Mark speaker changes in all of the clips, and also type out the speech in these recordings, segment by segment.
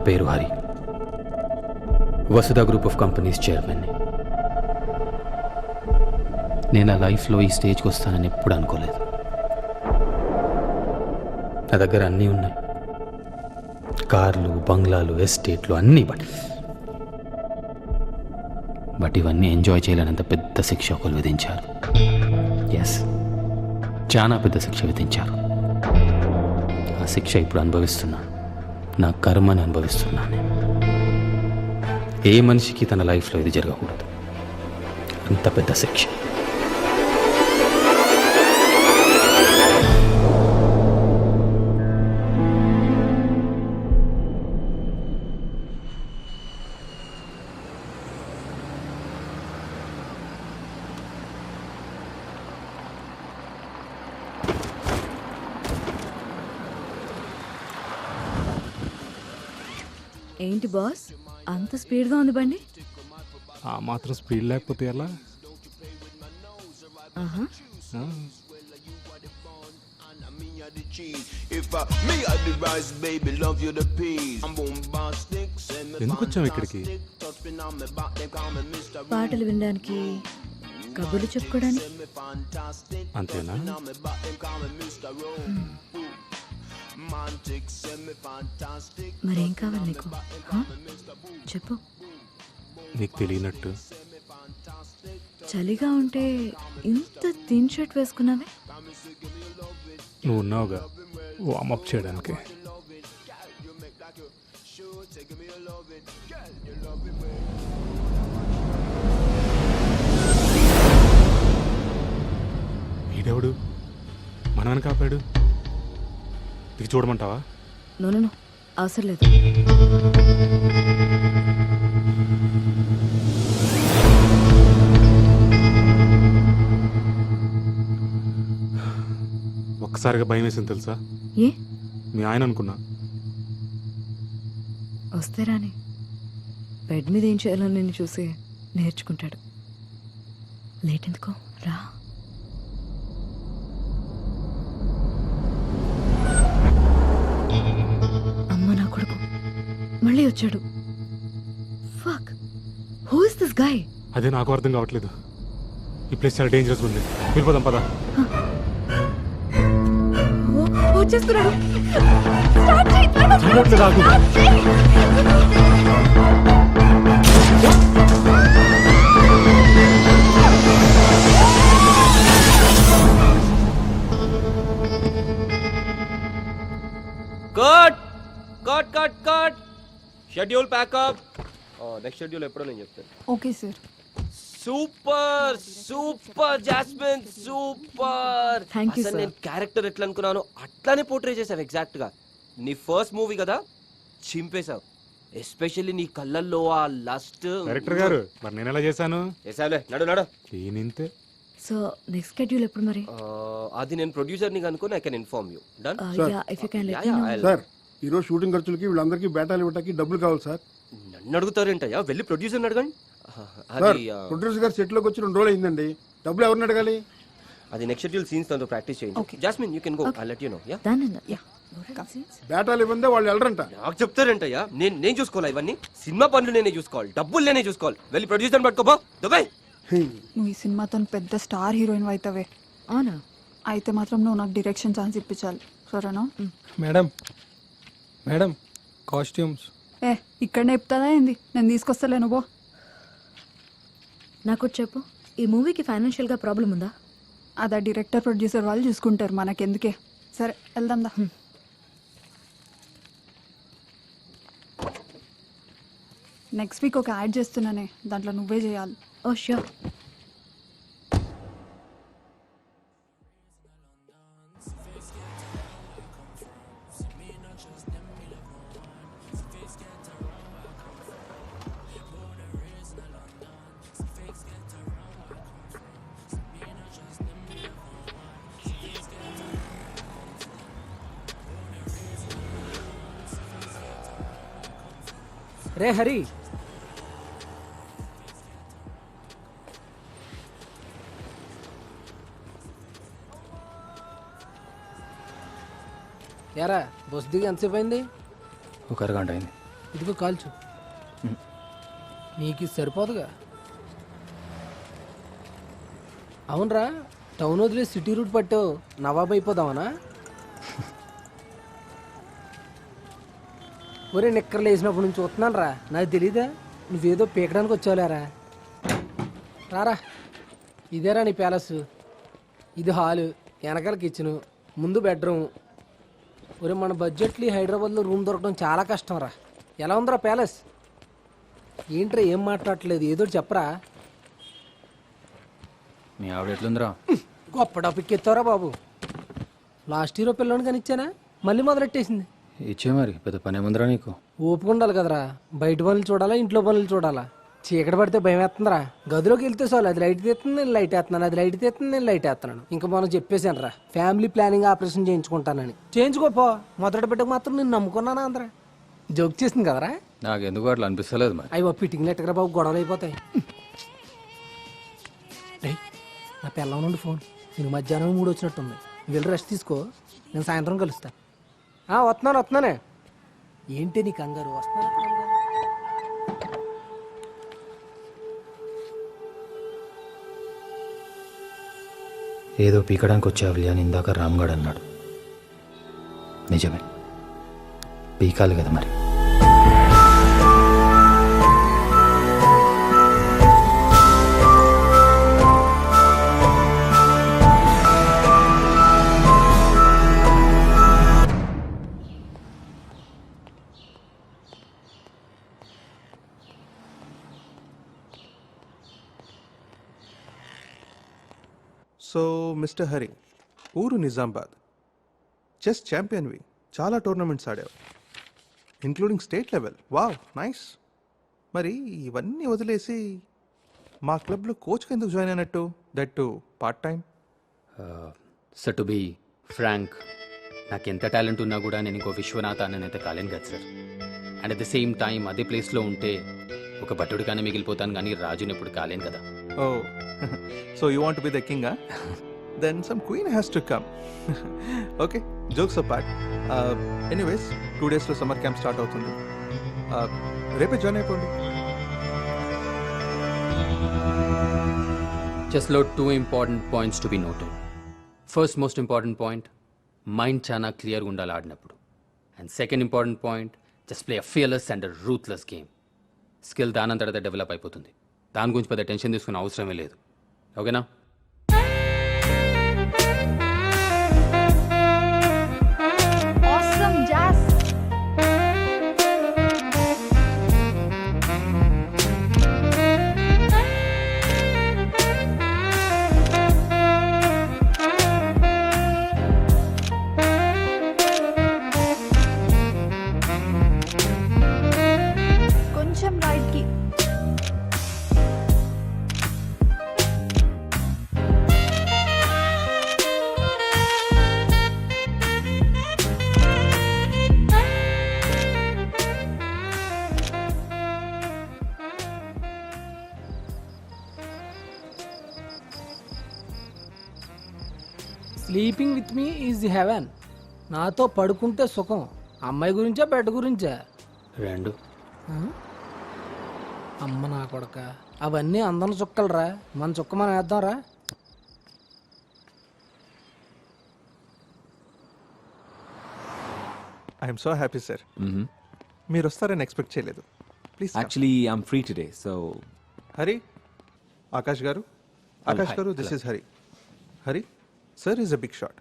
Speaker 1: పేరు హరి, వసుధ group of companies చైర్మన్ని. నేను నా లైఫ్లో ఈ స్టేజ్కి వస్తానని ఎప్పుడు అనుకోలేదు. నా దగ్గర అన్నీ ఉన్నాయి, కార్లు, బంగ్లాలు, ఎస్టేట్లు అన్నీ. బట్ ఇవన్నీ ఎంజాయ్ చేయలేనంత పెద్ద శిక్ష ఒకరు విధించారు. ఎస్, చాలా పెద్ద శిక్ష విధించారు. ఆ శిక్ష ఇప్పుడు అనుభవిస్తున్నాను. నా కర్మని అనుభవిస్తున్నాను. ఏ మనిషికి తన లైఫ్లో ఇది జరగకూడదు. అంత పెద్ద శిక్ష.
Speaker 2: ఏంటి బాస్, అంత స్పీడ్గా ఉంది బండి?
Speaker 3: ఆ మాత్రం స్పీడ్ లేకపోతే ఎలా?
Speaker 2: ఆహా,
Speaker 3: ఎందుకు వచ్చాం ఇక్కడికి?
Speaker 2: పాటలు వినడానికి, కబుర్లు చెప్పుకోవడానికి.
Speaker 3: అంతేనా?
Speaker 2: మరేం కావాలి నీకు? హా? చెప్పు.
Speaker 3: నీకు తెలియనట్టు
Speaker 2: చలిగా ఉంటే ఇంత థిన్ షర్ట్ వేసుకున్నావే?
Speaker 3: నువ్వు ఉన్నావుగా వార్మ్ అప్ చేయడానికి. వీడెవడు మనమని కాపాడు? ఇది చూడమంటావా?
Speaker 2: నో, అవసరం లేదు.
Speaker 3: ఒక్కసారిగా భయం వేసింది తెలుసా?
Speaker 2: ఏ?
Speaker 3: మీ ఆయన అనుకున్నా.
Speaker 2: వస్తే రాని, బెడ్ మీద ఏం చేయాలో నిన్ను చూసి నేర్చుకుంటాడు. లేట్ ఎందుకో, రా. అమ్మ నా కొడుకు మళ్ళీ వచ్చాడు. Fuck, who is this guy?
Speaker 3: అదే నాకు అర్థం కావట్లేదు. ఈ ప్లేస్ చాలా డేంజరస్ ఉంది. వెళ్ళిపోదాం పదా.
Speaker 2: వచ్చేస్తున్నాడు.
Speaker 4: Cut schedule pack up. Next schedule ఎప్పుడో నేను చెప్తాను.
Speaker 5: Okay sir.
Speaker 4: Super Jasmine, super.
Speaker 2: Thank you,
Speaker 4: అసలు
Speaker 2: sir.
Speaker 4: నేను క్యారెక్టర్ ఎట్లా అనుకున్నాను అట్లానే పోర్ట్రే చేసావు ఎగ్జాక్ట్ గా. నీ ఫస్ట్ మూవీ కదా, చింపేశావు. ఎస్పెషల్లీ నీ కళ్ళల్లో ఆ లస్ట్.
Speaker 3: డైరెక్టర్ గారు మరి నేను ఎలా చేశాను?
Speaker 4: చేసావులే, నడు.
Speaker 3: ఇంతే.
Speaker 2: సో నెక్స్ట్ షెడ్యూల్ ఎప్పుడు మరి?
Speaker 4: అది నేను ప్రొడ్యూసర్ ని కనుక్కొని I can inform you. Done.
Speaker 2: Ya, if you can let me know.
Speaker 6: Sir, ఈరోజు షూటింగ్ ఖర్చులకి వీళ్ళందరికీ బేటాలు ఇవ్వటానికి డబ్బులు కావాలి సార్.
Speaker 4: నన్ను అడుగుతారేంటయ్యా, వెళ్ళి ప్రొడ్యూసర్ అడగండి.
Speaker 6: సార్,
Speaker 4: అది
Speaker 6: ప్రొడ్యూసర్ గారు సెట్ లోకి వచ్చి 2 రోజులు అయిందండి. డబ్బులు ఎవరిని అడగాలి?
Speaker 4: అది నెక్స్ట్ షెడ్యూల్ సీన్స్ తో ప్రాక్టీస్ చేయండి.
Speaker 5: Okay.
Speaker 4: Jasmine you can go, I let you know. Yeah,
Speaker 2: done. Yeah,
Speaker 6: బేటాలు ఇవ్వందే వాళ్ళు వెళ్ళరంట.
Speaker 4: నాకు చెప్తారంటయ్యా, నేను చూసుకోవాలా ఇవన్నీ? సినిమా పనులు నేనే చూసుకోవాలి, డబ్బులు నేనే చూసుకోవాలి. వెళ్ళి ప్రొడ్యూసర్ పట్టుకోబో దుబాయ్.
Speaker 5: నువ్వు ఈ సినిమాతో పెద్ద స్టార్ హీరోయిన్ అవుతావే.
Speaker 2: అవునా?
Speaker 5: అయితే మాత్రం నువ్వు నాకు డైరెక్షన్ ఛాన్స్ ఇప్పించాలి, సరేనా?
Speaker 7: Madam costumes.
Speaker 5: ఇక్కడనే చెప్తాదా ఏంది? నేను తీసుకొస్తలేను బో.
Speaker 2: నాకు చెప్పు, ఈ మూవీకి ఫైనాన్షియల్గా ప్రాబ్లం ఉందా?
Speaker 5: అదా డైరెక్టర్ ప్రొడ్యూసర్ వాళ్ళు చూసుకుంటారు, మనకెందుకే. సరే వెళ్దాం దా. నెక్స్ట్ వీక్ ఒక యాడ్ చేస్తున్నానే, దాంట్లో నువ్వే చేయాలి.
Speaker 2: ఓ ష్యూర్.
Speaker 7: రే హరి, యారా బస్ దిగి ఎంతసేపు అయింది?
Speaker 1: ఒక అరగంట అయింది.
Speaker 7: ఇదిగో కాల్చు నీకు ఇది సరిపోదుగా. అవునరా, టౌన్ వదిలే సిటీ రూట్ పట్టావు, నవాబ్ అయిపోదామనా? ఒరే నిక్కర్లు వేసినప్పటి నుంచి చూస్తున్నాను రా, నాకు తెలీదా నువ్వేదో పీకడానికి వచ్చావులేరా. రారా, ఇదేరా నీ ప్యాలెస్. ఇది హాలు, వెనకాల కిచెను, ముందు బెడ్రూమ్. ఒరే మన బడ్జెట్లు ఈ హైదరాబాద్లో రూమ్ దొరకడం చాలా కష్టం రా. ఎలా ఉందిరా ప్యాలెస్? ఏంట్రా ఏం మాట్లాడట్లేదు, ఏదో ఒకటి చెప్పరా.
Speaker 1: మీ ఆవిడ ఎట్లుందిరా?
Speaker 7: గొప్ప టాపిక్ ఎత్తారా బాబు. లాస్ట్ ఇయర్ పిల్లని కానీ ఇచ్చానా, మళ్ళీ మొదలెట్టేసింది.
Speaker 1: ఇచ్చే మరి పెద్ద పని ఏముందిరా నీకు?
Speaker 7: ఓపిక ఉండాలి కదరా, బయట పనులు చూడాలా ఇంట్లో పనులు చూడాలా. చీకటి పడితే భయం వేస్తుందిరా. గదిలోకి వెళ్తే చాలు, అది లైట్ తీస్తుంది నేను లైట్ వేస్తున్నాను, అది లైట్ తీస్తుంది నేను లైట్ వేస్తున్నాను. ఇంకా మనం చెప్పేశాను రా, ఫ్యామిలీ ప్లానింగ్ ఆపరేషన్ చేయించుకుంటానని. చేయించుకోపో, మొదటి బిడ్డకు మాత్రం నేను నమ్ముకున్నానా అందరా. జోక్ చేసింది కదరా.
Speaker 1: నాకు ఎందుకు అట్లా అనిపిస్తలేదు మరి.
Speaker 7: అయ్యో ఫిట్టింగ్ నెట్టకరా బాబు, గొడవలు అయిపోతాయి. రేయ్, నా పిల్లం నుండి ఫోన్. నేను మధ్యాహ్నం 3 వచ్చినట్టుంది, నువ్వు వెళ్ళి రెస్ట్ తీసుకో, నేను సాయంత్రం కలుస్తా. వస్తున్నానే. ఏంటి నీ కంగారు? వస్తున్నా.
Speaker 1: ఏదో పీకడానికి వచ్చావులే అని ఇందాక రామ్గఢ్ అన్నాడు. నిజమే, పీకాలి కదా మరి.
Speaker 8: సో మిస్టర్ హరి, ఊరు నిజామాబాద్, చెస్ ఛాంపియన్వి, చాలా టోర్నమెంట్స్ ఆడావు, including state level. Wow, nice. మరి ఇవన్నీ వదిలేసి మా క్లబ్లో కోచ్కి ఎందుకు జాయిన్ అయినట్టు? That too part time?
Speaker 1: Sir to be frank, నాకు ఎంత టాలెంట్ ఉన్నా కూడా నేను ఇంకో విశ్వనాథ అయితే కాలేను కదా sir. And at the same time అదే ప్లేస్లో ఉంటే ఒక భటుడిగానే మిగిలిపోతాను, కానీ రాజుని ఎప్పుడు కాలేను కదా.
Speaker 8: Oh, so you want be the king? Then some queen has to come. Okay, jokes apart. Anyways 2 డేస్లో సమ్మర్ క్యాంప్ స్టార్ట్ అవుతుంది. రేపే జాయిన్ అయిపోండి.
Speaker 1: చెస్లో 2 important points to be noted. First most important point, mind చాలా క్లియర్గా ఉండాలి ఆడినప్పుడు. And second important point, just play a fearless and ruthless game. Skill దానంతట డెవలప్ అయిపోతుంది, దాని గురించి పెద్ద టెన్షన్ తీసుకునే అవసరమే లేదు. ఓకేనా?
Speaker 5: Awesome, Jazz. కొంచెం రైట్ కి.
Speaker 7: Sleeping with me is heaven. నాతో పడుకుంటే సుఖం. అమ్మాయి గురించా బెడ్ గురించా?
Speaker 1: రెండు.
Speaker 7: అమ్మ నా కొడక, అవన్నీ అందరం చుక్కలరా, మన చుక్క మనం వేద్దాంరా.
Speaker 8: ఐఎమ్ సో హ్యాపీ సార్, మీరు వస్తారని ఎక్స్పెక్ట్ చేయలేదు. Please.
Speaker 9: Actually, I'm free today, so
Speaker 8: Hari, Akash garu. Akash garu, this is Hari. Hari sir is a big shot.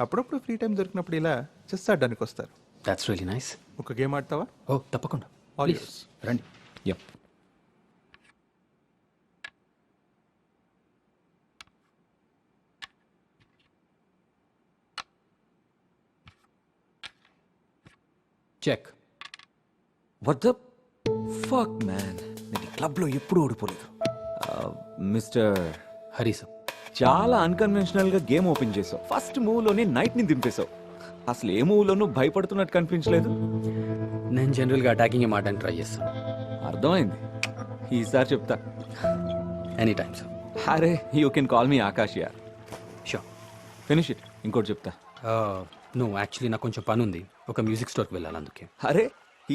Speaker 8: అప్పుడప్పుడు ఫ్రీ టైం దొరికినప్పుడు ఇలా చెస్ ఆడడానికి వస్తారు.
Speaker 1: That's really nice.
Speaker 8: ఒక గేమ్ ఆడతావా?
Speaker 1: ఓ తప్పకుండా,
Speaker 8: All
Speaker 1: Please,
Speaker 8: yours.
Speaker 1: రండి.
Speaker 9: yep.
Speaker 1: Check.
Speaker 9: What the fuck, man? నేను ఈ క్లబ్లో ఎప్పుడు ఓడిపోలేదు. Mister,
Speaker 1: Hari sir.
Speaker 9: చాలా అన్కన్వెన్షనల్ గా గేమ్ ఓపెన్ చేసావు. ఫస్ట్ మూవ్ లోనే నైట్ ని దింపేశావు. అసలు ఏ మూవ్ లోనూ భయపడుతున్నట్టు కనిపించలేదు.
Speaker 1: నేను జనరల్గా అటాకింగ్ మాటని ట్రై చేస్తాను.
Speaker 9: అర్థమైంది, ఈసారి చెప్తా.
Speaker 1: Any time sir.
Speaker 9: అరే, you can call me Akash యార్.
Speaker 1: షూర్.
Speaker 9: Finish it. ఇంకోటి చెప్తా.
Speaker 1: నువ్వు యాక్చువల్లీ నాకు కొంచెం పని ఉంది, ఒక మ్యూజిక్ స్టోర్కి వెళ్ళాలి, అందుకే.
Speaker 9: అరే,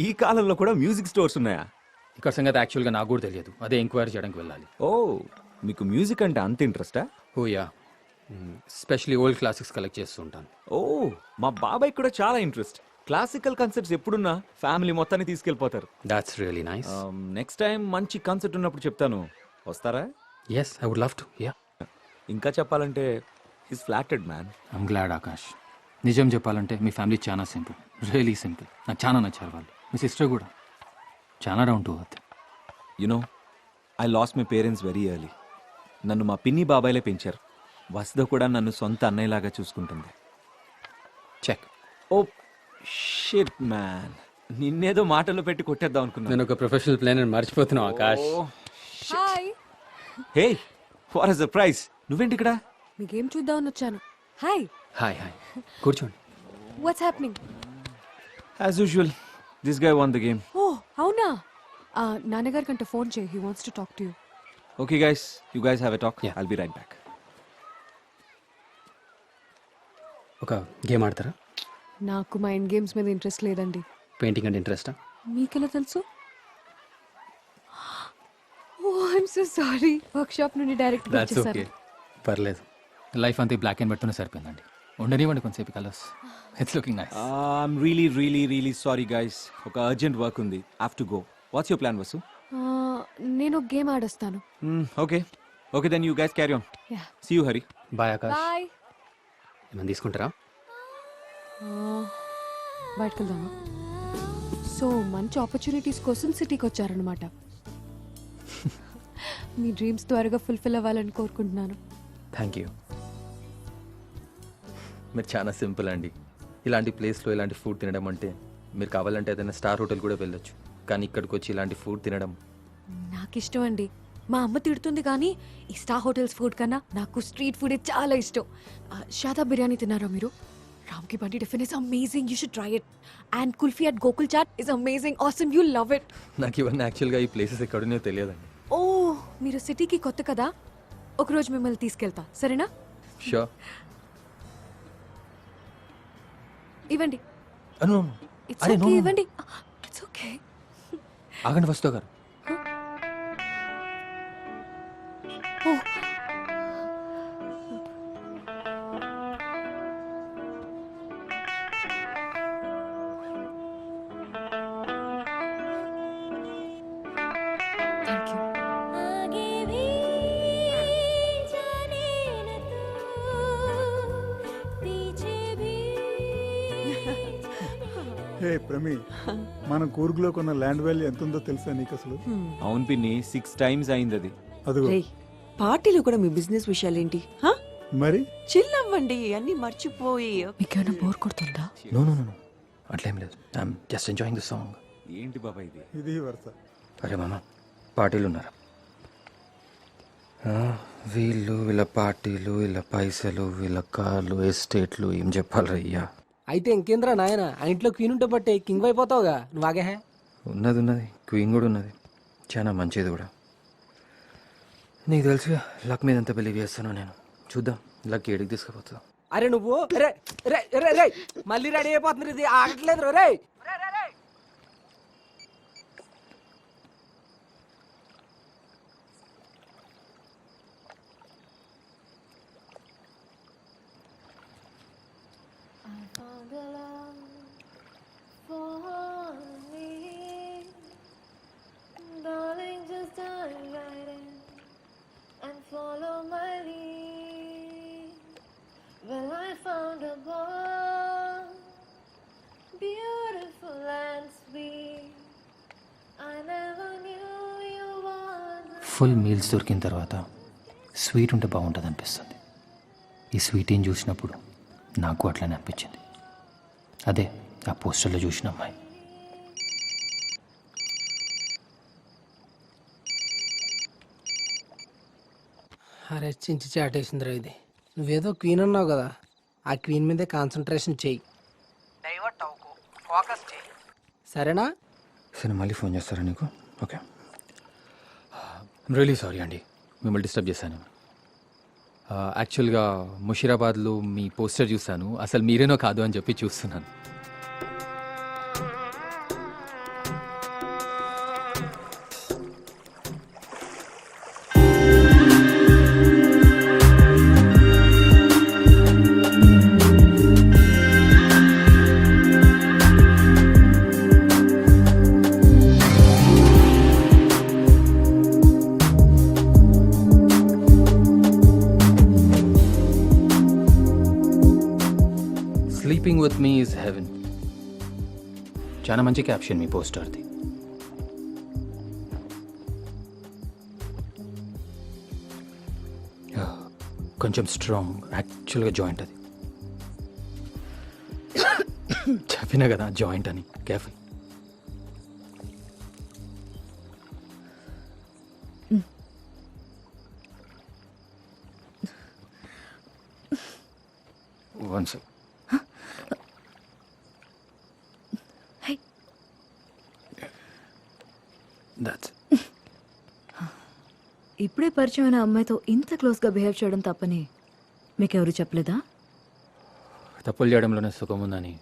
Speaker 9: ఈ కాలంలో కూడా మ్యూజిక్ స్టోర్స్ ఉన్నాయా?
Speaker 1: ఇక్కడ సంగతి యాక్చువల్గా నాకు కూడా తెలియదు. అదే ఎంక్వైరీ చేయడానికి వెళ్ళాలి.
Speaker 9: ఓ, మీకు మ్యూజిక్ అంటే అంత ఇంట్రెస్టా?
Speaker 1: Oh yeah, specially old classics collect చేస్తూ ఉంటాను.
Speaker 9: ఓ, మా బాబాయ్ కూడా చాలా ఇంట్రెస్ట్. క్లాసికల్ కన్సర్ట్స్ ఎప్పుడున్నా ఫ్యామిలీ మొత్తాన్ని తీసుకెళ్ళిపోతారు.
Speaker 1: That's really nice.
Speaker 9: Next time మంచి కన్సర్ట్ ఉన్నప్పుడు చెప్తాను, వస్తారా?
Speaker 1: Yes, I would love to. Yeah,
Speaker 9: ఇంకా చెప్పాలంటే he's flattered man.
Speaker 1: I'm glad Akash. నిజం చెప్పాలంటే మీ ఫ్యామిలీ చాలా సింపుల్, రియలీ సింపుల్. నాకు చాలా నచ్చారు వాళ్ళు. మీ సిస్టర్ కూడా చాలా down to earth.
Speaker 9: You know, I lost my parents very early. నన్ను మా పిన్ని బాబాయ్లే పెంచారు. వసుధ కూడా నన్ను సొంత అన్నయ్యలాగా చూసుకుంటుంది.
Speaker 1: చెక్.
Speaker 9: ఓ షిట్ మ్యాన్, నిన్నేదో మాటల్లో పెట్టి కొట్టేద్దాం అనుకున్నాను.
Speaker 1: నేను ఒక ప్రొఫెషనల్ ప్లేయర్ మర్చిపోతున్నావు Akash.
Speaker 2: Hi,
Speaker 9: hey, what a surprise. నువ్వేంటి ఇక్కడ?
Speaker 2: మీ గేమ్ చూద్దామని వచ్చాను. హాయ్.
Speaker 1: హాయ్ హాయ్, కూర్చోండి.
Speaker 2: What's happening?
Speaker 9: As usual, this guy won the game.
Speaker 2: Oh అవునా? నాన్నగారి కంటే ఫోన్ చేయి, he wants to talk to you.
Speaker 9: Okay guys, you guys have a talk.
Speaker 1: Yeah.
Speaker 9: I'll be right back.
Speaker 1: ఒక game ఆడతారా?
Speaker 2: నాకు mind games మీద interest లేదండి.
Speaker 1: Painting అంటే ఇంట్రెస్టా?
Speaker 2: మీకెలా తెలుసు? ఓ I'm so sorry, workshop నుండి డైరెక్ట్
Speaker 1: దాట్స్ ఓకే,
Speaker 2: వచ్చేసారు.
Speaker 1: పర్లేదు. లైఫ్ అంతా బ్లాక్ అండ్ వైట్తోనే సరిపోయిందండి. ఉండనివ్వండి కొంతసేపు colours. It's looking nice.
Speaker 9: I'm really sorry guys. ఒక అర్జెంట్ వర్క్ ఉంది, have to go. What's your plan Vasu?
Speaker 2: నేను ఒక గేమ్ ఆడొస్తాను.
Speaker 9: Okay okay, then you guys carry on.
Speaker 2: Yeah,
Speaker 9: see you Hari.
Speaker 1: Bye Akash.
Speaker 2: Bye.
Speaker 1: ఏమైనా తీసుకుంటారా?
Speaker 2: బయటకు వెళ్దామా? సో మంచి ఆపర్చునిటీస్ కోసం సిటీకి వచ్చారనమాట. మీ డ్రీమ్స్ త్వరగా ఫుల్ఫిల్ అవ్వాలని కోరుకుంటున్నాను.
Speaker 10: Thank you. మీరు చాలా సింపుల్ అండి. ఇలాంటి ప్లేస్లో ఇలాంటి ఫుడ్ తినడం అంటే, మీరు కావాలంటే ఏదైనా స్టార్ హోటల్ కూడా వెళ్ళొచ్చు, కానీ ఇక్కడికి వచ్చి ఇలాంటి ఫుడ్ తినడం
Speaker 2: నాకు ఇష్టం అండి. మా అమ్మ తిడుతుంది కానీ ఈ స్టార్ హోటల్స్ ఫుడ్ కన్నా నాకు స్ట్రీట్ ఫుడే చాలా ఇష్టం. షాదాబ్ బిర్యానీ తిన్నారా మీరు? Ram ki Bandi tiffin is amazing, you should try it. And kulfi at Gokul Chat is amazing, awesome, you love it.
Speaker 10: నాకు ఇవన్నీ యాక్చువల్గా ఈ ప్లేసెస్ ఎక్కడున్నాయో తెలియదండి.
Speaker 2: ఓ మీరు సిటీకి కొత్త కదా, ఒకరోజు మిమ్మల్ని తీసుకెళ్తా, సరేనా?
Speaker 10: షూర్.
Speaker 2: ఇవ్వండి.
Speaker 10: అను
Speaker 2: ఇట్స్ ఓకే, ఇవ్వండి. It's okay.
Speaker 10: ఆగండి వస్తా గారు.
Speaker 2: ఓ థ్యాంక్ యూ.
Speaker 6: హే ప్రమీ, మన కూర్గులో కొన్న ల్యాండ్ వాల్యూ ఎంత ఉందో తెలుసా నీకు అసలు?
Speaker 9: అవును పిన్ని, 6 times అయింది అది.
Speaker 6: అదిగో
Speaker 11: పార్టీలో కూడా మీ బిజినెస్ విషయాలేంటి? హా?
Speaker 6: మరి
Speaker 11: చిల్ అవ్వండి, అన్ని మర్చిపోయి.
Speaker 2: మీకేమైనా బోర్ కొడుతుందా?
Speaker 10: నో నో నో, అట్లేం లేదు. I'm just enjoying the song.
Speaker 9: ఏంటి బాబా ఇది?
Speaker 6: ఇది వరుస.
Speaker 10: అరే మామ, పార్టీలు ఉన్నారా? వీళ్ళు, వీళ్ళ పార్టీలు, వీళ్ళ పైసలు, వీళ్ళ కార్లు, ఎస్టేట్లు, ఏం చెప్పాలి అయ్యా.
Speaker 7: అయితే ఇంకేంద్రా నాయన, ఆ ఇంట్లో క్వీన్ ఉంటే బట్టే కింగ్ అయిపోతావుగా నువ్వు. ఆగే
Speaker 10: ఉన్నది ఉన్నది, క్వీన్ కూడా ఉన్నది, చాలా మంచిది కూడా. నీకు తెలుసుగా లక్ మీద ఎంత బిలీవ్ చేస్తానో నేను. చూద్దాం లక్ ఏడికి తీసుకుపోతుందా.
Speaker 7: అరే నువ్వు రే రే రే రే మళ్ళీ రెడీ అయిపోతున్నారు, ఇది ఆగట్లేదు రే.
Speaker 1: ఫుల్ మీల్స్ దొరికిన తర్వాత స్వీట్ ఉంటే బాగుంటుంది అనిపిస్తుంది. ఈ స్వీట్ ఏం చూసినప్పుడు నాకు అట్లనే అనిపించింది. అదే ఆ పోస్టర్లో చూసిన అమ్మాయి.
Speaker 7: అరే చించి చాటేసిందిరా ఇది. నువ్వేదో క్వీన్ అన్నావు కదా, ఆ క్వీన్ మీదే కాన్సన్ట్రేషన్ చెయ్యి, డైవర్ట్ అవ్వకు, ఫోకస్ చెయ్యి, సరేనా?
Speaker 10: సరే మళ్ళీ ఫోన్ చేస్తారా నీకు? ఓకే. రియలీ సారీ అండి, మిమ్మల్ని డిస్టర్బ్ చేశాను. యాక్చువల్గా ముషీరాబాద్లో మీ పోస్టర్ చూశాను, అసలు మీరేనో కాదు అని చెప్పి చూస్తున్నాను.
Speaker 1: Sleeping with me is heaven. చాలా మంచి క్యాప్షన్ మీ పోస్టర్ది. కొంచెం స్ట్రాంగ్, యాక్చువల్గా జాయింట్ అది. చెప్పినా కదా జాయింట్ అని, కేర్ఫుల్. One second. That's
Speaker 2: ఇప్పుడే పరిచయమైన అమ్మాయితో ఇంత క్లోజ్గా బిహేవ్ చేయడం తప్పని మీకెవరు చెప్పలేదా?
Speaker 1: తప్పులు చేయడంలోనే సుఖం ఉందని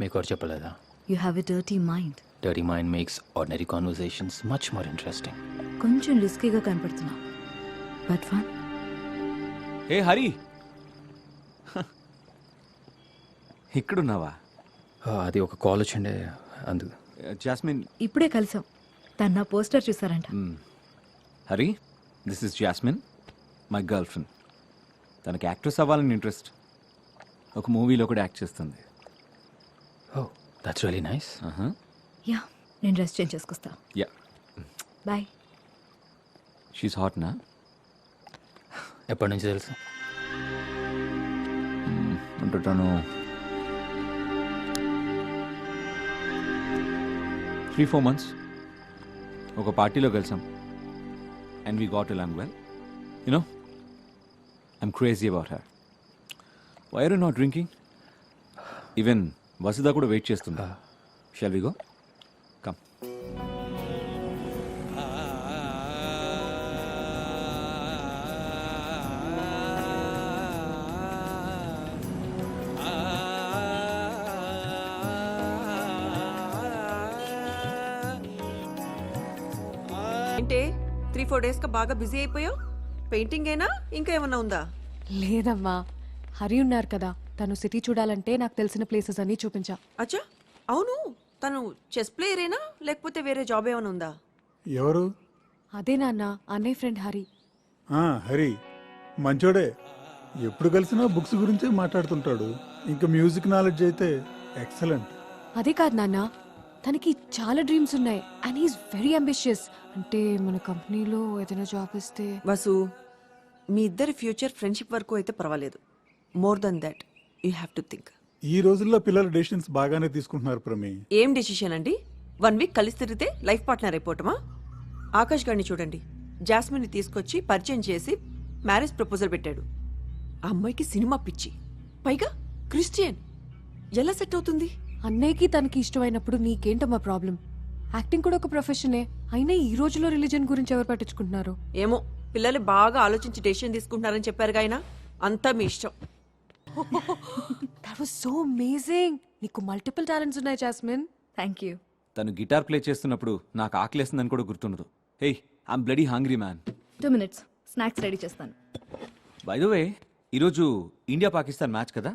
Speaker 1: మీకు ఎవరు చెప్పలేదా?
Speaker 2: You have a dirty mind.
Speaker 1: Dirty mind makes ordinary conversations much more interesting.
Speaker 2: కొంచెం రిస్కీగా కనపడుతున్నా, బట్ ఫన్.
Speaker 9: హే హరి, ఇక్కడున్నావా?
Speaker 1: అది ఒక కాల్ వచ్చిండే అందుకు.
Speaker 9: జాస్మిన్.
Speaker 2: ఇప్పుడే కలిసాం. తన నా పోస్టర్ చూసారంట.
Speaker 9: Hari, this is Jasmine, my girlfriend. తనకి యాక్ట్రెస్ అవ్వాలని ఇంట్రెస్ట్. ఒక మూవీలో కూడా యాక్ట్ చేస్తుంది.
Speaker 1: Oh, that's really nice.
Speaker 2: Yeah, నేను డ్రెస్ చేంజ్ చేసుకొస్తా.
Speaker 9: Yeah,
Speaker 2: bye.
Speaker 9: షీస్ హాట్ నా?
Speaker 1: ఎప్పటి నుంచి తెలుసు?
Speaker 9: అంటే తను 3-4 months ఒక పార్టీలో కలిసాం. And we got along well. You know, I'm crazy about her. Why are you not drinking? Even Vasudha కూడా వెయిట్ చేస్తుందా. Shall we go? కమ్.
Speaker 11: ఏంటే 3-4 days గా బాగా బిజీ అయిపోయావు? పెయింటింగ్ అయినా ఇంకా ఏమన్నా ఉందా?
Speaker 2: లేదమ్మా, హరి ఉన్నారు కదా, తను సిటీ చూడాలంటే నాకు తెలిసిన ప్లేసెస్ అన్నీ చూపించా.
Speaker 11: అచ్చా, అవును. తను చెస్ ప్లేయరేనా లేకపోతే వేరే జాబ్ ఏమైనా ఉందా?
Speaker 6: ఎవరు?
Speaker 2: అదే నాన్న, అన్నయ్య ఫ్రెండ్ హరి.
Speaker 6: హరి మంచోడే. ఎప్పుడు కలిసినా బుక్స్ గురించే మాట్లాడుతుంటాడు. ఇంకా మ్యూజిక్ నాలెడ్జ్ అయితే ఎక్సలెంట్.
Speaker 2: అదే కాదు నాన్న, తనకి చాలా డ్రీమ్స్ ఉన్నాయి అండ్ హీస్ వెరీ అంబిషియస్. అంటే మన కంపెనీలో ఏదైనా జాబ్ ఇస్తే.
Speaker 11: వసు, మీ ఇద్దరి ఫ్యూచర్ ఫ్రెండ్షిప్ వరకు అయితే పర్వాలేదు. More than that you have to think.
Speaker 6: ఈ రోజుల్లో పిల్లలు డెసిషన్స్ బాగానే తీసుకుంటున్నారు ప్రమి.
Speaker 11: ఏం డెసిషన్ అండి? 1 week కలిసి తిరిగితే లైఫ్ పార్ట్నర్ అయిపోవటమా? ఆకాష్ గారిని చూడండి, జాస్మిన్ని తీసుకొచ్చి పరిచయం చేసి మ్యారేజ్ ప్రపోజల్ పెట్టాడు. ఆ అమ్మాయికి సినిమా పిచ్చి, పైగా క్రిస్టియన్. ఎలా సెట్ అవుతుంది?
Speaker 2: అన్నయ్యకి తనకి ఇష్టమైనప్పుడు నీకేంటమ్మా ప్రాబ్లం? యాక్టింగ్ కూడా ఒక ప్రొఫెషనే. అయినా ఈ రోజులో రిలీజన్ గురించి ఎవరు పట్టించుకుంటున్నారు?
Speaker 11: ఏమో, పిల్లలు బాగా ఆలోచించి డెసిషన్ తీసుకుంటున్నారని చెప్పారుగా ఆయన. అంతా మీ ఇష్టం.
Speaker 2: That was so amazing. నీకు మల్టిపుల్ టాలెంట్స్ ఉన్నాయి జాస్మిన్. Thank you.
Speaker 9: తను గిటార్ ప్లే చేస్తున్నప్పుడు నాకు ఆకలేస్తుందని కూడా గుర్తుండదు. Hey, I'm bloody hungry man.
Speaker 2: 2 minutes snacks ready చేస్తాను.
Speaker 9: బై ద వే, ఈరోజు ఇండియా పాకిస్తాన్ మ్యాచ్ కదా?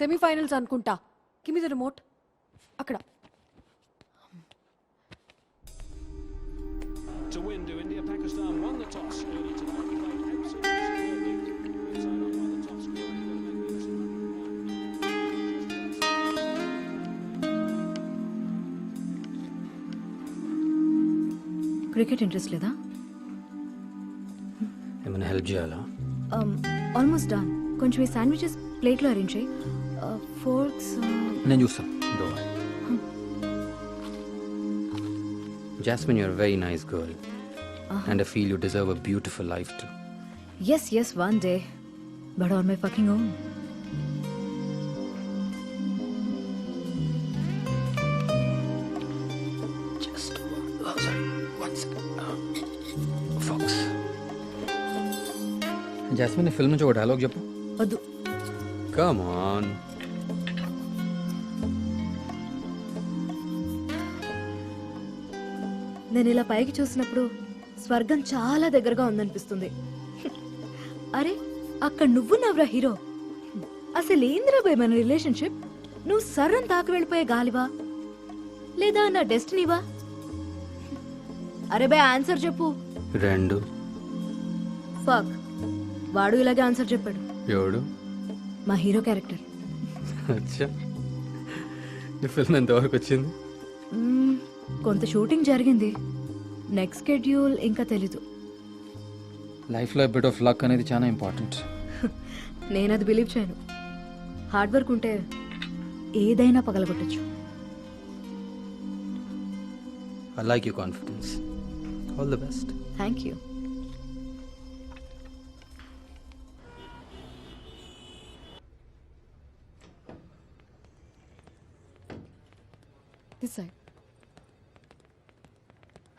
Speaker 2: సెమీఫైనల్స్ అనుకుంటా. Give me the remote. అక్కడ.
Speaker 12: To win, do India Pakistan won the toss early tonight. Played absolutely superbly. It's on by the top scorer.
Speaker 2: Cricket interest లేదా?
Speaker 1: ఏమైనా help చేయాలా?
Speaker 2: Almost done. కొంచెం ఈ sandwiches ప్లేట్లో arrange చేయి. Forks
Speaker 1: నేను చూస్తాను. Jasmine, you're a very nice girl. And I feel you deserve a beautiful life too.
Speaker 2: Yes, one day. But on my fucking own.
Speaker 1: Just one second. Fox. Jasmine, film నుంచి ఒక dialogue చెప్పు.
Speaker 2: వద్దు.
Speaker 1: Come on.
Speaker 2: నేను ఇలా పైకి చూసినప్పుడు స్వర్గం చాలా దగ్గరగా ఉందనిపిస్తుంది. అరే, అక్కడ నువ్వు నవ్వురా హీరో. అసలు ఏందిరా భయ్ మన రిలేషన్షిప్? నువ్వు సర్రం తాకి వెళ్ళిపోయే గాలివా లేదా నా డెస్టినీవా? అరే భయ్, ఆన్సర్ చెప్పు.
Speaker 1: 2.
Speaker 2: ఫక్, వాడు ఇలాగే ఆన్సర్ చెప్పాడు.
Speaker 1: ఎవడు?
Speaker 2: మా హీరో క్యారెక్టర్.
Speaker 1: అచ్చా, నీ ఫిల్మ్ ఎంతవరకు వచ్చింది?
Speaker 13: కొంత షూటింగ్ జరిగింది, నెక్స్ట్ షెడ్యూల్ ఇంకా తెలీదు.
Speaker 10: లైఫ్లో బిట్ ఆఫ్ లక్ అనేది చాలా ఇంపార్టెంట్.
Speaker 13: నేను అది బిలీవ్ చేయను. హార్డ్ వర్క్ ఉంటే ఏదైనా పగలగొట్టచ్చు.
Speaker 10: I like you confidence. All the best.
Speaker 13: Thank you.
Speaker 2: This side.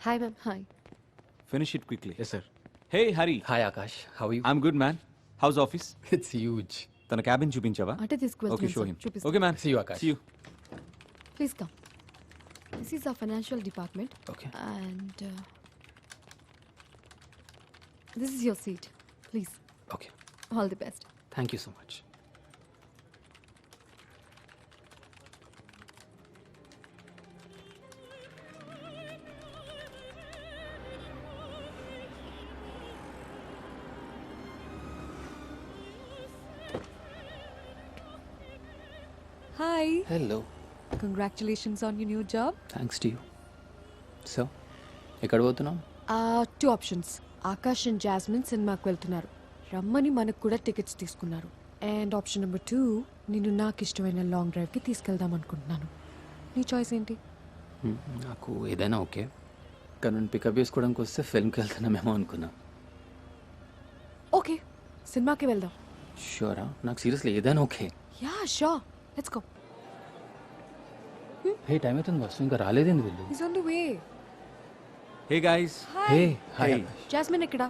Speaker 2: Hi, ma'am. Hi.
Speaker 9: Finish it quickly.
Speaker 1: Yes, sir.
Speaker 9: Hey, Hari.
Speaker 1: Hi, Akash. How are you?
Speaker 9: I'm good, man. How's office?
Speaker 1: It's huge.
Speaker 9: తన cabin చూపించావా?
Speaker 2: అంటే తీసుకువెళ్తున్నాను,
Speaker 9: Okay, show
Speaker 2: sir.
Speaker 9: him.
Speaker 2: చూపిస్తాను.
Speaker 9: Okay, man.
Speaker 1: See you, Akash.
Speaker 9: See you.
Speaker 2: Please come. This is our financial department.
Speaker 1: Okay.
Speaker 2: And this is your seat. Please.
Speaker 1: Okay.
Speaker 2: All the best.
Speaker 1: Thank you so much.
Speaker 2: Hi.
Speaker 1: Hello.
Speaker 2: Congratulations on your new job.
Speaker 1: Thanks to you. So, ఎక్కడ పోతున్నాం?
Speaker 2: Two options. Akash and jasmine సినిమాకి వెళ్తున్నారు. రమ్మని మనకు కూడా tickets తీసుకున్నారు. And option number 2, నేను నాకు ఇష్టమైన లాంగ్ డ్రైవ్కి తీసుకెళ్దాం అనుకుంటున్నాను. నీ చాయిస్ ఏంటి?
Speaker 1: నాకు ఏదైనా ఓకే, కానీ నేను పికప్ చేసుకోవడానికి వస్తే ఫిల్మ్కి వెళ్తున్నామేమో అనుకున్నా.
Speaker 2: ఓకే, సినిమాకి వెళ్దాం.
Speaker 1: షూరా? నాకు సీరియస్లీ ఏదైనా okay.
Speaker 2: Yeah sure, let's go.
Speaker 1: Hey, time అవుతుంది, వస్తు ఇంకా రాలేదేంది వీళ్ళు?
Speaker 2: Is on the way.
Speaker 9: Hey, guys.
Speaker 1: Hey, hi.
Speaker 9: Hey.
Speaker 2: Jasmine ఎక్కడా?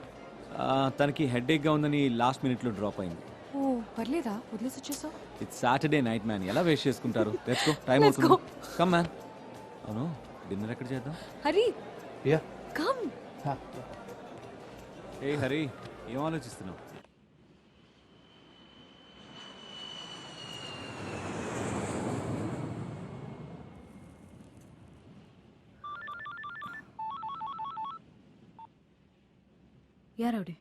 Speaker 9: తనకి హెడేక్గా ఉందని లాస్ట్ మినిట్లో డ్రాప్ అయింది.
Speaker 2: ఓ పర్లేదా, వదిలేసి వచ్చేసావు.
Speaker 9: It's Saturday night, man. ఎలా వేస్ట్ చేసుకుంటారు? లెట్స్ గో, టైం
Speaker 2: Let's
Speaker 9: అవుతుంది.
Speaker 2: go.
Speaker 9: Come man. అవును, డిన్నర్ ఎక్కడ చేద్దాం?
Speaker 2: హరి,
Speaker 1: యా.
Speaker 2: కమ్.
Speaker 9: ఏ హరి, ఏం ఆలోచిస్తున్నావు?
Speaker 13: Yeah rowdy.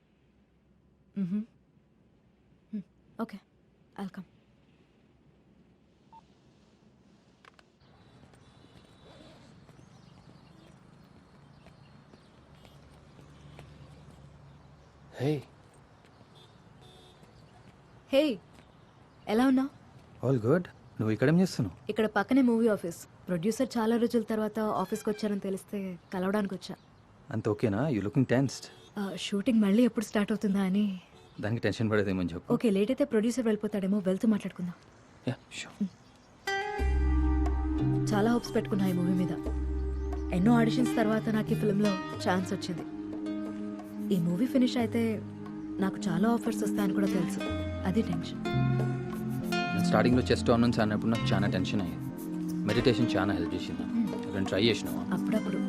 Speaker 13: Okay, I'll come.
Speaker 1: Hey,
Speaker 13: hey, ఎలా ఉన్నావు?
Speaker 10: All good. నువ్వు ఇక్కడేం చేస్తున్నావు?
Speaker 13: ఇక్కడ పక్కనే మూవీ ఆఫీస్. ప్రొడ్యూసర్ చాలా రోజుల తర్వాత ఆఫీస్కి వచ్చారని తెలిస్తే కలవడానికి వచ్చా.
Speaker 10: అంత ఓకేనా? You looking tensed.
Speaker 13: షూటింగ్ మళ్ళీ ఎప్పుడు స్టార్ట్ అవుతుందా అని.
Speaker 10: దానికి టెన్షన్ పడేదేమని చెప్పు.
Speaker 13: ఓకే, లేట్ అయితే ప్రొడ్యూసర్ వెళ్ళిపోతాడేమో, వెళ్తూ మాట్లాడుకుందాం.
Speaker 10: Yeah, sure.
Speaker 13: చాలా హోప్స్ పెట్టుకున్నా ఈ మూవీ మీద. ఎన్నో ఆడిషన్స్ తర్వాత నాకు ఈ ఫిల్మ్లో ఛాన్స్ వచ్చింది. ఈ మూవీ ఫినిష్ అయితే నాకు చాలా ఆఫర్స్ వస్తాయని కూడా తెలుసు. అది టెన్షన్.
Speaker 10: నేను స్టార్టింగ్లో చెస్ట్ ఆన్ నుంచి అన్నప్పుడు నాకు చాలా టెన్షన్ అయ్యేది. మెడిటేషన్ చాలా హెల్ప్ చేసింది. నేను ట్రై చేసినావా?
Speaker 13: అప్పుడప్పుడు.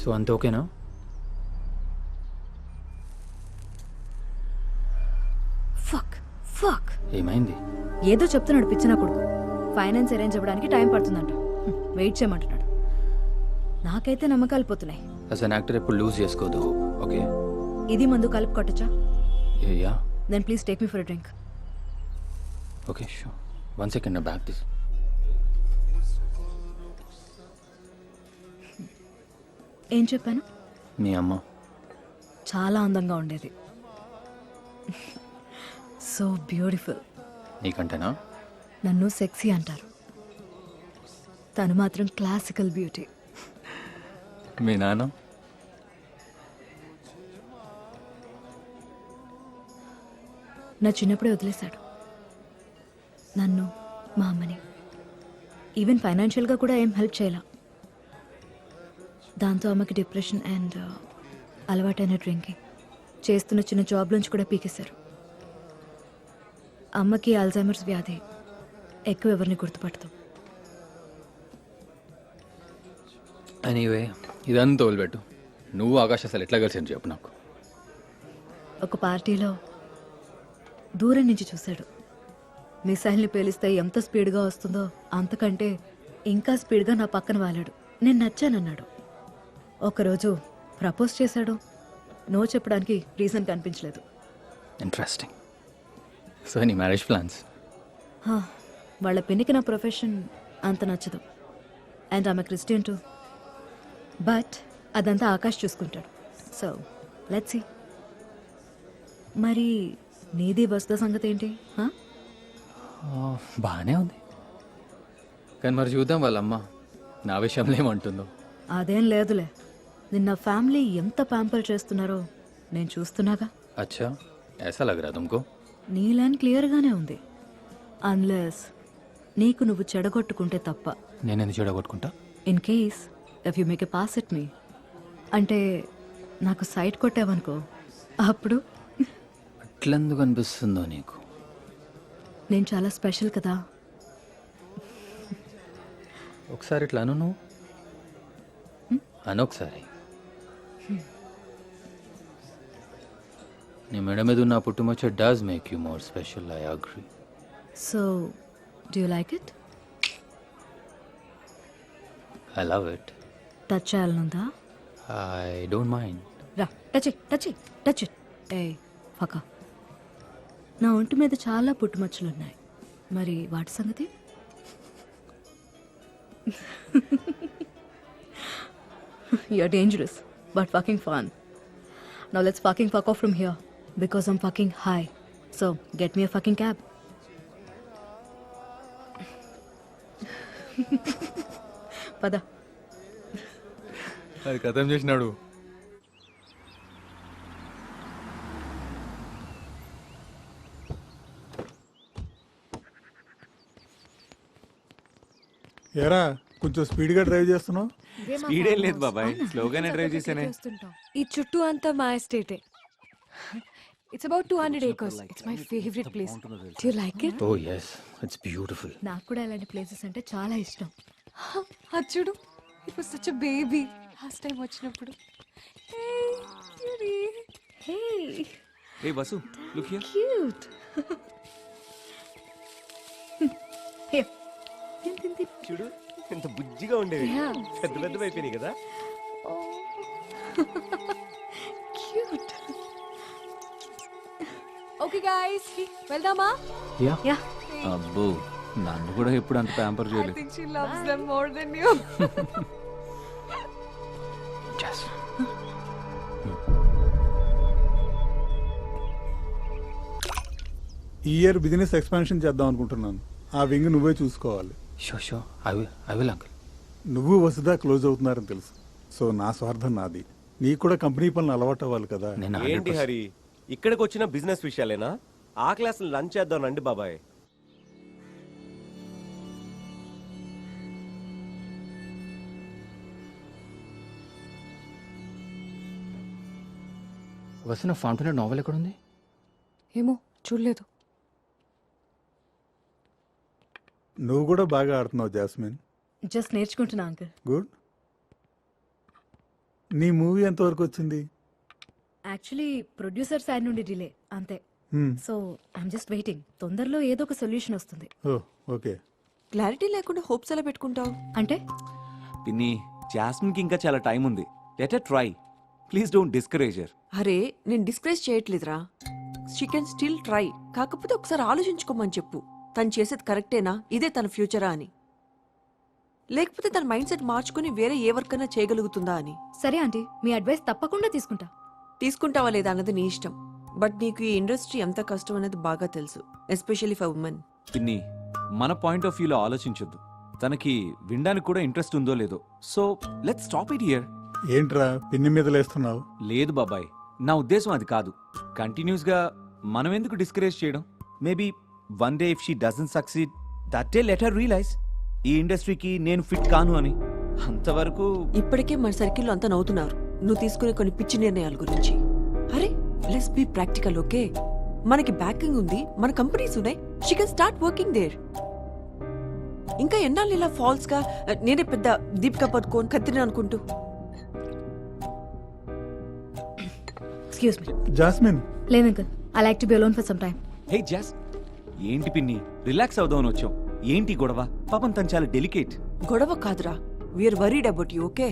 Speaker 10: సో అంత ఓకేనా?
Speaker 13: Fuck fuck.
Speaker 10: ఏమైంది?
Speaker 13: ఏదో చెప్తున్నాడు పిచ్చిన కొడుకు. ఫైనాన్స్ అరేంజ్ అవ్వడానికి టైం పడుతుందంట. వెయిట్ చేయమంటున్నాడు. నాకైతే నమ్మకాలు పోతున్నాయి.
Speaker 10: యాజ్ అన్ యాక్టర్ ఎప్పుడు లూజ్ చేసుకోదు. ఓకే,
Speaker 13: ఇది మందు కలిపి కొట్టచ్చా?
Speaker 10: Yeah.
Speaker 13: Then please take me for a drink.
Speaker 10: Okay, sure. 1 second, నా బ్యాగ్ తీసు.
Speaker 13: ఏం చెప్పాను?
Speaker 10: మీ అమ్మ
Speaker 13: చాలా అందంగా ఉండేది. So beautiful.
Speaker 10: నీకంటేనా?
Speaker 13: నన్ను సెక్సీ అంటారు, తను మాత్రం క్లాసికల్ బ్యూటీ.
Speaker 10: మీ నాన్న?
Speaker 13: నా చిన్నప్పుడే వదిలేశాడు నన్ను, మా అమ్మని. ఈవెన్ ఫైనాన్షియల్గా కూడా ఏం హెల్ప్ చేయాల. దాంతో అమ్మకి డిప్రెషన్ అండ్ అలవాటైన డ్రింకింగ్. చేస్తున్న చిన్న జాబ్ నుంచి కూడా పీకేశారు. అమ్మకి అల్జైమర్స్ వ్యాధి. ఎక్కువ ఎవరిని గుర్తుపడతాం.
Speaker 1: ఎనీవే ఇదంతా వదిలిపెట్టు. నువ్వు ఆకాశ్ అసలు ఎట్లా కలిసి చెప్పు నాకు.
Speaker 13: ఒక పార్టీలో దూరం నుంచి చూశాడు. మిసైల్ని పేలిస్తే ఎంత స్పీడ్గా వస్తుందో అంతకంటే ఇంకా స్పీడ్గా నా పక్కన వాలాడు. నేను నచ్చానన్నాడు. ఒకరోజు ప్రపోజ్ చేశాడు. నో చెప్పడానికి రీజన్ కనిపించలేదు.
Speaker 1: ఇంట్రెస్టింగ్. సో నీ మ్యారేజ్ ప్లాన్స్?
Speaker 13: వాళ్ళ పెన్నికి నా ప్రొఫెషన్ అంత నచ్చదు. అండ్ ఆమె క్రిస్టియన్ టు. బట్ అదంతా ఆకాష్ చూసుకుంటాడు. So let's see. మరి నీది వస్త సంగతి ఏంటి?
Speaker 1: బాగానే ఉంది, కానీ మరి చూద్దాం వాళ్ళమ్మ నా విషయంలో ఏమంటుందో.
Speaker 13: అదేం లేదులే. నిన్న ఫ్యామిలీ ఎంత ప్యాంపర్ చేస్తున్నారో నేను చూస్తున్నాగా.
Speaker 1: అచ్చా, ऐसा लग रहा तुमको?
Speaker 13: నీ లైన్ క్లియర్గానే ఉంది. అన్లెస్ నీకు నువ్వు చెడగొట్టుకుంటే తప్ప.
Speaker 1: నేనెందుకు చెడగొట్టుకుంటా?
Speaker 13: In case if you make a pass at me, అంటే నాకు సైట్ కొట్టావనుకో, అప్పుడు
Speaker 1: అట్లెందుకు అనిపిస్తుందో నీకు?
Speaker 13: నేను చాలా స్పెషల్ కదా.
Speaker 1: ఒకసారి ఇట్లా అను. నువ్వు అనొకసారి. నీ మెడ మీద ఉన్న పుట్టుమచ్చ does make you more special. I agree.
Speaker 13: So do you like it?
Speaker 1: I love it.
Speaker 13: Touch చేయాలనుందా?
Speaker 1: I don't mind.
Speaker 13: రా, టచ్ టచ్ టచ్ ఇట్. ఏ ఫక, నా ఒంటి మీద చాలా పుట్టుమచ్చలున్నాయి. మరి వాటి సంగతి? You're dangerous, but fucking fun. Now let's fucking fuck off from here, because I'm fucking high. So, get me a fucking cab. Pada.
Speaker 1: అది కథం చేసినాడు.
Speaker 6: ఏరా కొంచెం స్పీడ్గా డ్రైవ్ చేస్తున్నావు?
Speaker 9: స్పీడ్ ఏం లేదు బాబాయ్, స్లోగానే డ్రైవ్ చేశానే.
Speaker 2: ఈ చుట్టూ అంతా మా ఎస్టేటే. It's about 200 acres. It's my favourite place. Do you like it?
Speaker 1: Oh yes, it's beautiful.
Speaker 13: నాకు కూడా ఇలాంటి ప్లేసెస్ అంటే చాలా ఇష్టం.
Speaker 2: చూడు, it was such a baby last time వచ్చినప్పుడు. హే
Speaker 9: Hey Vasu, look here.
Speaker 13: Cute.
Speaker 4: చూడు ఎంత బుజ్జిగా ఉండేది. పెద్ద పెద్ద అయిపోయినాయి కదా.
Speaker 2: క్యూట్. ఓకే గైస్, వెళ్దామా?
Speaker 13: యా.
Speaker 9: అబ్బో, నన్ను కూడా ఎప్పుడు అంత ప్యాంపర్
Speaker 2: I
Speaker 9: చేయలేదు.
Speaker 2: think she loves them more than you.
Speaker 1: Yes.
Speaker 6: ఈ ఇయర్ బిజినెస్ ఎక్స్పాన్షన్ చేద్దాం అనుకుంటున్నాను. ఆ వింగ్ నువ్వే చూసుకోవాలి.
Speaker 1: Sure. I will uncle.
Speaker 6: నువ్వు వసుదా క్లోజ్ అవుతున్నారని తెలుసు. సో నా స్వార్థం నాది. నీకు కూడా కంపెనీ పనులు అలవాటు అవ్వాలి కదా.
Speaker 1: నేను
Speaker 4: ఏంటి హరి, ఇక్కడికి వచ్చిన బిజినెస్ విషయాలేనా? ఆ క్లాస్ లంచ్ చేద్దాం రండి బాబాయ్.
Speaker 1: వసిన ఫాంటైన్ నావెల్ ఎక్కడ ఉంది?
Speaker 2: ఏమో చూడలేదు.
Speaker 6: నువ్వు కూడా బాగా ఆడుతున్నావు జాస్మిన్.
Speaker 13: జస్ట్ నేర్చుకుంటున్నా అంకుల్.
Speaker 6: గుడ్. నీ మూవీ ఎంతవరకు వచ్చింది?
Speaker 13: యాక్చువల్లీ ప్రొడ్యూసర్ సైడ్ నుండి డిలే అంతే.
Speaker 6: Hmm.
Speaker 13: So I'm just waiting. తొందరలో ఏదో ఒక సొల్యూషన్ వస్తుంది.
Speaker 6: Oh okay.
Speaker 11: క్లారిటీ లేకుండా హోప్స్ ఎలా పెట్టుకుంటావు?
Speaker 13: అంటే
Speaker 9: పిన్ని, జాస్మిన్కి ఇంకా చాలా టైం ఉంది. Let her try. Please don't discourage her.
Speaker 11: అరే, నేను డిస్కరేజ్ చేయట్లేదురా. She can still try. కాకపోతే ఒకసారి ఆలోచించుకోమని చెప్పు. తను చేసేది కరెక్టేనా, ఇదే తన ఫ్యూచరా అని. లేకపోతే తన మైండ్ సెట్ మార్చుకుని వేరే ఏ వర్క్ అయినా చేయగలుగుతుందా అని.
Speaker 13: సరే ఆంటీ, మీ అడ్వైస్ తప్పకుండా తీసుకుంటా.
Speaker 11: తీసుకుంటావా లేదా అన్నది నీ ఇష్టం. బట్ నీకు ఈ ఇండస్ట్రీ ఎంత కష్టం అనేది బాగా తెలుసు, ఎస్పెషల్లీ ఫర్ ఉమెన్.
Speaker 9: పిన్ని, మన పాయింట్ ఆఫ్ వ్యూలో ఆలోచించొద్దు. తనకి వినడానికి కూడా ఇంట్రెస్ట్ ఉందో లేదో. So let's stop it here.
Speaker 6: ఏంట్రా పిన్ని మీద లేస్తున్నావు?
Speaker 9: లేదు బాబాయ్, నా ఉద్దేశం అది కాదు. కంటిన్యూస్గా మనం ఎందుకు డిస్కరేజ్ చేయడం? Maybe one day if she doesn't succeed, that day let her realise ఈ ఇండస్ట్రీకి నేను ఫిట్ కాను అని. అంతవరకు
Speaker 11: ఇప్పటికే మన సర్కిల్లో అంతా నవ్వుతున్నారు నువ్వు తీసుకునే కొన్ని పిచ్చి నిర్ణయాల గురించి. అరే, లెట్స్ బీ ప్రాక్టికల్. ఓకే, మనకి బ్యాకింగ్ ఉంది, మన కంపెనీస్ ఉన్నాయి. She can start working there. ఇంకా ఎన్నాళ్ళు ఇలా ఫాల్స్ గా నేనే పెద్ద దీపికా పడుకోని కత్తిని అనుకుంటూ.
Speaker 13: Excuse me.
Speaker 6: జాస్మిన్
Speaker 13: లేదు uncle, I like to be alone for some time.
Speaker 9: Hey Jazz, ఏంటి పిన్ని రిలాక్స్ అవుదామని వచ్చాం. ఏంటి గొడవ? పాపం తను చాలా డెలికేట్.
Speaker 11: గొడవ కాదురా, we're worried about you. Okay,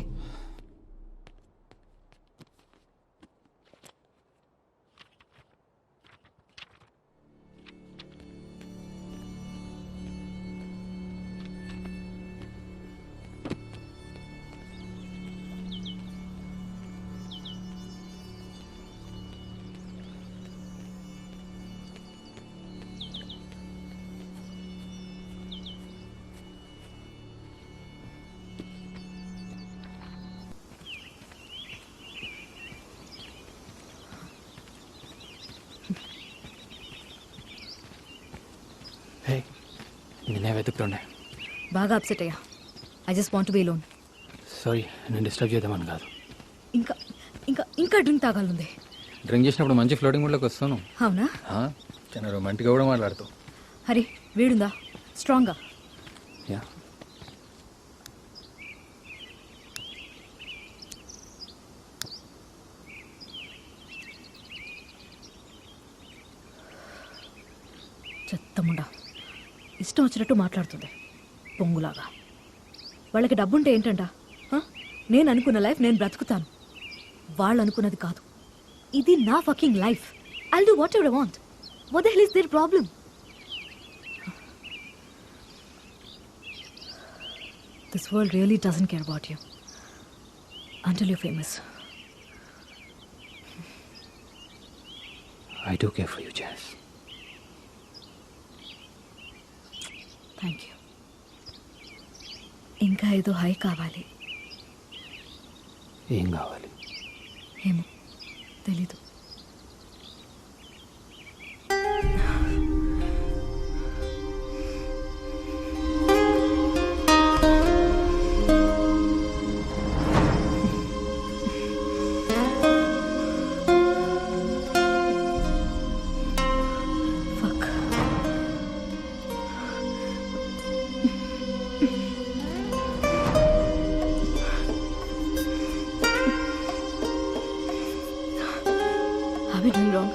Speaker 1: hey, నేనే వెతుకుతుండే.
Speaker 13: బాగా అప్సెట్ అయ్యా. I just want be alone.
Speaker 1: Sorry, నేను డిస్టర్బ్ చేద్దామని కాదు.
Speaker 13: ఇంకా ఇంకా ఇంకా డ్రింక్ తాగాలంది.
Speaker 10: డ్రింక్ చేసినప్పుడు మంచి ఫ్లోటింగ్ మూడ్లోకి వస్తాను.
Speaker 13: అవునా?
Speaker 10: చాలా రొమాంటిక్గా కూడా మాట్లాడుతావు.
Speaker 13: హరి, వీడుందా స్ట్రాంగ్గా?
Speaker 1: యా,
Speaker 13: చెత్తముండా, ఇష్టం వచ్చినట్టు మాట్లాడుతుంది పొంగులాగా. వాళ్ళకి డబ్బుంటే ఏంటంట? హ? నేను అనుకున్న లైఫ్ నేను బ్రతుకుతాను, వాళ్ళు అనుకున్నది కాదు. ఇది నా fucking life. I'll do whatever I want. What the hell is their problem? This world really doesn't care about you until you famous.
Speaker 1: I do care for you Jazz.
Speaker 13: Thank you. ఇంకా ఏదో high కావాలి.
Speaker 1: ఏం కావాలి?
Speaker 13: ఏమో తెలీదు. Fuck. Are we doing wrong?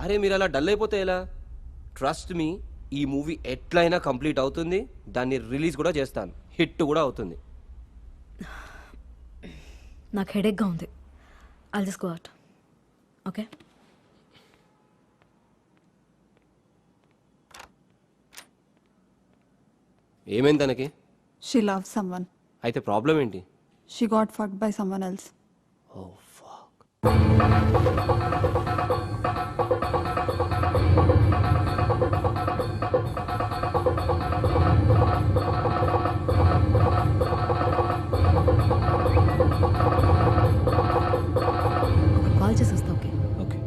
Speaker 4: అరే మీరు అలా డల్ అయిపోతే ఎలా? ట్రస్ట్ మీ, ఈ మూవీ ఎట్లయినా కంప్లీట్ అవుతుంది. దాన్ని రిలీజ్ కూడా చేస్తాను, హిట్ కూడా అవుతుంది.
Speaker 13: నాకు హెడేక్గా ఉంది. I'll just go out. Okay?
Speaker 4: ఏమైంది తనకి?
Speaker 5: She love someone.
Speaker 4: అయితే ప్రాబ్లం ఏంటి?
Speaker 5: She got fucked by someone else.
Speaker 4: Oh fuck.
Speaker 13: Call చేసి వస్తా. ఓకే?
Speaker 9: ఓకే.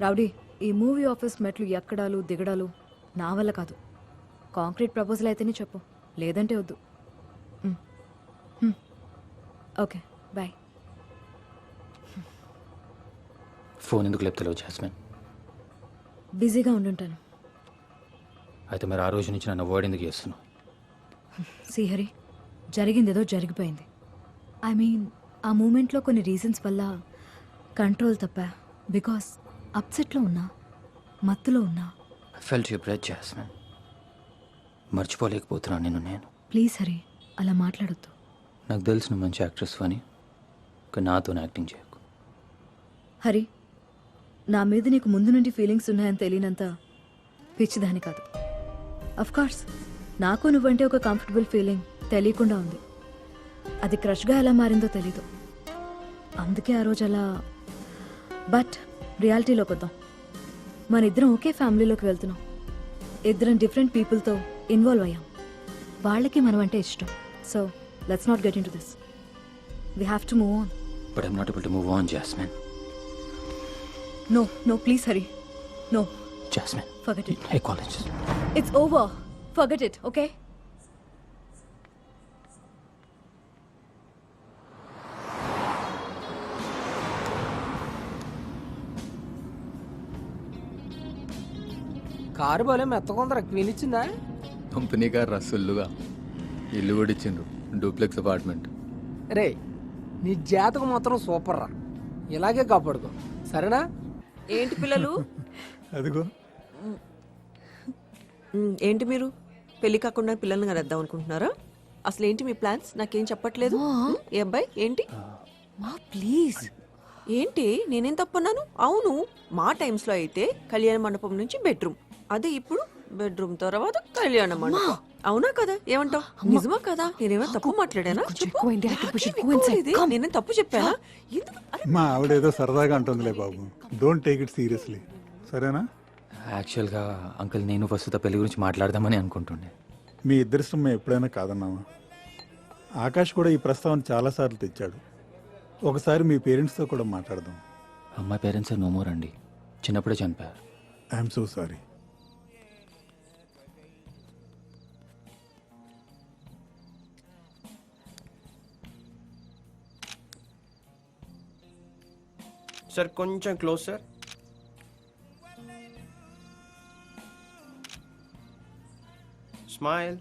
Speaker 13: రౌడీ, ఈ మూవీ ఆఫీస్ మెట్లు ఎక్కడాలు దిగడాలు నా వల్ల కాదు. కాంక్రీట్ ప్రపోజల్ అయితేనే చెప్పు, లేదంటే వద్దు. Okay bye.
Speaker 1: ఫోన్ ఎందుకు లేపుతలేవు జాస్మిన్?
Speaker 13: బిజీగా ఉండుంటాను.
Speaker 1: అయితే మరి ఆ రోజు నుంచి నన్ను అవాయిడ్ ఎందుకు చేస్తున్నావు?
Speaker 13: శ్రీహరి, జరిగిందేదో జరిగిపోయింది. ఐ మీన్ ఆ మూమెంట్లో కొన్ని రీజన్స్ వల్ల కంట్రోల్ తప్పా. బికాస్ అప్సెట్లో ఉన్నా, మత్తులో ఉన్నా.
Speaker 1: I felt your breath Jasmine. మర్చిపోలేకపోతున్నాను నిన్ను నేను.
Speaker 13: ప్లీజ్ హరి, అలా మాట్లాడొద్దు.
Speaker 1: నాకు తెలిసిన మంచి యాక్ట్రెస్ అని నాతో యాక్టింగ్ చేయకు.
Speaker 13: హరి, నా మీద నీకు ముందు నుండి ఫీలింగ్స్ ఉన్నాయని తెలియనంత పిచ్చిదాని కాదు. కోర్స్ నాకు నువ్వంటే ఒక కంఫర్టబుల్ ఫీలింగ్ తెలియకుండా ఉంది. అది క్రష్గా ఎలా మారిందో తెలీదు. అందుకే ఆ రోజు అలా. బట్ రియాలిటీలోకి వద్దాం. మన ఇద్దరం ఒకే ఫ్యామిలీలోకి వెళ్తున్నాం. ఇద్దరం డిఫరెంట్ పీపుల్తో ఇన్వాల్వ్ అయ్యాం. వాళ్ళకి మనం అంటే ఇష్టం. So let's not get in to this. We have to move on.
Speaker 1: But I'm not able to move on jasmine.
Speaker 13: No, please hurry. No.
Speaker 1: Jasmine.
Speaker 13: Forget it.
Speaker 1: Hey, college.
Speaker 13: It's over. Forget it, okay?
Speaker 7: Car బలే మెత్తకుందరా, queen ఇచ్చిందా?
Speaker 10: Company car రసల్లుగా ఇల్లు కూడా ఇచ్చిండ్రు, duplex apartment.
Speaker 7: రే, నీ జాతకం మాత్రం super రా. ఇలాగే కాపాడుకో, సరేనా?
Speaker 11: ఏంటి పిల్లలు?
Speaker 6: అదిగో
Speaker 11: ఏంటి మీరు పెళ్లి కాకుండా పిల్లల్ని కనేద్దాం అనుకుంటున్నారా? అసలు ఏంటి మీ ప్లాన్స్? నాకేం చెప్పట్లేదు. ఏ అబ్బాయి ఏంటి?
Speaker 2: మా ప్లీజ్.
Speaker 11: ఏంటి నేనేం తప్పన్నాను? అవును, మా టైమ్స్ లో అయితే కళ్యాణ మండపం నుంచి బెడ్రూమ్, అదే ఇప్పుడు బెడ్రూమ్ తర్వాత కళ్యాణ మండపం. అవునా కదా? ఏమంటావు? నిజమా కదా? నేనేమైనా తప్పు మాట్లాడానా? చెప్పు. నేనేం తప్పు చెప్పానా?
Speaker 6: మా ఆవిడేదో సరదాగా అంటుందిలే బాబు. డోంట్ టేక్ ఇట్ సీరియస్లీ, సరేనా?
Speaker 1: యాక్చువల్గా అంకుల్, నేను వస్తుత పెళ్లి గురించి మాట్లాడదామని అనుకుంటుండే.
Speaker 6: మీ ఇద్దరిష్టం మేము ఎప్పుడైనా కాదన్నామా? ఆకాష్ కూడా ఈ ప్రస్తావన చాలాసార్లు తెచ్చాడు. ఒకసారి మీ పేరెంట్స్తో కూడా మాట్లాడదాం.
Speaker 1: అమ్మాయి పేరెంట్స్ నో మోర్ అండి, చిన్నప్పుడే చనిపోయారు.
Speaker 6: I'm so sorry.
Speaker 4: సార్ కొంచెం close sir. Smile.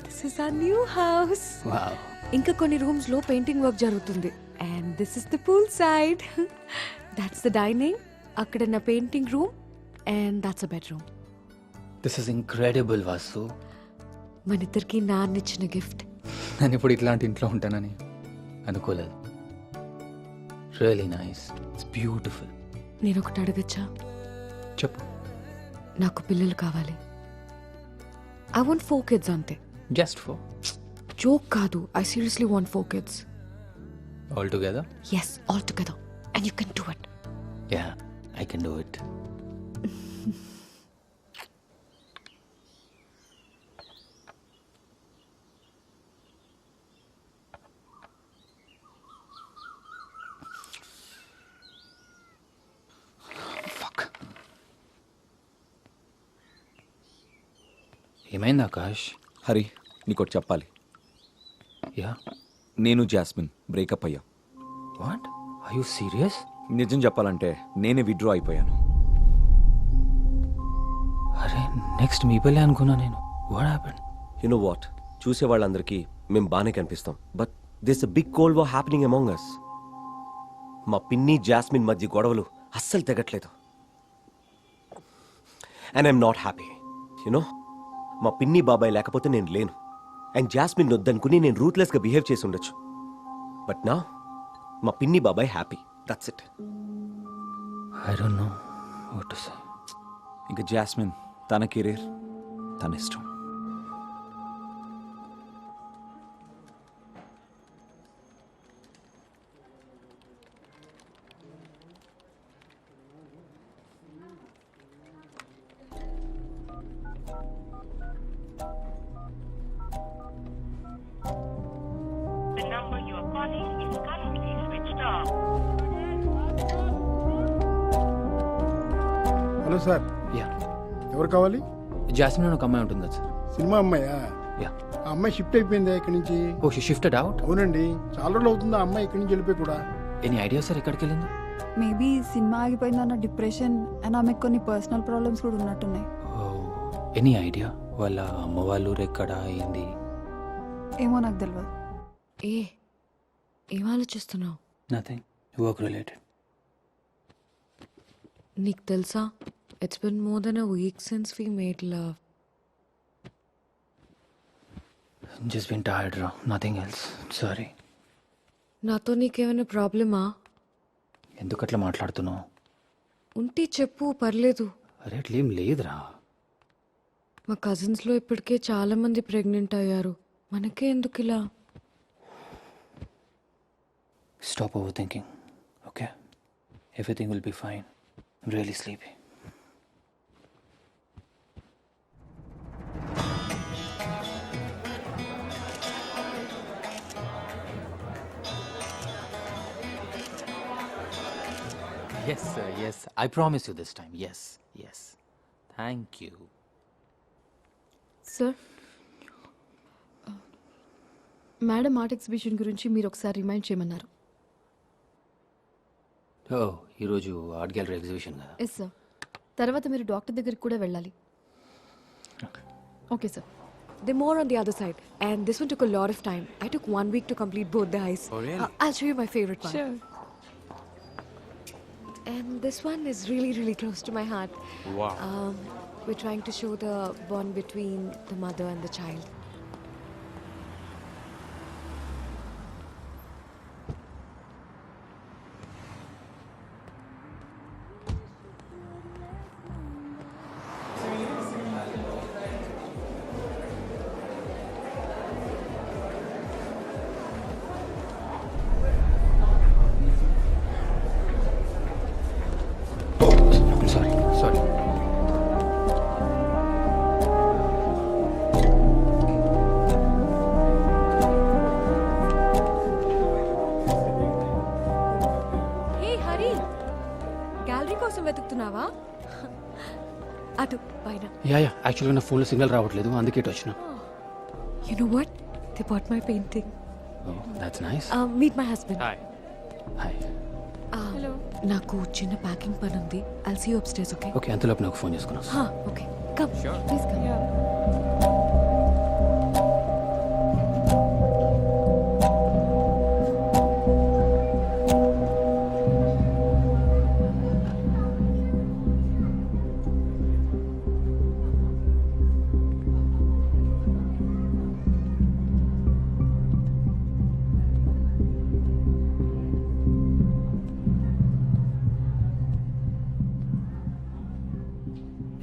Speaker 2: This is our new house. ఇంకా కొన్ని రూమ్స్ లో పెయింటింగ్ వర్క్ జరుగుతుంది. And this is the pool side. That's the dining. అక్కడ నా painting room. And that's a bedroom.
Speaker 1: This is incredible Vasu.
Speaker 2: మన ఇద్దరికి నాన్న ఇచ్చిన గిఫ్ట్.
Speaker 1: నేను ఇప్పుడు ఇట్లాంటి ఇంట్లో ఉంటానని అనుకోలేదు. Really nice, it's beautiful.
Speaker 2: నేను ఒకటి అడగచ్చా?
Speaker 1: చెప్పు.
Speaker 2: నాకు పిల్లలు కావాలి. ఐ వాంట్ 4 kids అంతే.
Speaker 1: జస్ట్ ఫర్
Speaker 2: జోక్ కాదు. I seriously want 4 kids.
Speaker 1: All together?
Speaker 2: Yes, all together. And you can do it.
Speaker 1: Yeah, I can do it. Fuck. ఏమైంది ఆకాష్?
Speaker 9: హరి, నీకోటి చెప్పాలి.
Speaker 1: యా.
Speaker 9: నేను జాస్మిన్ బ్రేకప్ అయ్యా.
Speaker 1: వాట్? Are you serious?
Speaker 9: నిజం చెప్పాలంటే నేనే withdraw అయిపోయాను.
Speaker 1: అరే, నెక్స్ట్ మీ పెళ్ళి అనుకున్నా నేను. What happened?
Speaker 4: You know what, చూసే వాళ్ళందరికీ మేము బాగానే కనిపిస్తాం. But this a big cold war happening among us. మా పిన్ని జాస్మిన్ మధ్య గొడవలు అస్సలు తెగట్లేదు. And I'm not happy. You know, మా పిన్ని బాబాయ్ లేకపోతే నేను లేను. అండ్ జాస్మిన్ వద్దనుకుని నేను రూత్లెస్గా బిహేవ్ చేసి ఉండొచ్చు. బట్ నా మా పిన్ని బాబాయ్ happy. That's it.
Speaker 1: I don't know what to say.
Speaker 9: ఇంకా జాస్మిన్ తన కెరీర్ తన ఇష్టం.
Speaker 14: హలో సార్,
Speaker 1: యా,
Speaker 14: ఎవరు కావాలి?
Speaker 1: జాస్మిన్ అని ఒక అమ్మాయి ఉంటుంది కదా సార్.
Speaker 14: సినిమా అమ్మాయా?
Speaker 1: యా.
Speaker 14: ఆ అమ్మాయి షిఫ్ట్ అయిపోయిందా ఇక్కడి నుంచి?
Speaker 1: Oh she shifted out.
Speaker 14: అవునండి, చాలా రోజులు అవుతుంది ఆ అమ్మాయి ఇక్కడి నుంచి వెళ్ళిపోయి కూడా.
Speaker 1: ఎనీ ఐడియా సార్ ఎక్కడికి వెళ్ళింది?
Speaker 5: మేబీ సినిమా ఆగిపోయిందన్న డిప్రెషన్ అండ్ ఆమెకు కొన్ని పర్సనల్ ప్రాబ్లమ్స్ కూడా ఉన్నట్టున్నాయి.
Speaker 1: ఎనీ ఐడియా వాళ్ళ అమ్మ వాళ్ళ ఊరు ఎక్కడ అయింది?
Speaker 5: ఏమో నాకు తెలియదు.
Speaker 2: ఏం ఆలోచిస్తున్నావు?
Speaker 1: Nothing, work related.
Speaker 2: నీకు తెలుసా, it's been more than a week since we made love.
Speaker 1: Just been tired రా, నథింగ్ ఎల్స్. సారీ.
Speaker 2: నాతో నీకేమైనా ప్రాబ్లమా?
Speaker 1: ఎందుకు అట్లా మాట్లాడుతున్నావు?
Speaker 2: ఉంటే చెప్పు, పర్లేదు.
Speaker 1: అరే అట్లేం లేదురా.
Speaker 2: మా కజిన్స్లో ఇప్పటికే చాలా మంది ప్రెగ్నెంట్ అయ్యారు, మనకే ఎందుకు ఇలా?
Speaker 1: Stop overthinking, okay? Everything will be fine. I'm really sleepy. Yes, sir, yes. I promise you this time. Yes, yes. Thank you.
Speaker 13: Sir, madam art exhibition గురించి మీరు ఒకసారి రిమైండ్ చేయమన్నారు.
Speaker 1: Oh, ఈరోజు ఆర్ట్ గ్యాలరీ ఎగ్జిబిషన్ కదా?
Speaker 13: Yes sir. తర్వాత మీరు doctor దగ్గరికి కూడా వెళ్ళాలి. Okay sir.
Speaker 2: They're more on the other side, and this one took a lot of time. I took 1 week to complete both the eyes.
Speaker 1: Oh, really?
Speaker 2: I'll show you my favorite one.
Speaker 13: Sure.
Speaker 2: And this one is really, really close to my heart.
Speaker 3: Wow.
Speaker 2: We're trying to show the bond between the mother and the child.
Speaker 1: I'm sorry, sorry.
Speaker 2: Hey, Hari. Gallery కోసం వెతుకుతున్నావా? అటు పైన.
Speaker 1: Yeah యాక్చువల్గా నా ఫోన్లో signal రావట్లేదు, అందుకే ఇటు వచ్చిన.
Speaker 2: You know what? They bought my painting.
Speaker 1: Oh, that's nice.
Speaker 2: Meet my husband.
Speaker 3: Hi.
Speaker 1: Hi.
Speaker 2: Hello. నాకు చిన్న ప్యాకింగ్ పని ఉంది. I'll see you upstairs, okay?
Speaker 1: Okay, అంతలోపు నాకు ఫోన్ చేసుకున్నాను.
Speaker 2: Okay. Come. Sure. Please come.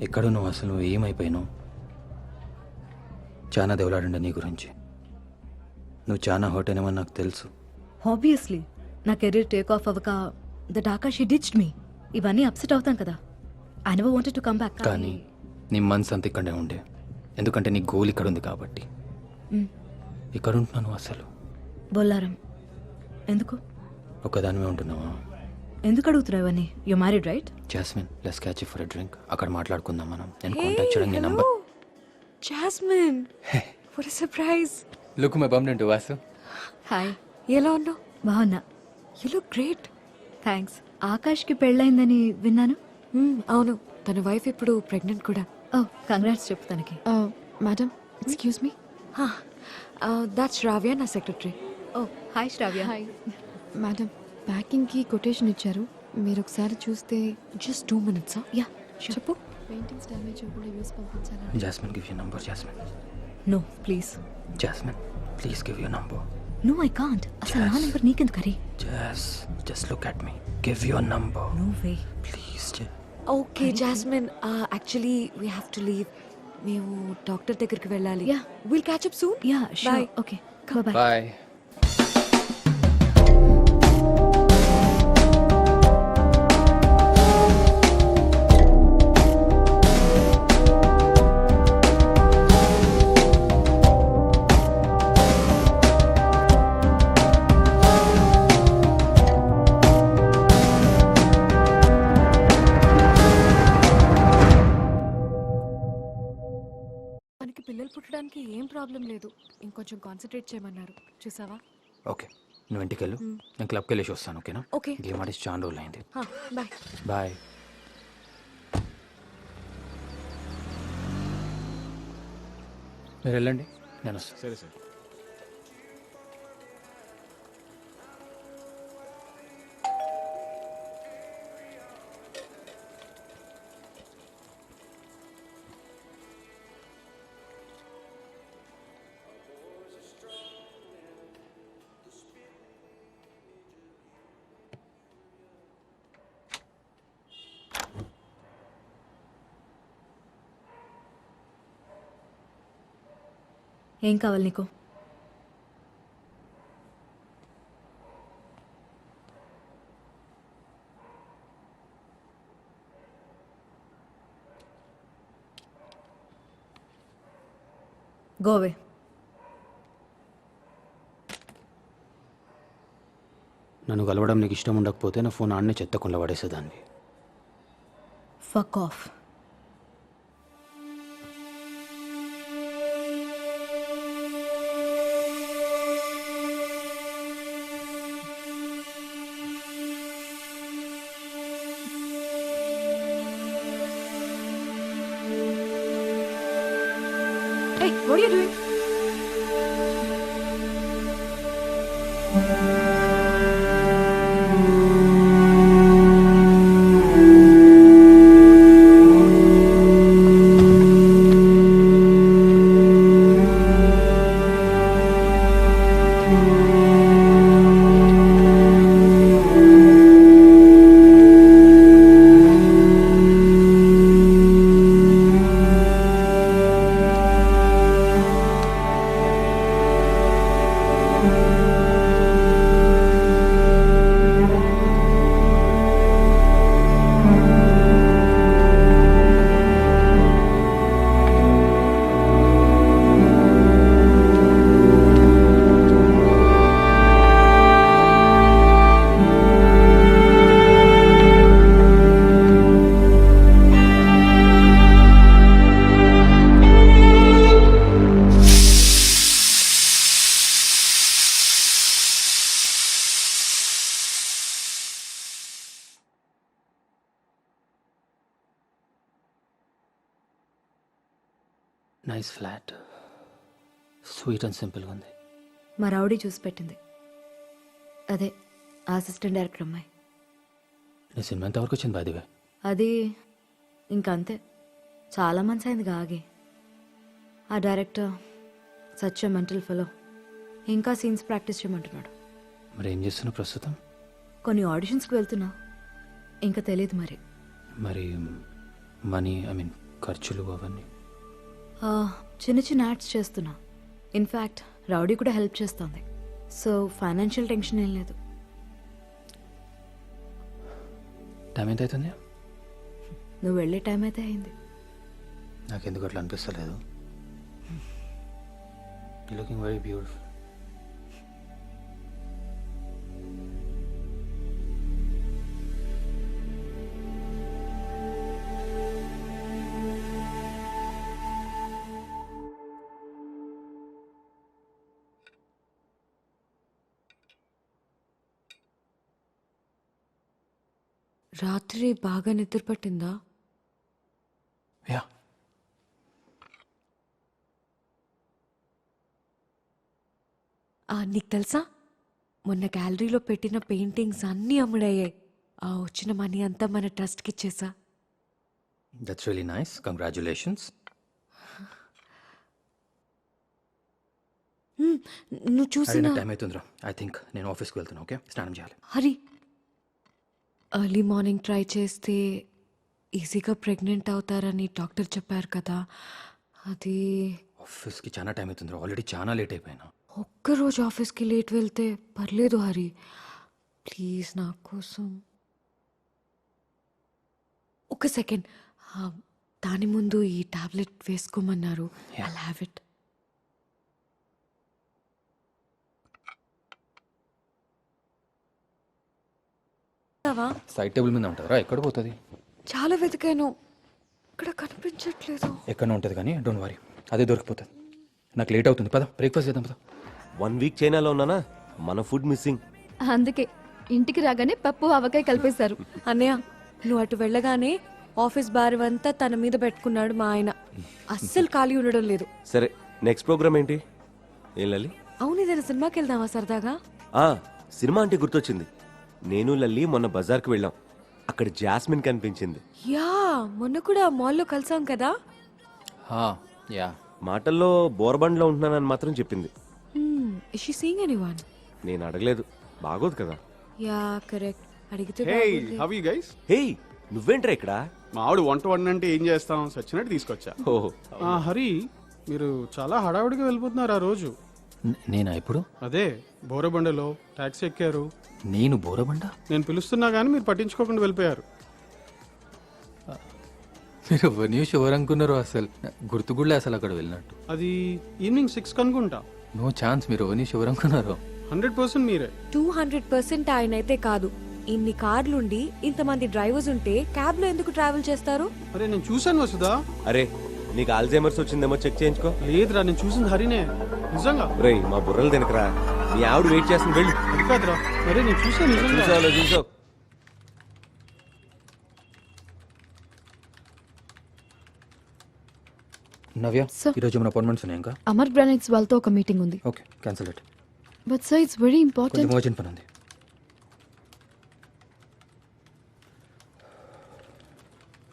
Speaker 1: ఎక్కడో నువ్వు అసలు ఏమైపోయినావు? చాలా దేవులాడండి నీ గురించి. నువ్వు చాలా హర్ట్ అయినావని నాకు తెలుసు.
Speaker 13: ఆబ్వియస్లీ నా కెరీర్ టేక్ ఆఫ్ అవ్వక దట్ ఆకాష్ హి డిచ్డ్ మీ. ఇవన్నీ అప్సెట్ అవుతాం కదా. I never wanted to come back.
Speaker 1: కానీ నీ మనసు అంత ఇక్కడే ఉండే, ఎందుకంటే నీ గోల్ ఇక్కడ ఉంది కాబట్టి. ఇక్కడ ఉంటున్నాను అసలు.
Speaker 13: బొల్లారం. ఎందుకు?
Speaker 1: ఒక్కదానివే ఉంటున్నావా?
Speaker 13: ఎందుకు అడుగుతున్నావు ఇవన్నీ? You married right?
Speaker 1: Jasmine, let's catch for a drink. అక్కడ మాట్లాడుకుందాం మనం. నేను కాంటాక్ట్ చేయడం నీ number.
Speaker 2: Jasmine. What a surprise.
Speaker 1: Look my bum to Vasu.
Speaker 13: Hi.
Speaker 2: ఎలా ఉన్నావు?
Speaker 13: బాగున్నా.
Speaker 2: You look great.
Speaker 13: థ్యాంక్స్. ఆకాష్కి పెళ్ళైందని విన్నాను.
Speaker 2: అవును, తన వైఫ్ ఇప్పుడు ప్రెగ్నెంట్ కూడా.
Speaker 13: ఓ కంగ్రాట్స్ చెప్పు తనకి.
Speaker 5: Madam, excuse me.
Speaker 2: That's Ravya, నా secretary.
Speaker 13: Oh hi Shravya.
Speaker 5: Hi madam, ప్యాకింగ్కి కొటేషన్ ఇచ్చారు, మీరు ఒకసారి చూస్తే.
Speaker 2: Just 2 minutes.
Speaker 13: యా
Speaker 2: చెప్పు.
Speaker 5: పెయింటింగ్స్ డ్యామేజ్ అవ్వకుండా యూస్ పంపించాలి.
Speaker 1: Jasmine give you number. Jasmine
Speaker 13: no please.
Speaker 10: Jasmine please give your number.
Speaker 13: No I can't. అసలు నా నెంబర్ నీకెందుకు Hari?
Speaker 10: Just look at me. Give your number
Speaker 13: no way.
Speaker 10: Please.
Speaker 2: Okay Jasmine, actually we have to leave. మేము doctor దగ్గరికి వెళ్ళాలి.
Speaker 13: Yeah.
Speaker 2: Will catch up soon.
Speaker 13: Yeah
Speaker 2: Bye.
Speaker 13: Sure. Okay bye.
Speaker 10: Bye.
Speaker 2: మనకి పిల్లలు పుట్టడానికి ఏం ప్రాబ్లం లేదు. ఇంకొంచెం కాన్సన్ట్రేట్ చేయమన్నారు. చూసావా?
Speaker 10: ఓకే నువ్వు ఇంటికి వెళ్ళు, నేను క్లబ్కి వెళ్ళేసి వస్తాను. ఓకేనా?
Speaker 2: ఓకే.
Speaker 10: గేమ్ ఆడేసి చాలా రోజులు అయింది.
Speaker 2: బాయ్.
Speaker 10: బాయ్. మీరు వెళ్ళండి, నేను వస్తాను.
Speaker 3: సరే సార్.
Speaker 13: ఏం కావాలి నీకు? గోవే.
Speaker 1: నన్ను కలవడం నీకు ఇష్టం ఉండకపోతే నా ఫోన్ ఆడనే చెత్తకుండా పడేసేదాన్ని.
Speaker 13: Fuck off.
Speaker 2: Hey, what are you doing?
Speaker 1: Nice flat, sweet and సింపుల్గా ఉంది.
Speaker 13: మా రౌడీ చూసి పెట్టింది. అదే అసిస్టెంట్ డైరెక్టర్ అమ్మాయి.
Speaker 1: నీ సినిమా ఎంతవరకు వచ్చింది బాదివే?
Speaker 13: అది ఇంకంతే, చాలా మంత్స్ అయింది ఆగి. ఆ director such a mental fellow. ఇంకా సీన్స్ ప్రాక్టీస్ చేయమంటున్నాడు.
Speaker 1: మరి ఏం చేస్తున్నావు ప్రస్తుతం?
Speaker 13: కొన్ని ఆడిషన్స్కి వెళ్తున్నా, ఇంకా తెలియదు మరి.
Speaker 1: మరి మనీ, ఐ మీన్ ఖర్చులు అవన్నీ?
Speaker 13: చిన్న చిన్న యాడ్స్ చేస్తున్నా. ఇన్ఫ్యాక్ట్ రౌడీ కూడా హెల్ప్ చేస్తుంది. సో ఫైనాన్షియల్ టెన్షన్ ఏం లేదు.
Speaker 1: టైం ఎంత అవుతుంది?
Speaker 13: నువ్వు వెళ్ళే టైం అయితే అయింది.
Speaker 1: నాకెందుకు అట్లా అనిపిస్తలేదు. Looking very beautiful.
Speaker 2: రాత్రి బాగా నిద్ర పట్టిందా?
Speaker 1: యా.
Speaker 2: నీకు తెలుసా, మొన్న గ్యాలరీలో పెట్టిన పెయింటింగ్స్ అన్నీ అమ్ముడయ్యాయి. ఆ వచ్చిన మనీ అంతా మన ట్రస్ట్కి ఇచ్చేసా.
Speaker 10: That's really nice, congratulations.
Speaker 2: నువ్వు చూసిన
Speaker 10: టైం అవుతుందిరా. ఐ థింక్ నేను ఆఫీస్కి వెళ్తాను. ఓకే, స్నానం చేయాలి.
Speaker 2: హరి ఎర్లీ మార్నింగ్ ట్రై చేస్తే ఈజీగా ప్రెగ్నెంట్ అవుతారని డాక్టర్ చెప్పారు కదా, అది
Speaker 10: ఆఫీస్కి చాలా టైం అవుతుందిరా. ఆల్రెడీ చాలా లేట్ అయిపోయినా.
Speaker 2: ఒక్కరోజు ఆఫీస్కి లేట్ వెళ్తే పర్లేదు హరి, ప్లీజ్ నా కోసం. ఒక సెకండ్, దాని ముందు ఈ టాబ్లెట్ వేసుకోమన్నారు. I have it.
Speaker 10: Side table మీద ఉంటుందిరా. ఎక్కడ పోతుంది?
Speaker 2: చాలా వెతికాను, ఇక్కడ కనిపించట్లేదు.
Speaker 10: ఎక్కడ ఉంటుంది కానీ డోంట్ వరీ, అదే దొరికిపోతుంది. నాకు లేట్ అవుతుంది, పద బ్రేక్ఫాస్ట్ చేద్దాం. పద.
Speaker 4: 1 వీక్ చైనాలో ఉన్నానా, మన ఫుడ్ మిస్సింగ్.
Speaker 13: అందుకే ఇంటికి రాగానే పప్పు ఆవకాయ కలిపేశారు.
Speaker 2: అన్నయ్య, నువ్వు అటు వెళ్ళగానే ఆఫీస్ భారవంతా తన మీద పెట్టుకున్నాడు మా ఆయన. అస్సలు ఖాళీ ఉండడం లేదు.
Speaker 4: సరే, నెక్స్ట్ ప్రోగ్రామ్ ఏంటి? ఏం లల్లి?
Speaker 2: అవును, ఏదైనా సినిమాకి వెళ్దామా సరదాగా?
Speaker 4: సినిమా అంటే గుర్తొచ్చింది. నేను లల్లి మొన్న బజార్కి వెళ్ళాం. అక్కడ జాస్మిన్ కనిపించింది.
Speaker 2: యా, మొన్న కూడా మాల్లో కలిసాం కదా.
Speaker 10: యా,
Speaker 4: మాటల్లో బోర్బండ్లో ఉంటున్నానని మాత్రం చెప్పింది.
Speaker 2: Is she seeing anyone?
Speaker 4: నేను అడగలేదు, బాగోదు కదా.
Speaker 2: యా కరెక్ట్, అడిగితే
Speaker 15: హే
Speaker 2: బాగుంది.
Speaker 15: How you guys?
Speaker 4: హే, నువ్వేంట్రా ఇక్కడ?
Speaker 15: మా ఆవిడ వంట వండంటే ఏం చేస్తాం, సచ్చినట్టు తీసుకొచ్చా.
Speaker 4: ఓహో.
Speaker 15: హరి, మీరు చాలా హడావుడిగా వెళ్ళిపోతున్నారు ఆ రోజు.
Speaker 10: నేనా ఇప్పుడు?
Speaker 15: అదే బోరబండలో టాక్సీ ఎక్కారు.
Speaker 10: నేను బోరబండ?
Speaker 15: నేను పిలుస్తున్నా కానీ మీరు పట్టించుకోకుండా వెళ్ళిపోయారు.
Speaker 10: మీరు న్యూస్ ఎవరు అనుకున్నారు? అసలు గుర్తుగుళ్ళే అసలు అక్కడ వెళ్ళినట్టు.
Speaker 15: అది ఈవినింగ్ 6 అనుకుంటా.
Speaker 10: No chance. మీరు న్యూస్ ఎవరు అనుకున్నారు?
Speaker 15: 100% మీరే.
Speaker 2: 200% ఆయన అయితే కాదు. ఇన్ని కార్లుండి ఇంతమంది డ్రైవర్స్ ఉంటే క్యాబ్ లో ఎందుకు ట్రావెల్ చేస్తారు?
Speaker 15: అరే నేను చూశాను వసుదా.
Speaker 4: అరే, నీకు ఆల్జైమర్స్ వచ్చిందేమో చెక్ చేయించుకో.
Speaker 15: లేదురా, నేను చూసింది హరినే నిజంగా.
Speaker 4: రేయ్, మా బుర్రలు తినకరా. నీ ఆవిడ వెయిట్ చేస్తుంది, వెళ్ళు.
Speaker 15: అది కాదురా, అరే నేను చూసాను నిజంగా.
Speaker 4: చూసావు.
Speaker 10: నవ్య,
Speaker 13: Sir.
Speaker 10: ఈరోజు మన అపాయింట్మెంట్స్ ఉన్నాయి ఇంకా.
Speaker 13: అమర్ గ్రానైట్స్ వాళ్ళతో ఒక మీటింగ్ ఉంది.
Speaker 10: Okay, cancel it.
Speaker 13: But sir it's very
Speaker 10: కొంచెం
Speaker 13: ఇంపార్టెంట్.
Speaker 10: అర్జెంట్ పని ఉంది.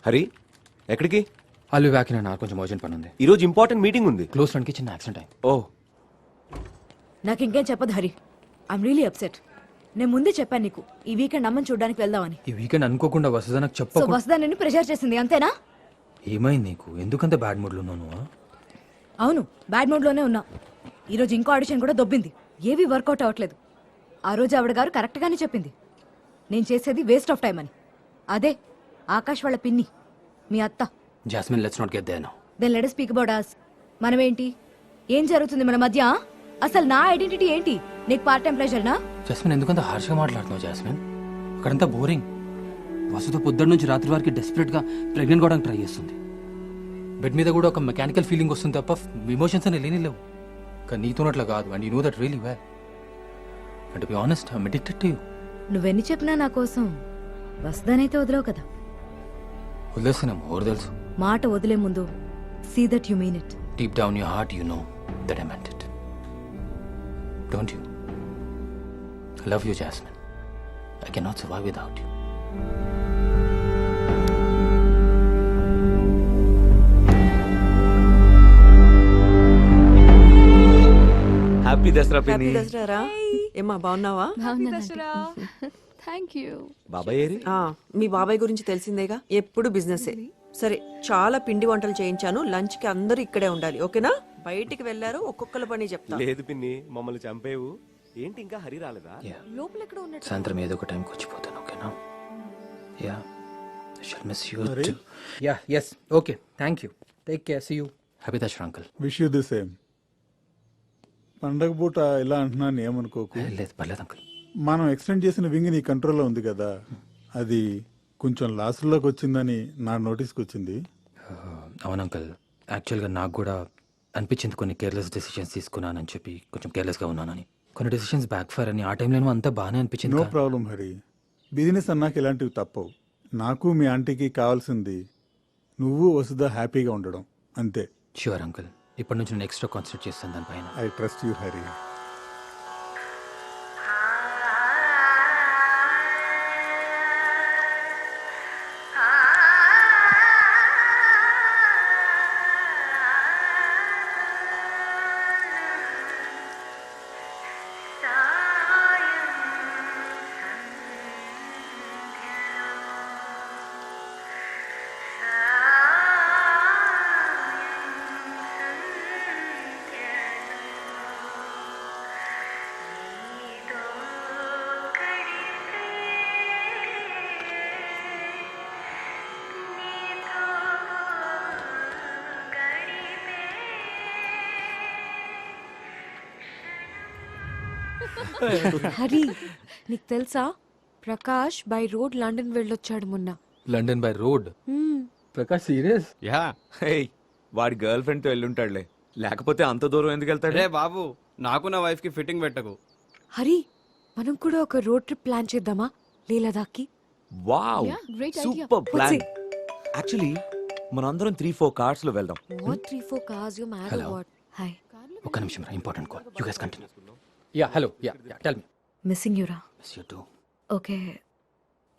Speaker 4: హరి, ఎక్కడికి?
Speaker 10: అల్లు వ్యాకి నాకు కొంచెం అర్జెంట్ పని ఉంది.
Speaker 4: ఈరోజు ఇంపార్టెంట్ మీటింగ్ ఉంది.
Speaker 10: క్లోజ్ ఫ్రెండ్కి చిన్న యాక్సిడెంట్ అయింది.
Speaker 4: ఓ,
Speaker 13: నాకు ఇంకేం చెప్పదు హరి. I'm really upset. నేను ముందే చెప్పాను నీకు ఈ వీకెండ్ అమ్మని చూడడానికి వెళ్దామని.
Speaker 10: ఈ వీకెండ్ అనుకోకుండా వస్తుందా నాకు
Speaker 13: సో
Speaker 10: చెప్పకుండా.
Speaker 13: వస్తా నిన్ను ప్రెషర్ చేసింది అంతేనా?
Speaker 10: ఏమైంది నీకు? ఎందుకంత బ్యాడ్ మూడ్లో ఉన్నావు నువ్వు?
Speaker 13: అవును, బ్యాడ్ మూడ్లోనే ఉన్నా. ఈరోజు ఇంకో ఆడిషన్ కూడా దొబ్బింది. ఏవి వర్కౌట్ అవ్వట్లేదు. ఆ రోజు ఆవిడ గారు కరెక్ట్గానే చెప్పింది, నేను చేసేది వేస్ట్ ఆఫ్ టైం అని. అదే ఆకాష్ వాళ్ళ పిన్ని, మీ అత్త.
Speaker 10: Jasmine, let's not get there now.
Speaker 13: Then let us speak about us. మనమేంటి? ఏం జరుగుతుంది మన మధ్య? అసలు నా ఐడెంటిటీ ఏంటి? నీకు పార్ట్ టైం ప్రెషర్నా?
Speaker 10: జాస్మిన్, ఎందుకంత హార్ష్గా మాట్లాడుతున్నావు జాస్మిన్? అక్కడంతా బోరింగ్. వసుతో పొద్దున్న నుంచి రాత్రి వారికి డెస్పరేట్గా ప్రెగ్నెంట్ కావడానికి ట్రై చేస్తుంది. బెడ్ మీద కూడా ఒక మెకానికల్ ఫీలింగ్ వస్తుంది తప్ప ఇమోషన్స్ అని లేని లేవు. కానీ నీతోనట్లా కాదు. And you know that really well. And to be honest, I am addicted to you.
Speaker 13: నువ్వెన్ని చెప్పినా నా కోసం వస్తానైతే వదలవు కదా.
Speaker 10: వదిలేస్తున్నాం, ఎవరు తెలుసు.
Speaker 13: మాట వదిలే ముందు see that you mean it.
Speaker 10: Deep down your heart you know that I meant it. Don't you? I love you Jasmine. I can not survive without you.
Speaker 4: Happy Dasara
Speaker 11: happy
Speaker 4: పిన్ని.
Speaker 11: దసరా రా. ఏమ్మా బాగున్నావా?
Speaker 5: Thank you.
Speaker 4: బాబాయ్ ఏరి?
Speaker 11: మీ బాబాయ్ గురించి తెలిసిందేగా, ఎప్పుడు బిజినెసే. సరే, చాలా పిండి వంటలు చేయించాను. లంచ్ కి అందరూ ఇక్కడే ఉండాలి, ఓకేనా? బయటికి వెళ్ళారు, ఒక్కొక్కల పని చెప్తా.
Speaker 4: లేదు పిన్ని, మమ్మల్ని చంపేవు. ఏంటి ఇంకా హరి రాలేదా?
Speaker 2: లోపల ఎక్కడ ఉన్నట్టు.
Speaker 10: సాయంత్రం ఏదో ఒక టైంకి వచ్చిపోతాను, ఓకేనా? Yeah, I shall miss you.
Speaker 6: Hari?
Speaker 10: Yeah, yes, okay, thank you. Take care, see you. Happy Dasara uncle.
Speaker 6: Wish you the same. పండగ పూట ఇలా అంటున్నాను ఏమనుకోకు.
Speaker 10: లేదు, పర్లేదు అంకుల్.
Speaker 6: మనం ఎక్స్టెండ్ చేసిన వింగ్ నీ కంట్రోల్లో ఉంది కదా, అది కొంచెం లాస్ట్లోకి వచ్చిందని నా నోటీస్కి వచ్చింది.
Speaker 10: అవును అంకుల్, యాక్చువల్గా నాకు కూడా అనిపించింది కొన్ని కేర్లెస్ డెసిషన్స్ తీసుకున్నానని చెప్పి, కొంచెం కేర్లెస్గా ఉన్నానని. కొన్ని డెసిషన్స్ బ్యాక్ ఫైర్ అని. ఆ టైంలో అంతా బాగానే అనిపించింది.
Speaker 6: నో ప్రాబ్లం హరి, బిజినెస్ అన్నాక ఇలాంటివి తప్పవు. నాకు మీ ఆంటీకి కావాల్సింది నువ్వు వసుదా హ్యాపీగా ఉండడం అంతే.
Speaker 10: ష్యూర్ అంకుల్, ఇప్పటి నుంచి నేను ఎక్స్ట్రా కాన్సన్ట్రేట్ చేస్తాను దానిపైన.
Speaker 6: I trust you Hari.
Speaker 2: Hari నీకు తెలుసా ప్రకాష్ బై రోడ్ లండన్ వెళ్ళొచ్చాడు మొన్న.
Speaker 10: London by road. Prakash serious?
Speaker 9: Yeah. Hey, వాడి గర్ల్ ఫ్రెండ్తో వెళ్ళుంటాడులే, లేకపోతే అంత దూరం ఎందుకు వెళ్తాడు?
Speaker 15: రే బాబు, నాకు నా వైఫ్కి ఫిట్టింగ్ పెట్టకు.
Speaker 2: హరి మనం కూడా ఒక రోడ్ ట్రిప్ ప్లాన్ చేద్దామా లే లదాఖ్కి?
Speaker 4: Wow, super plan. యాక్చువల్లీ మనందరం 3-4 కార్స్ లో వెళ్దాం.
Speaker 2: What 3-4 cars you mad or
Speaker 10: Hello.
Speaker 2: what? Hi.
Speaker 10: ఒక్క నిమిషం రా, important call. You guys continue. Yeah hello, yeah tell me.
Speaker 2: Missing యూరా.
Speaker 10: Miss you too.
Speaker 2: ఓకే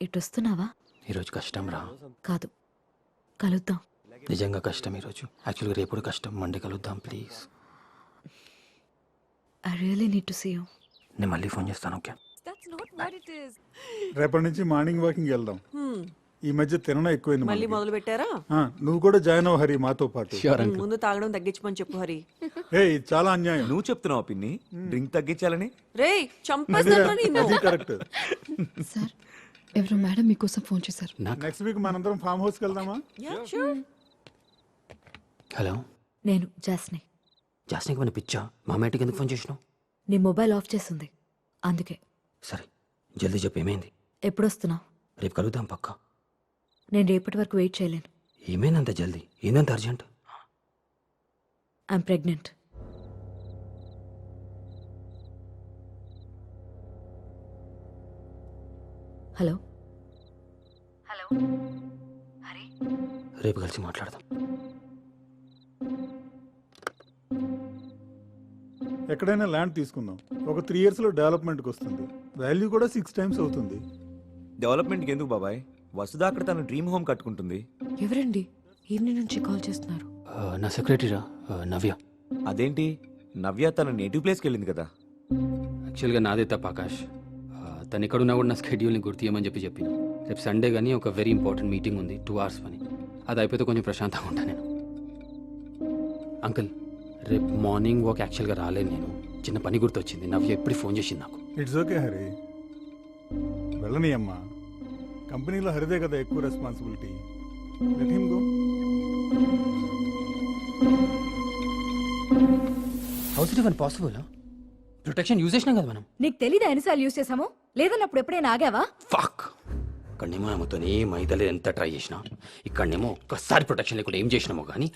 Speaker 2: ఇటు వస్తున్నావా?
Speaker 10: ఈరోజు కష్టం రా.
Speaker 2: కాదు కలుద్దాం.
Speaker 10: నిజంగా కష్టం ఈరోజు. యాక్చువల్గా రేపు కష్టం. మండే కలుద్దాం please.
Speaker 2: I really need to see you.
Speaker 10: నేను మళ్ళీ ఫోన్ చేస్తాను. Okay?
Speaker 2: That's not what it is.
Speaker 6: రేపటి నుంచి మార్నింగ్ వాకింగ్ వెళ్దాం. ఈ మధ్య తినడం ఎక్కువైంది
Speaker 11: మళ్ళీ
Speaker 6: మనకి.
Speaker 11: మొదలు పెట్టారా?
Speaker 6: నువ్వు కూడా జాయిన్ అవ్వ హరి మాతో పాటు.
Speaker 11: ముందు తాగడం తగ్గించమని చెప్పు హరి.
Speaker 6: ఇది చాలా అన్యాయం.
Speaker 9: నువ్వు చెప్తున్నావు పిన్ని డ్రింక్ తగ్గించాలని?
Speaker 11: రేయ్ చంపేస్తాను నిన్ను.
Speaker 6: అది కరెక్ట్.
Speaker 2: సార్ ఎవరో మేడం మీకోసం ఫోన్ చేశారు.
Speaker 6: నెక్స్ట్ వీక్ మనందరం ఫామ్ హౌస్ కి వెళ్దామా?
Speaker 10: హలో,
Speaker 2: నేను జాస్ని.
Speaker 10: జాస్నికి మన పిచ్చా? మా మేటికి ఎందుకు ఫోన్ చేసినావు?
Speaker 2: నీ మొబైల్ ఆఫ్ చేసింది అందుకే.
Speaker 10: సరే జల్దీ చెప్పు, ఏమైంది?
Speaker 2: ఎప్పుడొస్తున్నావు?
Speaker 10: రేపు కలుద్దాం పక్కా.
Speaker 2: నేను రేపటి వరకు వెయిట్ చేయలేను.
Speaker 10: ఏమైందంత జల్దీ? ఏందంత urgent?
Speaker 2: I'm pregnant. Hello hello Hari,
Speaker 10: రేపు కలిసి మాట్లాడదాం.
Speaker 6: ఎక్కడైనా ల్యాండ్ తీసుకుందాం. ఒక 3 years లో డెవలప్మెంట్కి వస్తుంది. వాల్యూ కూడా 6 times అవుతుంది.
Speaker 9: డెవలప్మెంట్కి ఎందుకు బాబాయ్? వసుదా అక్కడ తన డ్రీమ్ హోమ్ కట్టుకుంటుంది.
Speaker 2: ఎవరండి ఈవినింగ్ నుంచి కాల్ చేస్తున్నారు?
Speaker 10: నా సెక్రటరీరా, నవ్య.
Speaker 9: అదేంటి, నవ్య తన నేటివ్ ప్లేస్కి వెళ్ళింది కదా?
Speaker 10: యాక్చువల్గా నాదే తప్ప ఆకాష్. తను ఎక్కడున్నా కూడా నా స్కెడ్యూల్ని గుర్తియమని చెప్పిన. రేపు సండే కానీ ఒక వెరీ ఇంపార్టెంట్ మీటింగ్ ఉంది, 2 hours పని. అది అయిపోతే కొంచెం ప్రశాంతంగా ఉంటాను నేను. అంకుల్, రేపు మార్నింగ్ వాక్ యాక్చువల్గా రాలేను నేను. చిన్న పని గుర్తొచ్చింది. నవ్య ఎప్పుడు ఫోన్ చేసింది నాకు.
Speaker 6: ఇట్స్ ఓకే హరి, వెళ్ళని అమ్మా. కంపెనీలో హరిదే కదా ఎక్కువ responsibility. Let him go.
Speaker 10: House it even possible? Protection use చేసినాం కదా మనం.
Speaker 13: నీకు తెలీదా ఎన్నిసార్లు యూజ్ చేసాము? లేదన్నప్పుడు ఎప్పుడైనా ఆగావా?
Speaker 10: ఫక్. ఇక్కడనేమో ఆమెతో ఏం అయితలేదు, ఎంత ట్రై చేసినా. ఇక్కడనేమో ఒక్కసారి ప్రొటెక్షన్ లేకుండా ఏం చేసినామో కానీ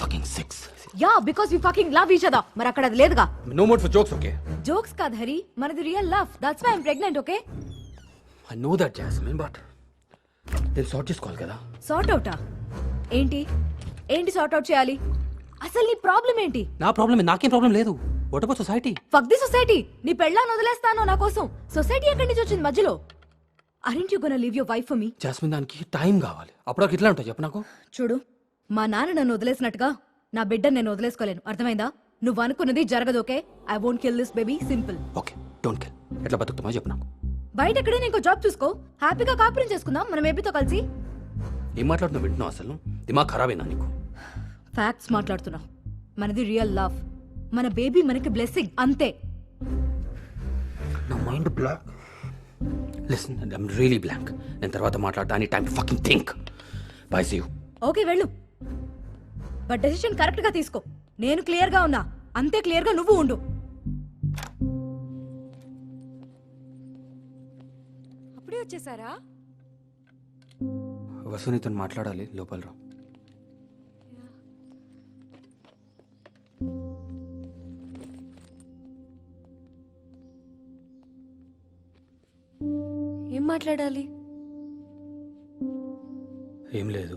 Speaker 10: fucking sex.
Speaker 13: Yeah because we fucking love each other. మరి అక్కడ అది లేదుగా.
Speaker 10: No mood for jokes. Okay,
Speaker 13: jokes కాదు హరి, మనది real love. That's why I am pregnant. Okay,
Speaker 10: I know that Jasmine, but నేను సార్ట్ చేసుకోవాలి కదా.
Speaker 13: సార్ట్ అవుటా? ఏంటి ఏంటి సార్ట్ అవుట్ చేయాలి? అసలు నీ ప్రాబ్లం ఏంటి?
Speaker 10: నా ప్రాబ్లం? నాకేం ప్రాబ్లం లేదు. What about society?
Speaker 13: Fuck the society. నీ పెళ్ళాన్ని వదిలేస్తాను నా కోసం. సొసైటీ ఎక్కడి నుంచి వచ్చింది మధ్యలో? Aren't you gonna leave your wife for me?
Speaker 10: Jasmine, దానికి టైం కావాలి. అప్పుడు ఇట్లా ఉంటాయి చెప్పు నాకు.
Speaker 13: చూడు, మా నాన్న నన్ను వదిలేసినట్టుగా నా బిడ్డను నేను వదిలేసుకోలేను. అర్థమైందా? నువ్వు అనుకున్నది జరగదు. Okay, I won't kill this baby. Simple.
Speaker 10: Okay, don't kill. ఎట్లా బతుకుతామో చెప్పు నాకు.
Speaker 13: బయట ఎక్కడైనా ఇంకో జాబ్ చూసుకో. హ్యాపీగా కాపురం చేసుకుందాం మన బేబీతో కలిసి.
Speaker 10: ఏం మాట్లాడుతున్నావు? వింటున్నావు? అసలు దిమాగ్ ఖరాబ్ అయినా నీకు?
Speaker 13: ఫ్యాక్ట్స్ మాట్లాడుతున్నా. మనది రియల్ లవ్. మన బేబీ మనకి బ్లెస్సింగ్, అంతే.
Speaker 10: నా mind blank. Listen, I'm really blank. నేను తర్వాత మాట్లాడతా. I need time to fucking think. Bye, see you.
Speaker 13: Okay వెళ్ళు, బట్ డెసిషన్ కరెక్ట్ గా తీసుకో. నేను క్లియర్ గా ఉన్నా, అంతే క్లియర్ గా నువ్వు ఉండు.
Speaker 2: అప్పుడే వచ్చేసారా?
Speaker 10: వసునితో మాట్లాడాలి, లోపల రా.
Speaker 2: ఏం మాట్లాడాలి?
Speaker 10: ఏం లేదు,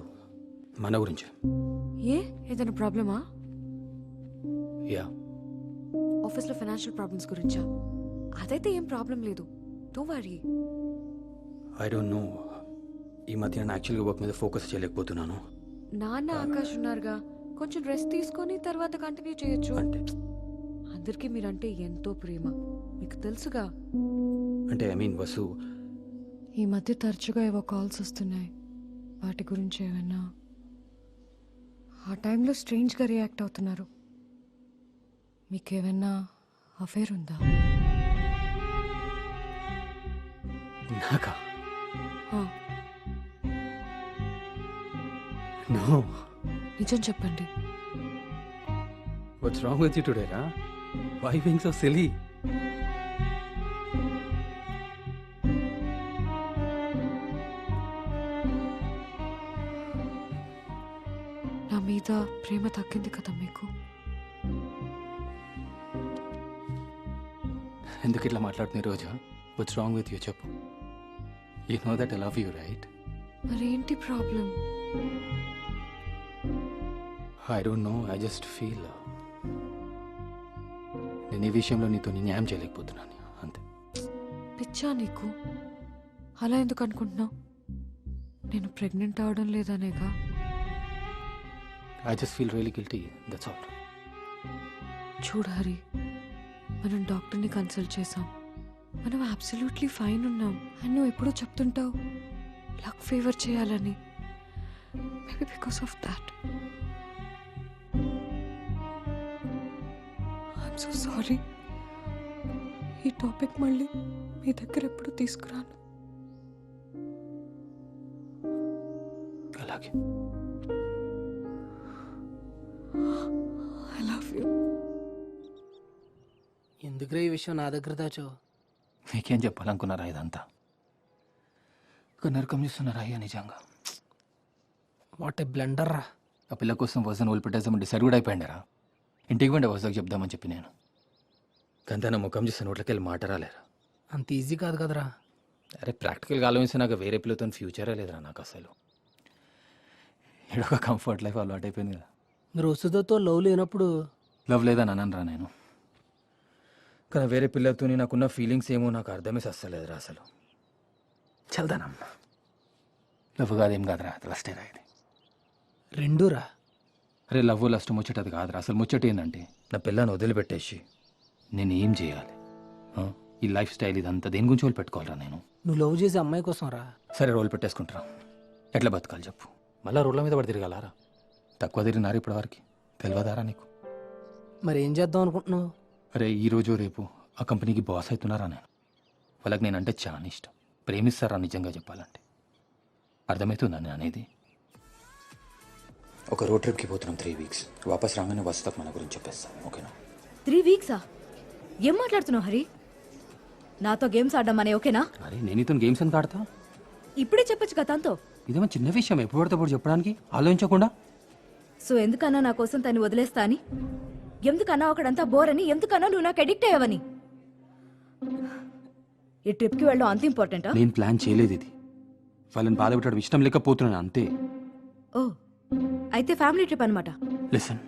Speaker 10: మన గురించి.
Speaker 2: ఏ ఏదైనా ప్రాబ్లమా?
Speaker 10: యా,
Speaker 2: ఆఫీస్లో ఫైనాన్షియల్ ప్రాబ్లమ్స్ గురించా? అదైతే ఏం ప్రాబ్లం లేదు. Don't worry.
Speaker 10: I don't no. ఈ మధ్య నేను యాక్చువల్గా వర్క్ మీద ఫోకస్ చేయలేకపోతున్నాను.
Speaker 2: నాన్న ఆకాష్ ఉన్నారుగా, కొంచెం రెస్ట్ తీసుకొని తర్వాత కంటిన్యూ చేయొచ్చు.
Speaker 10: అంటే
Speaker 2: అందరికీ మీరంటే ఎంతో ప్రేమ, మీకు తెలుసుగా.
Speaker 10: అంటే ఐ మీన్ వసు,
Speaker 2: ఈ మధ్య తరచుగా ఏవో కాల్స్ వస్తున్నాయి. వాటి గురించి ఏమైనా? ఆ టైంలో స్ట్రేంజ్గా రియాక్ట్ అవుతున్నారు. మీకేమైనా అఫేర్ ఉందా?
Speaker 10: నాకా?
Speaker 2: ఆ,
Speaker 10: నో.
Speaker 2: నిజం చెప్పండి.
Speaker 10: What's wrong with you today రా? Why being so silly?
Speaker 2: మీద ప్రేమ తగ్గింది కదా మీకు?
Speaker 10: ఎందుకు ఇట్లా మాట్లాడుతుంది రోజు? వాట్స్ రాంగ్ విత్ యూ చెప్పు. You know that I love you right?
Speaker 2: మరేంటి problem?
Speaker 10: I don't know, I just feel నేను ఈ విషయంలో నీతో న్యాయం చేయలేకపోతున్నాను అంతే.
Speaker 2: పిచ్చా నీకు? అలా ఎందుకు అనుకుంటున్నావు? నేను ప్రెగ్నెంట్ అవడం లేదనేగా.
Speaker 10: I just feel really guilty, that's all.
Speaker 2: చూడు హరి, మనం డాక్టర్ని కన్సల్ట్ చేసాం. మనం అబ్సల్యూట్లీ ఫైన్ ఉన్నాం. అండ్ నువ్వు ఎప్పుడూ చెప్తుంటావు లక్ ఫేవర్ చేయాలని. Maybe because of that. I'm so sorry. ఈ టాపిక్ మళ్ళీ మీ దగ్గర ఎప్పుడు తీసుకురాను.
Speaker 10: అలాగే.
Speaker 2: I love you.
Speaker 7: ఎందుకురా ఈ విషయం నా దగ్గర దాచో?
Speaker 10: మీకేం చెప్పాలనుకున్నారా ఇదంతా? ఒక నరకం చూస్తున్నారా అయ్యా నిజంగా.
Speaker 7: వాట్ ఏ బ్లెండర్ రా.
Speaker 10: ఆ పిల్ల కోసం వజన్ వదిలిపెట్టేసామని డిసైడ్ కూడా అయిపోయిండారా? ఇంటికి వెంట వజాకు చెప్దామని చెప్పి నేను కంతా నా ముఖం చూస్తే నోట్లకి వెళ్ళి మాట రాలేరా?
Speaker 7: అంత ఈజీ కాదు కదరా.
Speaker 10: అరే ప్రాక్టికల్గా ఆలోచిస్తే నాకు వేరే పిల్లతో ఫ్యూచరే లేదురా నాకు అసలు. ఏడొక కంఫర్ట్ లైఫ్ అలవాటు అయిపోయింది కదా.
Speaker 7: మీరు వసుదతో లవ్ లేనప్పుడు
Speaker 10: లవ్ లేదని అనరా నేను, కానీ వేరే పిల్లలతో నాకున్న ఫీలింగ్స్ ఏమో నాకు అర్థమే సస్తలేదురా అసలు. చల్దానమ్మా. లవ్ కాదేం కాదురా, లస్టేరా ఇది.
Speaker 7: రెండూరా.
Speaker 10: అరే లవ్ లస్ట్ ముచ్చటది కాదురా, అసలు ముచ్చట ఏంటంటే నా పిల్లని వదిలిపెట్టేసి నేను ఏం చేయాలి? ఈ లైఫ్ స్టైల్ ఇదంతా దేని గురించి వాళ్ళు పెట్టుకోవాలరా నేను?
Speaker 7: నువ్వు లవ్ చేసే అమ్మాయి కోసం రా.
Speaker 10: సరే రోల్ పెట్టేసుకుంటారా, ఎట్లా బతకాలి చెప్పు? మళ్ళీ రోడ్ల మీద పడి తిరగాలారా? తక్కువ తిరిగినారు ఇప్పటివరకు, తెలియదారా నీకు?
Speaker 7: మరి ఏం చేద్దాం అనుకుంటున్నావు?
Speaker 10: అరే ఈరోజు రేపు ఆ కంపెనీకి బాస్ అవుతున్నారా నేను? వాళ్ళకి నేనంటే చాలా ఇష్టం, ప్రేమిస్తారా నిజంగా చెప్పాలంటే? అర్థమవుతుందా నేను అనేది? ఒక రోడ్ ట్రిప్కి పోతున్నాం 3 weeks. వాపస్ రాగానే వస్తాకు మన గురించి చెప్పేస్తాం, ఓకేనా?
Speaker 13: 3 weeks? ఏం మాట్లాడుతున్నావు హరి? నాతో గేమ్స్ ఆడడం అనే ఓకేనా?
Speaker 10: అరే నేను ఇతను గేమ్స్ అని ఆడతా?
Speaker 13: ఇప్పుడే చెప్పొచ్చు కదా తనతో.
Speaker 10: ఇదేమో చిన్న విషయం, ఎప్పుడు పడితే అప్పుడు చెప్పడానికి ఆలోచించకుండా.
Speaker 13: సో ఎందుకన్నా నా కోసం తను వదిలేస్తా అని? ఎందుకన్నా ఒకడంతా బోర్ అని? ఎందుకన్నా నువ్వు నాకు అడిక్ట్ అయ్యావని? ఈ ట్రిప్కి వెళ్ళడం అంత ఇంపార్టెంటా?
Speaker 10: నేను ప్లాన్ చేయలేదు ఇది, వాళ్ళని బాధ పెట్టడం ఇష్టం లేకపోతున్నాను అంతే.
Speaker 13: ఓ అయితే ఫ్యామిలీ ట్రిప్ అనమాట.
Speaker 10: లిసన్,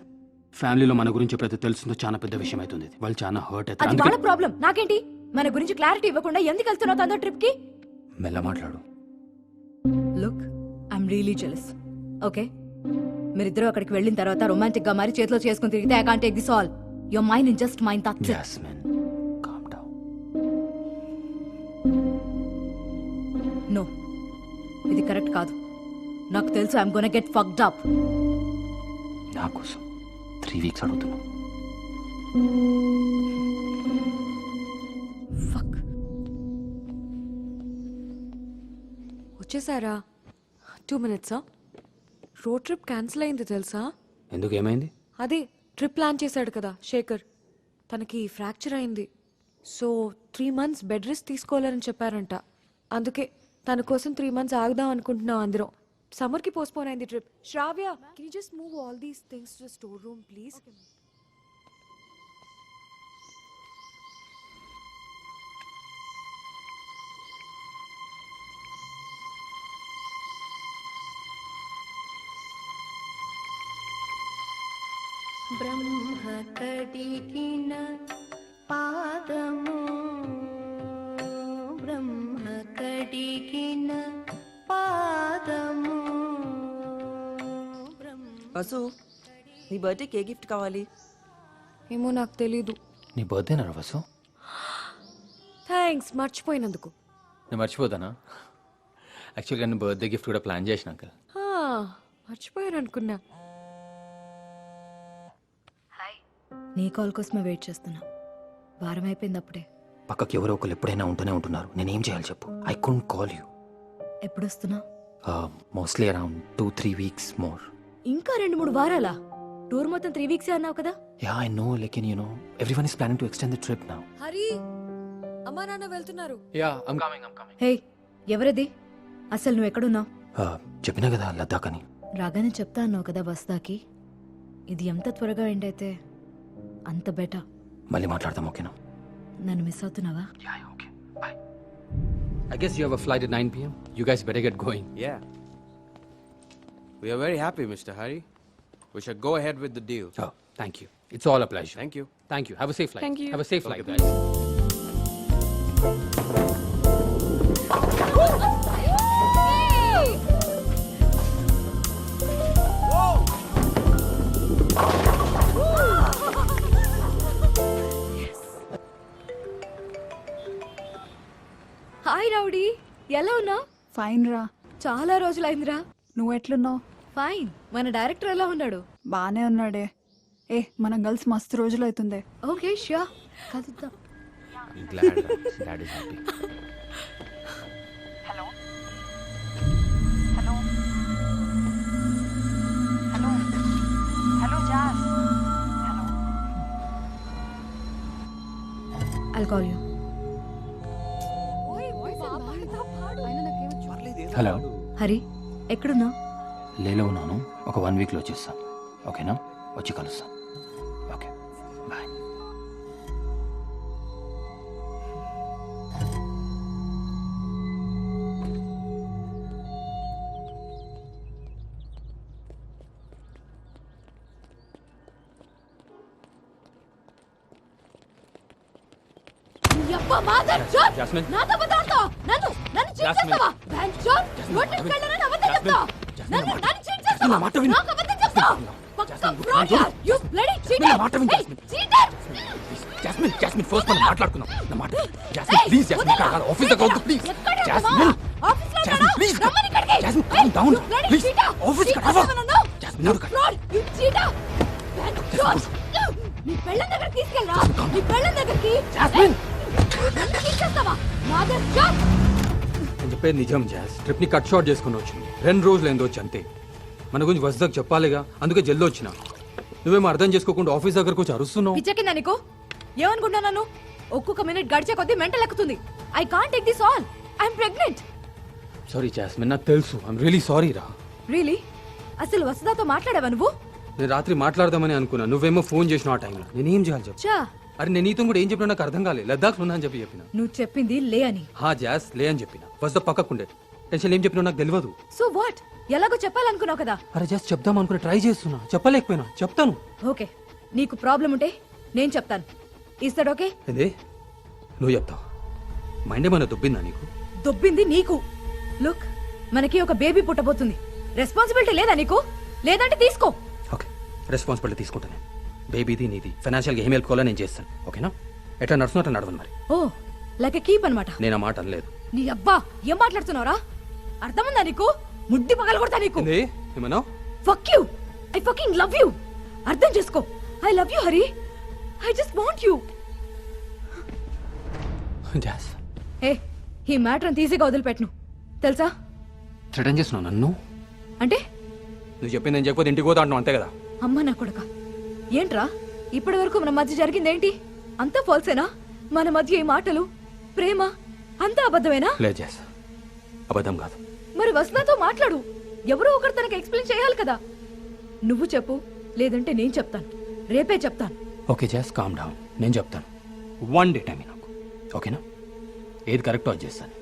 Speaker 10: ఫ్యామిలీలో మన గురించి ఎప్పుడైతే తెలుస్తుందో చాలా పెద్ద విషయం అవుతుంది. వాళ్ళు చాలా హర్ట్
Speaker 13: అది వాళ్ళ
Speaker 10: అవుతారు.
Speaker 13: ప్రాబ్లం, నాకేంటి? మన గురించి క్లారిటీ ఇవ్వకుండా ఎందుకు వెళ్తున్నావు తనతో ట్రిప్ కి?
Speaker 10: మెల్ల మాట్లాడు.
Speaker 13: Look, I'm really jealous. Okay, మీరిద్దరూ అక్కడికి వెళ్ళిన తర్వాత రొమాంటిక్ గా మరి చేతిలో చేసుకుని తిరిగితే I can't take this all. Your mind in just mind. That's it.
Speaker 10: Jasmine, calm down.
Speaker 13: No, ఇది కరెక్ట్ కాదు. నాకు తెలుసు I'm gonna get fucked up.
Speaker 10: నా కోసం 3 weeks అడుగుతున్నా.
Speaker 2: ఫక్. వచ్చేసారా? 2 minutes. రోడ్ ట్రిప్ క్యాన్సిల్ అయింది తెలుసా?
Speaker 10: ఎందుకు, ఏమైంది?
Speaker 2: అదే ట్రిప్ ప్లాన్ చేశాడు కదా శేఖర్, తనకి ఫ్రాక్చర్ అయింది. సో 3 months బెడ్ రెస్ట్ తీసుకోవాలని చెప్పారంట. అందుకే తన కోసం 3 months ఆగుదాం అనుకుంటున్నాం అందరం. సమ్మర్కి పోస్ట్పోన్ అయింది trip. Shravya, can you just move all these things to the store room please?
Speaker 16: Brahma కడిగిన పాదము, బ్రహ్మ కడిగిన పాదము.
Speaker 11: వసు, నీ బర్త్డేకి ఏ గిఫ్ట్ కావాలి?
Speaker 2: ఏమో నాకు తెలీదు.
Speaker 10: నీ బర్త్డే నా వసు?
Speaker 2: థ్యాంక్స్ మర్చిపోయినందుకు.
Speaker 10: నేను మర్చిపోతానా? యాక్చువల్గా నేను బర్త్డే గిఫ్ట్ కూడా ప్లాన్ చేసిన అంకల్.
Speaker 2: మర్చిపోయాను అనుకున్నా.
Speaker 13: నీ కాల్ కోసమే వెయిట్ చేస్తున్నా. వారం అయిపోయింది అప్పుడే.
Speaker 10: పక్కకి ఎవరో ఒకరు ఎప్పుడైనా ఉంటూనే ఉంటున్నారు. నేనేం చేయాలి చెప్పు? I couldn't call you.
Speaker 13: ఎప్పుడు వస్తున్నా?
Speaker 10: Mostly around 2-3 weeks more.
Speaker 13: ఇంకా 2-3 వారాలా? టూర్ మొత్తం 3 weeks అన్నావు కదా?
Speaker 10: యా ఐ నో, లేకిన్ you know everyone is planning to extend the trip now.
Speaker 2: Hari, అమ్మా నాన్న వెళ్తున్నారు.
Speaker 10: Yeah I'm coming.
Speaker 13: హే, ఎవరిది? అసలు నువ్వు ఎక్కడున్నావు?
Speaker 10: చెప్పినా కదా లద్దాఖ్ అని.
Speaker 13: రాగానే చెప్తా అన్నావు కదా వస్తాకి. ఇది ఎంత త్వరగా ఎండ్ అయితే అంత బెటర్.
Speaker 1: మళ్ళీ మాట్లాడదాం, ఓకేనా?
Speaker 13: నన్ను miss అవుతున్నావా?
Speaker 10: I guess you have a flight at 9 p.m. You guys better get going.
Speaker 17: Yeah. We are very happy, Mr. Hari. We shall go ahead with the deal.
Speaker 10: Oh, thank you. It's all a pleasure.
Speaker 17: Thank you.
Speaker 10: Thank you. Have a safe flight.
Speaker 11: Thank you.
Speaker 10: Have a safe
Speaker 17: Okay,
Speaker 10: flight, guys.
Speaker 13: Hi rowdy, ఎలా ఉన్నావు?
Speaker 5: Fine రా.
Speaker 13: చాలా రోజులైందిరా.
Speaker 5: నువ్వు ఎట్లున్నావు?
Speaker 13: Fine. మన director ఎలా ఉన్నాడు?
Speaker 5: బానే ఉన్నాడే. మనం కలిసి మస్తు రోజులు అవుతుందే.
Speaker 13: ఓకే ష్యూర్, కలుద్దాం.
Speaker 9: I'm glad Dad is happy.
Speaker 13: I'll call you.
Speaker 1: Hello,
Speaker 13: Hari, ఎక్కడున్నావు?
Speaker 1: లేలో ఉన్నాను. ఒక 1 వీక్లో వచ్చేస్తాను, ఓకేనా? వచ్చి కలుస్తాను. Okay, bye.
Speaker 13: యప్ప మాదర్ షాట్.
Speaker 10: Jasmine.
Speaker 13: నాతో బతాడతావు? నన్ను చీట్
Speaker 10: Jasmine.
Speaker 13: చేస్తావా? బ్యాన్ షాట్. రోడ్డుకి వెళ్ళాలని అబద్ధం చెప్తావు. నన్ను చీట్ చేస్తావా?
Speaker 10: మాట విను.
Speaker 13: నాకు అబద్ధం చెప్తావు. పక్కా fraud యార్. You bloody cheater.
Speaker 10: నా మాట విను,
Speaker 13: Hey,
Speaker 10: Jasmine.
Speaker 13: cheater.
Speaker 10: Jasmine, first మనం మాట్లాడుకుందాం. నా మాట. Jasmine,
Speaker 13: Hey,
Speaker 10: please, Jasmine,
Speaker 13: వదలా.
Speaker 10: కాదు, ఆఫీస్ దగ్గర వద్దు, please.
Speaker 13: ఎక్కడ
Speaker 10: Jasmine.
Speaker 13: ఆఫీస్లో
Speaker 10: Jasmine, please.
Speaker 13: రమ్మని ఇక్కడికి.
Speaker 10: Jasmine, calm down.
Speaker 13: You bloody
Speaker 10: Please.
Speaker 13: cheater.
Speaker 10: Office
Speaker 13: Cheat
Speaker 10: దగ్గర
Speaker 13: చేస్తావా నన్ను?
Speaker 10: Jasmine,
Speaker 13: You
Speaker 10: ఎవరు?
Speaker 13: fraud. You cheater. Ban shot. నీ పెళ్ళం దగ్గరికి తీసుకెళ్ళరా. నీ పెళ్ళం దగ్గరికి.
Speaker 10: Jasmine.
Speaker 13: నన్ను చీట్ చేస్తావా? Mother shot.
Speaker 10: నేను చెప్పేది నిజం జాస్. ట్రిప్ ని కట్ షార్ట్ చేసుకుని వచ్చింది. 2 రోజులు ఏందో వచ్చి అంతే. మన గురించి వస్తాకు చెప్పాలిగా, అందుకే జల్ది వచ్చిన. నువ్వేమో అర్థం చేసుకోకుండా ఆఫీస్ దగ్గరకు వచ్చి అరుస్తున్నావు.
Speaker 13: పిచ్చెక్కిందా నీకు? ఏమనుకుంటున్నా నన్ను? ఒక్కొక్క మినిట్ గడిచే కొద్దీ మెంటల్ ఎక్కుతుంది. I can't take this all. I'm pregnant.
Speaker 10: Sorry jasmine, నాకు తెలుసు. ఐఎమ్ రియలీ సారీ రా.
Speaker 13: రియలీ? అసలు వసుదాతో మాట్లాడావా నువ్వు?
Speaker 10: నేను రాత్రి మాట్లాడదామని అనుకున్నా. నువ్వేమో ఫోన్ చేసిన ఆ టైంలో. నేనేం చేయాలి చెప్పు?
Speaker 13: చా,
Speaker 10: అరే నేను నీతో కూడా ఏం చెప్పినా నాకు అర్థం కాలేదు. లద్దాఖ్ ఉన్నా అని చెప్పిన.
Speaker 13: నువ్వు చెప్పింది లే అని.
Speaker 10: హా జాస్, లే అని చెప్పిన. వస్తా పక్కకుండే. టెన్షన్ ఏం చెప్పినా నాకు తెలియదు.
Speaker 13: So what? ఎలాగో చెప్పాలనుకున్నావు కదా.
Speaker 10: అరే జస్ట్ చెప్దాం అనుకుని ట్రై చేస్తున్నా. చెప్పలేకపోయినా. చెప్తాను.
Speaker 13: ఓకే, నీకు ప్రాబ్లం ఉంటే నేను చెప్తాను. ఇస్తాడు ఓకే?
Speaker 10: ఏంది నువ్వు చెప్తావు? మైండ్ ఏమైనా దొబ్బిందా నీకు?
Speaker 13: దొబ్బింది నీకు. లుక్, మనకి ఒక బేబీ పుట్టబోతుంది. రెస్పాన్సిబిలిటీ లేదా నీకు? లేదంటే తీసుకో.
Speaker 10: ఓకే, రెస్పాన్సిబిలిటీ తీసుకుంటాను. బేబీది నీది. ఫైనాన్షియల్గా ఏం వెళ్ళుకోవాలో నేను చేస్తాను, ఓకేనా? ఎట్లా నడుస్తున్నట్టు నడవను మరి.
Speaker 13: ఓ, లైక్ కీప్ అనమాట.
Speaker 10: నేను ఆ మాట అనలేదు.
Speaker 13: నీ అబ్బా, ఏం మాట్లాడుతున్నావురా? అర్థముందా నీకు? ముడ్డి పగల కొడతా నీకు.
Speaker 10: ఏమన్నా?
Speaker 13: Fuck you. I fucking love you. అర్థం చేసుకో. I love you Hari. I just want you.
Speaker 10: Jas,
Speaker 13: ఏ, ఈ మ్యాటర్ ఈజీగా వదిలిపెట్టను తెలుసా?
Speaker 10: థ్రెటన్ చేస్తున్నావు నన్ను?
Speaker 13: అంటే
Speaker 10: నువ్వు చెప్పింది నేను చెప్పకపోతే ఇంటికి పోతా అంటున్నావు అంతే కదా?
Speaker 13: అమ్మ నా కొడుక, ఏంట్రా ఇప్పటి వరకు మన మధ్య జరిగిందేంటి? అంతా ఫాల్సేనా? మన మధ్య ఈ మాటలు, ప్రేమ అంతా అబద్ధమేనా?
Speaker 10: లేదు జాస్, అబద్ధం కాదు.
Speaker 13: మరి వసునాతో మాట్లాడు. ఎవరో ఒకరు తనకి ఎక్స్ప్లెయిన్ చేయాలి కదా. నువ్వు చెప్పు, లేదంటే నేను చెప్తాను. రేపే చెప్తాను.
Speaker 1: Okay Jas, calm down. నేను చెప్తాను. 1 డే టైం నాకు, ఓకేనా? ఏది కరెక్టో అది చేస్తాను.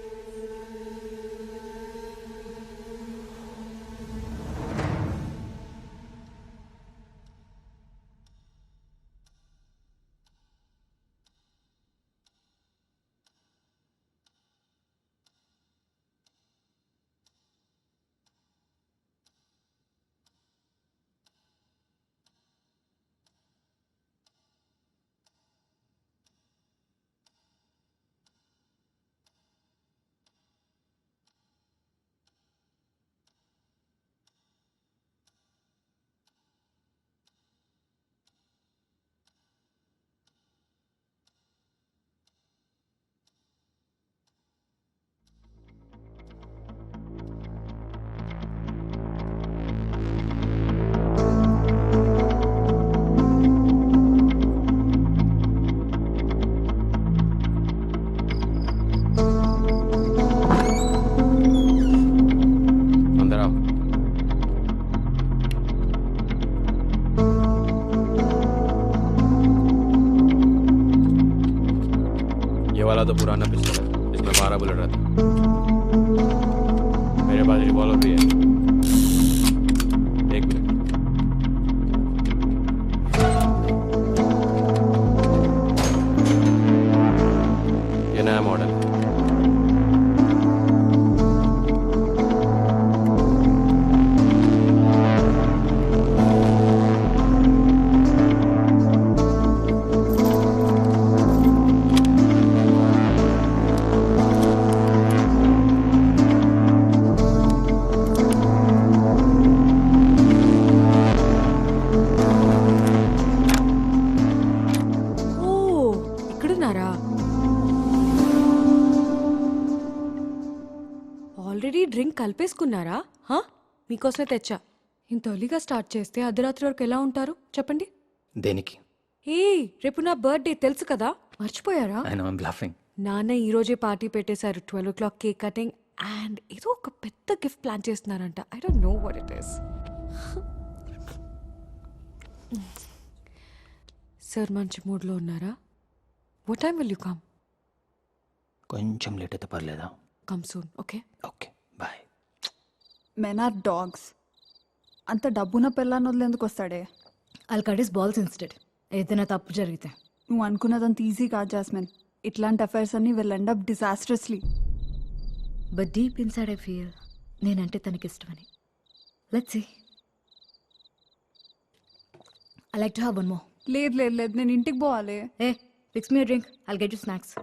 Speaker 17: वाला तो पुराना पिस्टल है, इसमें 12 बुलेट रहता है। मेरे पास रिवॉल्वर भी है। एक मिनट। ये नया मॉडल है।
Speaker 2: ఓ ఇక్కడున్నారా? ఆల్రెడీ డ్రింక్ కలిపేసుకున్నారా? హా? మీకోసమే తెచ్చా. ఇంత ఎర్లీగా స్టార్ట్ చేస్తే అర్ధరాత్రి వరకు ఎలా ఉంటారు చెప్పండి?
Speaker 1: దేనికి?
Speaker 2: ఏ రేపు నా బర్త్డే తెలుసు కదా, మర్చిపోయారా?
Speaker 1: I know I'm bluffing.
Speaker 2: నాన్న ఈ రోజే పార్టీ పెట్టేశారు. 12 o'clock కేక్ కటింగ్ అండ్ ఏదో ఒక పెద్ద గిఫ్ట్ ప్లాన్ చేస్తున్నారంట. I don't know what it is. Sir మంచి మూడ్లో ఉన్నారా? What time will you come?
Speaker 1: కొంచెం లేట్ అయితే పర్లేదా?
Speaker 2: Come soon. Okay
Speaker 1: okay bye.
Speaker 5: Men are dogs. అంత డబ్బున పిల్లని వదిలేందుకు వస్తాడే?
Speaker 13: అల్కాడిస్ బాల్స్ ఇన్స్టెడ్. ఏదైనా తప్పు జరిగితే
Speaker 5: నువ్వు అనుకున్నదంత ఈజీ కాదు జాస్మిన్. ఇట్లాంటి అఫైర్స్ అన్ని will end up disastrously.
Speaker 13: But deep inside I feel నేనంటే తనకి ఇష్టమని. Let's see. I like to have one more.
Speaker 5: లేదు లేదు లేదు, నేను ఇంటికి పోవాలి.
Speaker 13: A fix me drink, I'll get you snacks.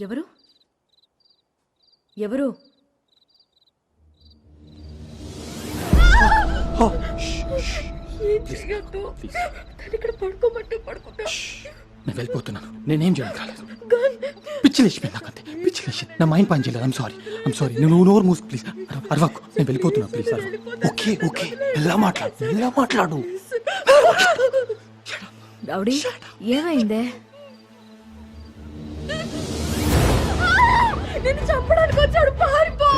Speaker 13: ఎవరు ఎవరు?
Speaker 10: నేను వెళ్ళిపోతున్నాను. నేనేం చేయడం కాలేదు. పిచ్చి లేచిపోయింది నాకంతే. పిచ్చి లేచి నా మైండ్ పని చేయలేదు. I'm sorry. నువ్వు నోరు మూసు ప్లీజ్. అరవకు. నేను వెళ్ళిపోతున్నా ప్లీజ్. ఓకే ఓకే ఎలా మాట్లాడు.
Speaker 13: రౌడీ ఏమైందే?
Speaker 16: నిన్ను చంపడానికి వచ్చాడు, పారిపో.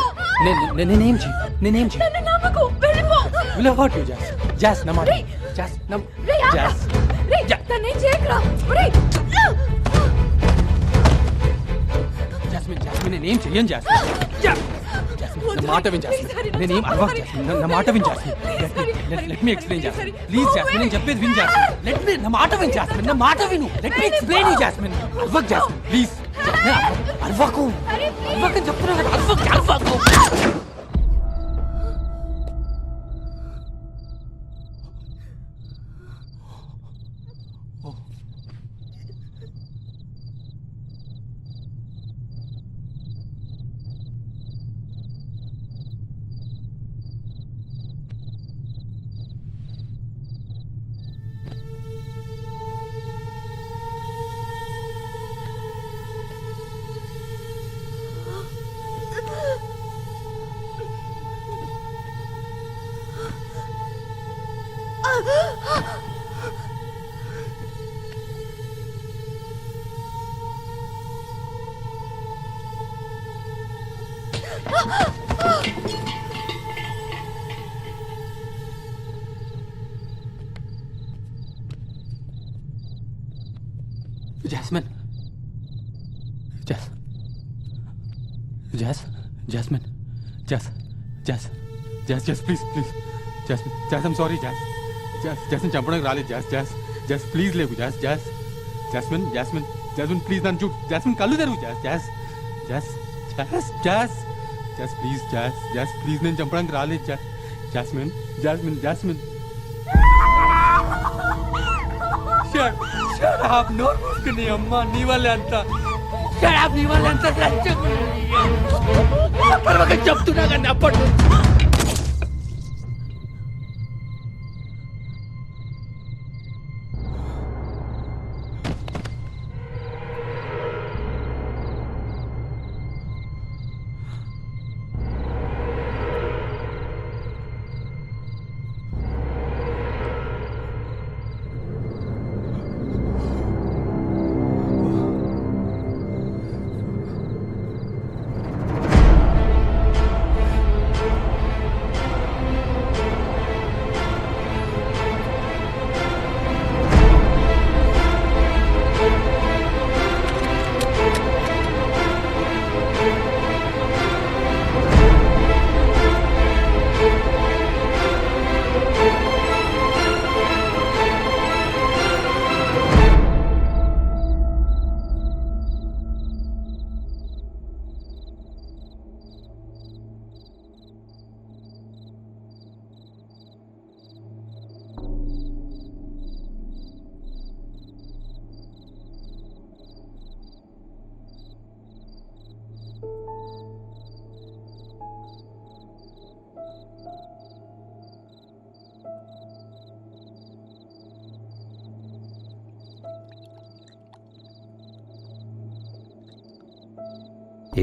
Speaker 10: నేనేం చేయను.
Speaker 16: నమ్మకు, వెళ్ళిపో.
Speaker 10: Will I hurt you, Jazz? Jazz, na మాట. Jazz, na. Jazz.
Speaker 16: తన్నేం చేయకురా.
Speaker 10: Jasmine, నేనేం చెయ్యను Jasmine. Jasmine, నా మాట విన్ జాస్మిన్. నేను ఏం అర్వాక్ జాస్మిన్. నా మాట win jasmine. Let me explain jasmine. Please jasmine, నేను చెప్పేది విన్ జాస్మిన్. లెట్ మీ నా మాట విన్ జాస్మిన్. నా మాట విను. Let me explain you Jasmine. అర్వాక్ జాస్మిన్ ప్లీజ్. అర్వాకు అర్వాక్ అని చెప్తున్నా కదా. అర్వాక్ అర్వాకు. Jasmine Jasmine please I'm sorry Jasmine చంపడానికి రాలేదు. జాస్ ప్లీజ్ లేవు. జాస్మిన్ ప్లీజ్ నన్ను చూడు. జాస్మిన్ కళ్ళు తెరువు. జాస్ ప్లీజ్ నేను చంపడానికి రాలేదు. జాస్మిన్ నోరు మూసుకుని అమ్మా, నీ వల్లే అంతా. నీ వల్లే అంతా చెప్తున్నా కానీ అప్పటి నుంచి.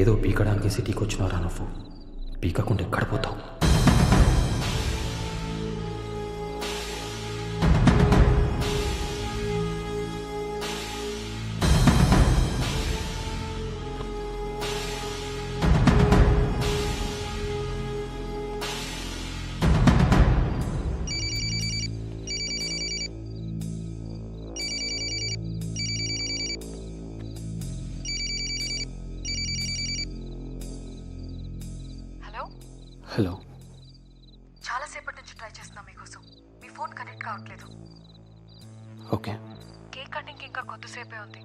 Speaker 1: ఏదో పీకడానికి సిటీకి వచ్చినారా నువ్వు? పీకకుండా ఎక్కడ పోతావు? హలో,
Speaker 2: చాలాసేపటి నుంచి ట్రై చేస్తున్నా మీకోసం. మీ ఫోన్ కనెక్ట్ కావట్లేదు.
Speaker 1: ఓకే.
Speaker 2: కేక్ కటింగ్ ఇంకా కొద్దిసేపే ఉంది.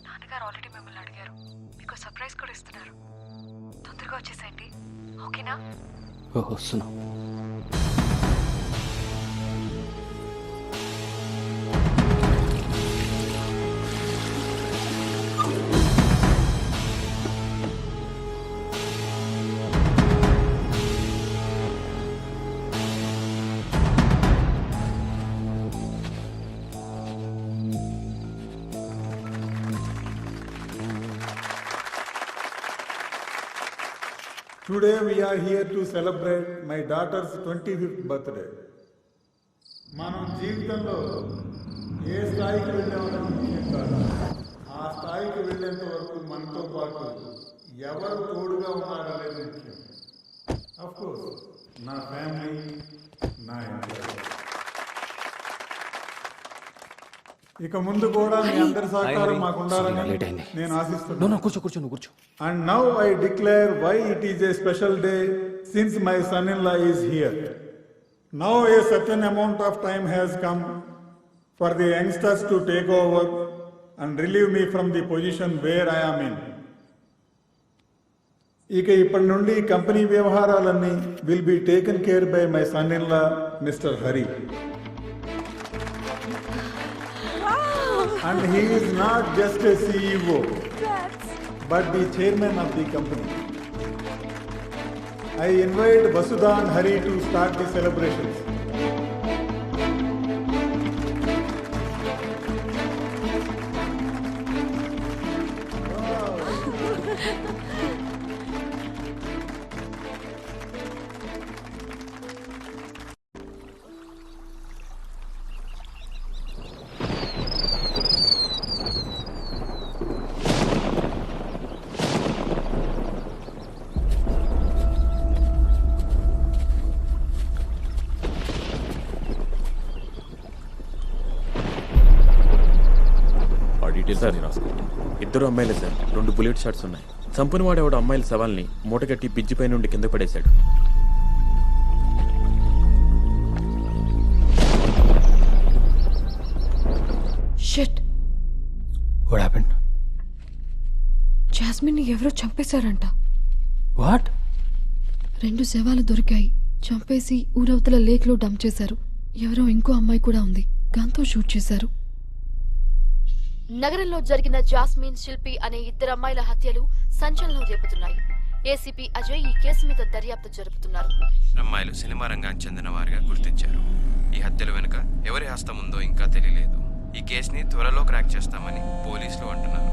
Speaker 2: నాన్నగారు ఆల్రెడీ మిమ్మల్ని అడిగారు. మీకు సర్ప్రైజ్ కూడా ఇస్తున్నారు. తొందరగా వచ్చేసేయండి, ఓకేనా?
Speaker 1: వస్తున్నా.
Speaker 6: Today we are here to celebrate my daughter's 25th birthday. మనం జీవితంలో ఏ స్థాయికి వెళ్ళామని ముఖ్యం కాదు. ఆ స్థాయికి వెళ్ళేంత వరకు మనతో పాటు ఎవరు తోడుగా ఉన్నారనేది ముఖ్యం. అఫ్ కోర్స్ నా ఫ్యామిలీ, నా ఎంప్లాయీ. ఇక ముందు కూడా మీ అందరి సహకారం మాకు ఉండాలని నేను ఆశిస్తున్నాను.
Speaker 10: కూర్చో.
Speaker 6: And now I declare why it is a special day since my son-in-law is here. Now a certain amount of time has come for the youngsters to take over and relieve me from the position where I am in. ఇక ఇప్పటి నుండి company వ్యవహారాలన్నీ will be taken care by my son in law mister Hari. And he is not just a CEO, but the chairman of the company. I invite Vasudha and Hari to start the celebrations.
Speaker 18: Sir ఇద్దరు అమ్మాయిలే sir, 2 bullet shots ఉన్నాయి. చంపిన వాడేవాడు అమ్మాయిల శవాల్ని మూటగట్టి బ్రిడ్జిపై నుండి కింద పడేశాడు.
Speaker 2: Shit,
Speaker 10: what happened?
Speaker 2: Jasmine ని ఎవరో చంపేశారంట.
Speaker 10: వాట్?
Speaker 2: 2 శవాలు దొరికాయి. చంపేసి ఊరవతల లేక్ లో డంప్ చేశారు. ఎవరో ఇంకో అమ్మాయి కూడా ఉంది. గన్తో షూట్ చేశారు.
Speaker 16: నగరంలో జరిగిన జాస్మిన్, శిల్పి అనే 2 అమ్మాయిల హత్యలు సంచలనం రేపుతున్నాయి. ఏసీపీ అజయ్ ఈ కేసు మీద దర్యాప్తు జరుపుతున్నారు.
Speaker 17: అమ్మాయిలు సినిమా రంగానికి చెందిన వారిగా గుర్తించారు. ఈ హత్యల వెనుక ఎవరి హస్తం ఉందో ఇంకా తెలియలేదు. ఈ కేసుని త్వరలో క్రాక్ చేస్తామని పోలీసులు అంటున్నారు.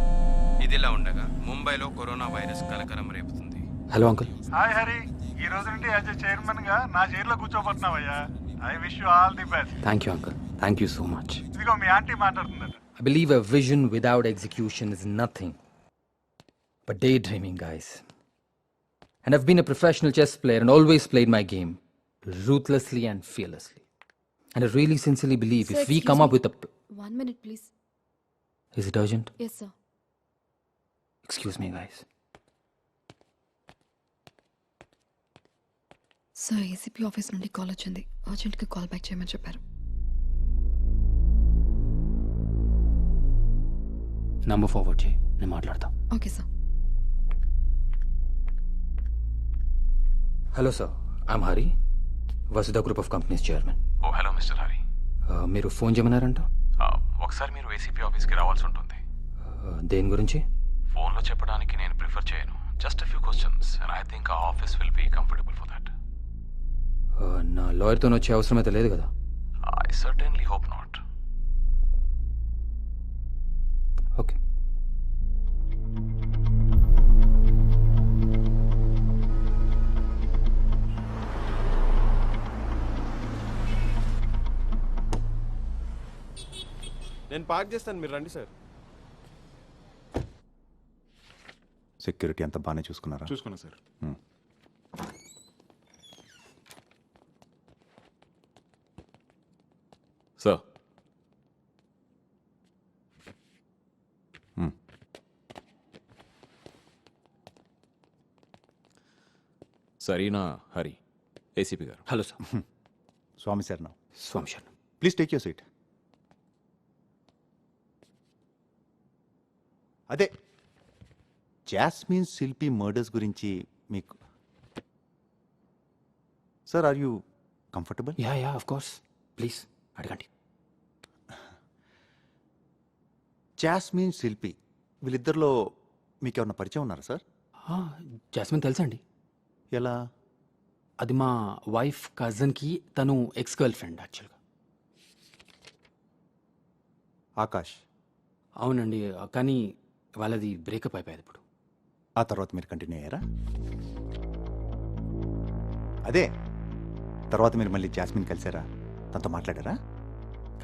Speaker 17: ఇదిలా ఉండగా ముంబైలో కరోనా వైరస్ కలకలం రేపుతుంది.
Speaker 10: Hello uncle.
Speaker 6: హాయ్ హరి, ఈ రోజు నుండి యాజ్ చైర్మన్ గా నా చైర్లో కూర్చోబోతున్నావయ్యా. I wish you all the best.
Speaker 10: Thank you uncle, thank you so much.
Speaker 6: ఇదిగో మీ ఆంటీ మాట్లాడుతుందట.
Speaker 10: I believe a vision without execution is nothing but daydreaming, guys. And I've been a professional chess player and always played my game ruthlessly and fearlessly. And I really sincerely believe
Speaker 2: Sir,
Speaker 10: if we
Speaker 2: excuse
Speaker 10: come
Speaker 2: me.
Speaker 10: up with a...
Speaker 2: 1 minute, please.
Speaker 10: Is it urgent?
Speaker 2: Yes, sir.
Speaker 10: Excuse me, guys.
Speaker 2: Sir, ACP office నుండి call వచ్చింది. అర్జెంట్గా call back చేయమని చెప్పారు.
Speaker 1: Number forward చేయి, నేను మాట్లాడతా.
Speaker 2: Okay sir.
Speaker 10: Hello, sir. I'm Hari, Vasudha Group of Companies Chairman.
Speaker 18: Oh hello mister Hari.
Speaker 10: మీరు phone చేయమన్నారంట?
Speaker 18: ఒకసారి మీరు ఏసీపీ ఆఫీస్కి రావాల్సి ఉంటుంది.
Speaker 10: దేని గురించి?
Speaker 18: ఫోన్లో చెప్పడానికి నేను ప్రిఫర్ చేయను. Just few questions and I think ఆ office will be comfortable for that.
Speaker 10: నా లాయర్తో వచ్చే అవసరం అయితే లేదు కదా?
Speaker 18: I certainly hope not.
Speaker 10: Okay.
Speaker 17: నేను పార్క్ చేస్తాను, మీరు రండి సార్.
Speaker 19: సెక్యూరిటీ అంతా బాగానే చూసుకున్నారా?
Speaker 3: చూసుకున్నా సార్.
Speaker 18: సార్ సరీనా హరి, ఏసీపీ గారు.
Speaker 10: Hello sir.
Speaker 19: స్వామి శరణం.
Speaker 10: స్వామి శరణం.
Speaker 19: Please take your seat. అదే జాస్మిన్, శిల్పి మర్డర్స్ గురించి మీకు sir, are you comfortable?
Speaker 10: Yeah of course, please అడగండి.
Speaker 19: జాస్మిన్, శిల్పి వీళ్ళిద్దరిలో మీకు ఏమన్నా పరిచయం ఉన్నారా సార్?
Speaker 10: జాస్మిన్ తెలుసండి.
Speaker 19: ఎలా?
Speaker 10: అది మా వైఫ్ కజిన్కి, తను ఎక్స్ గర్ల్ ఫ్రెండ్ యాక్చువల్గా.
Speaker 19: ఆకాష్?
Speaker 10: అవునండి, కానీ వాళ్ళది బ్రేకప్ అయిపోయేది ఇప్పుడు.
Speaker 19: ఆ తర్వాత మీరు కంటిన్యూ అయ్యారా? అదే తర్వాత మీరు మళ్ళీ జాస్మిన్ కలిసారా? తనతో మాట్లాడారా?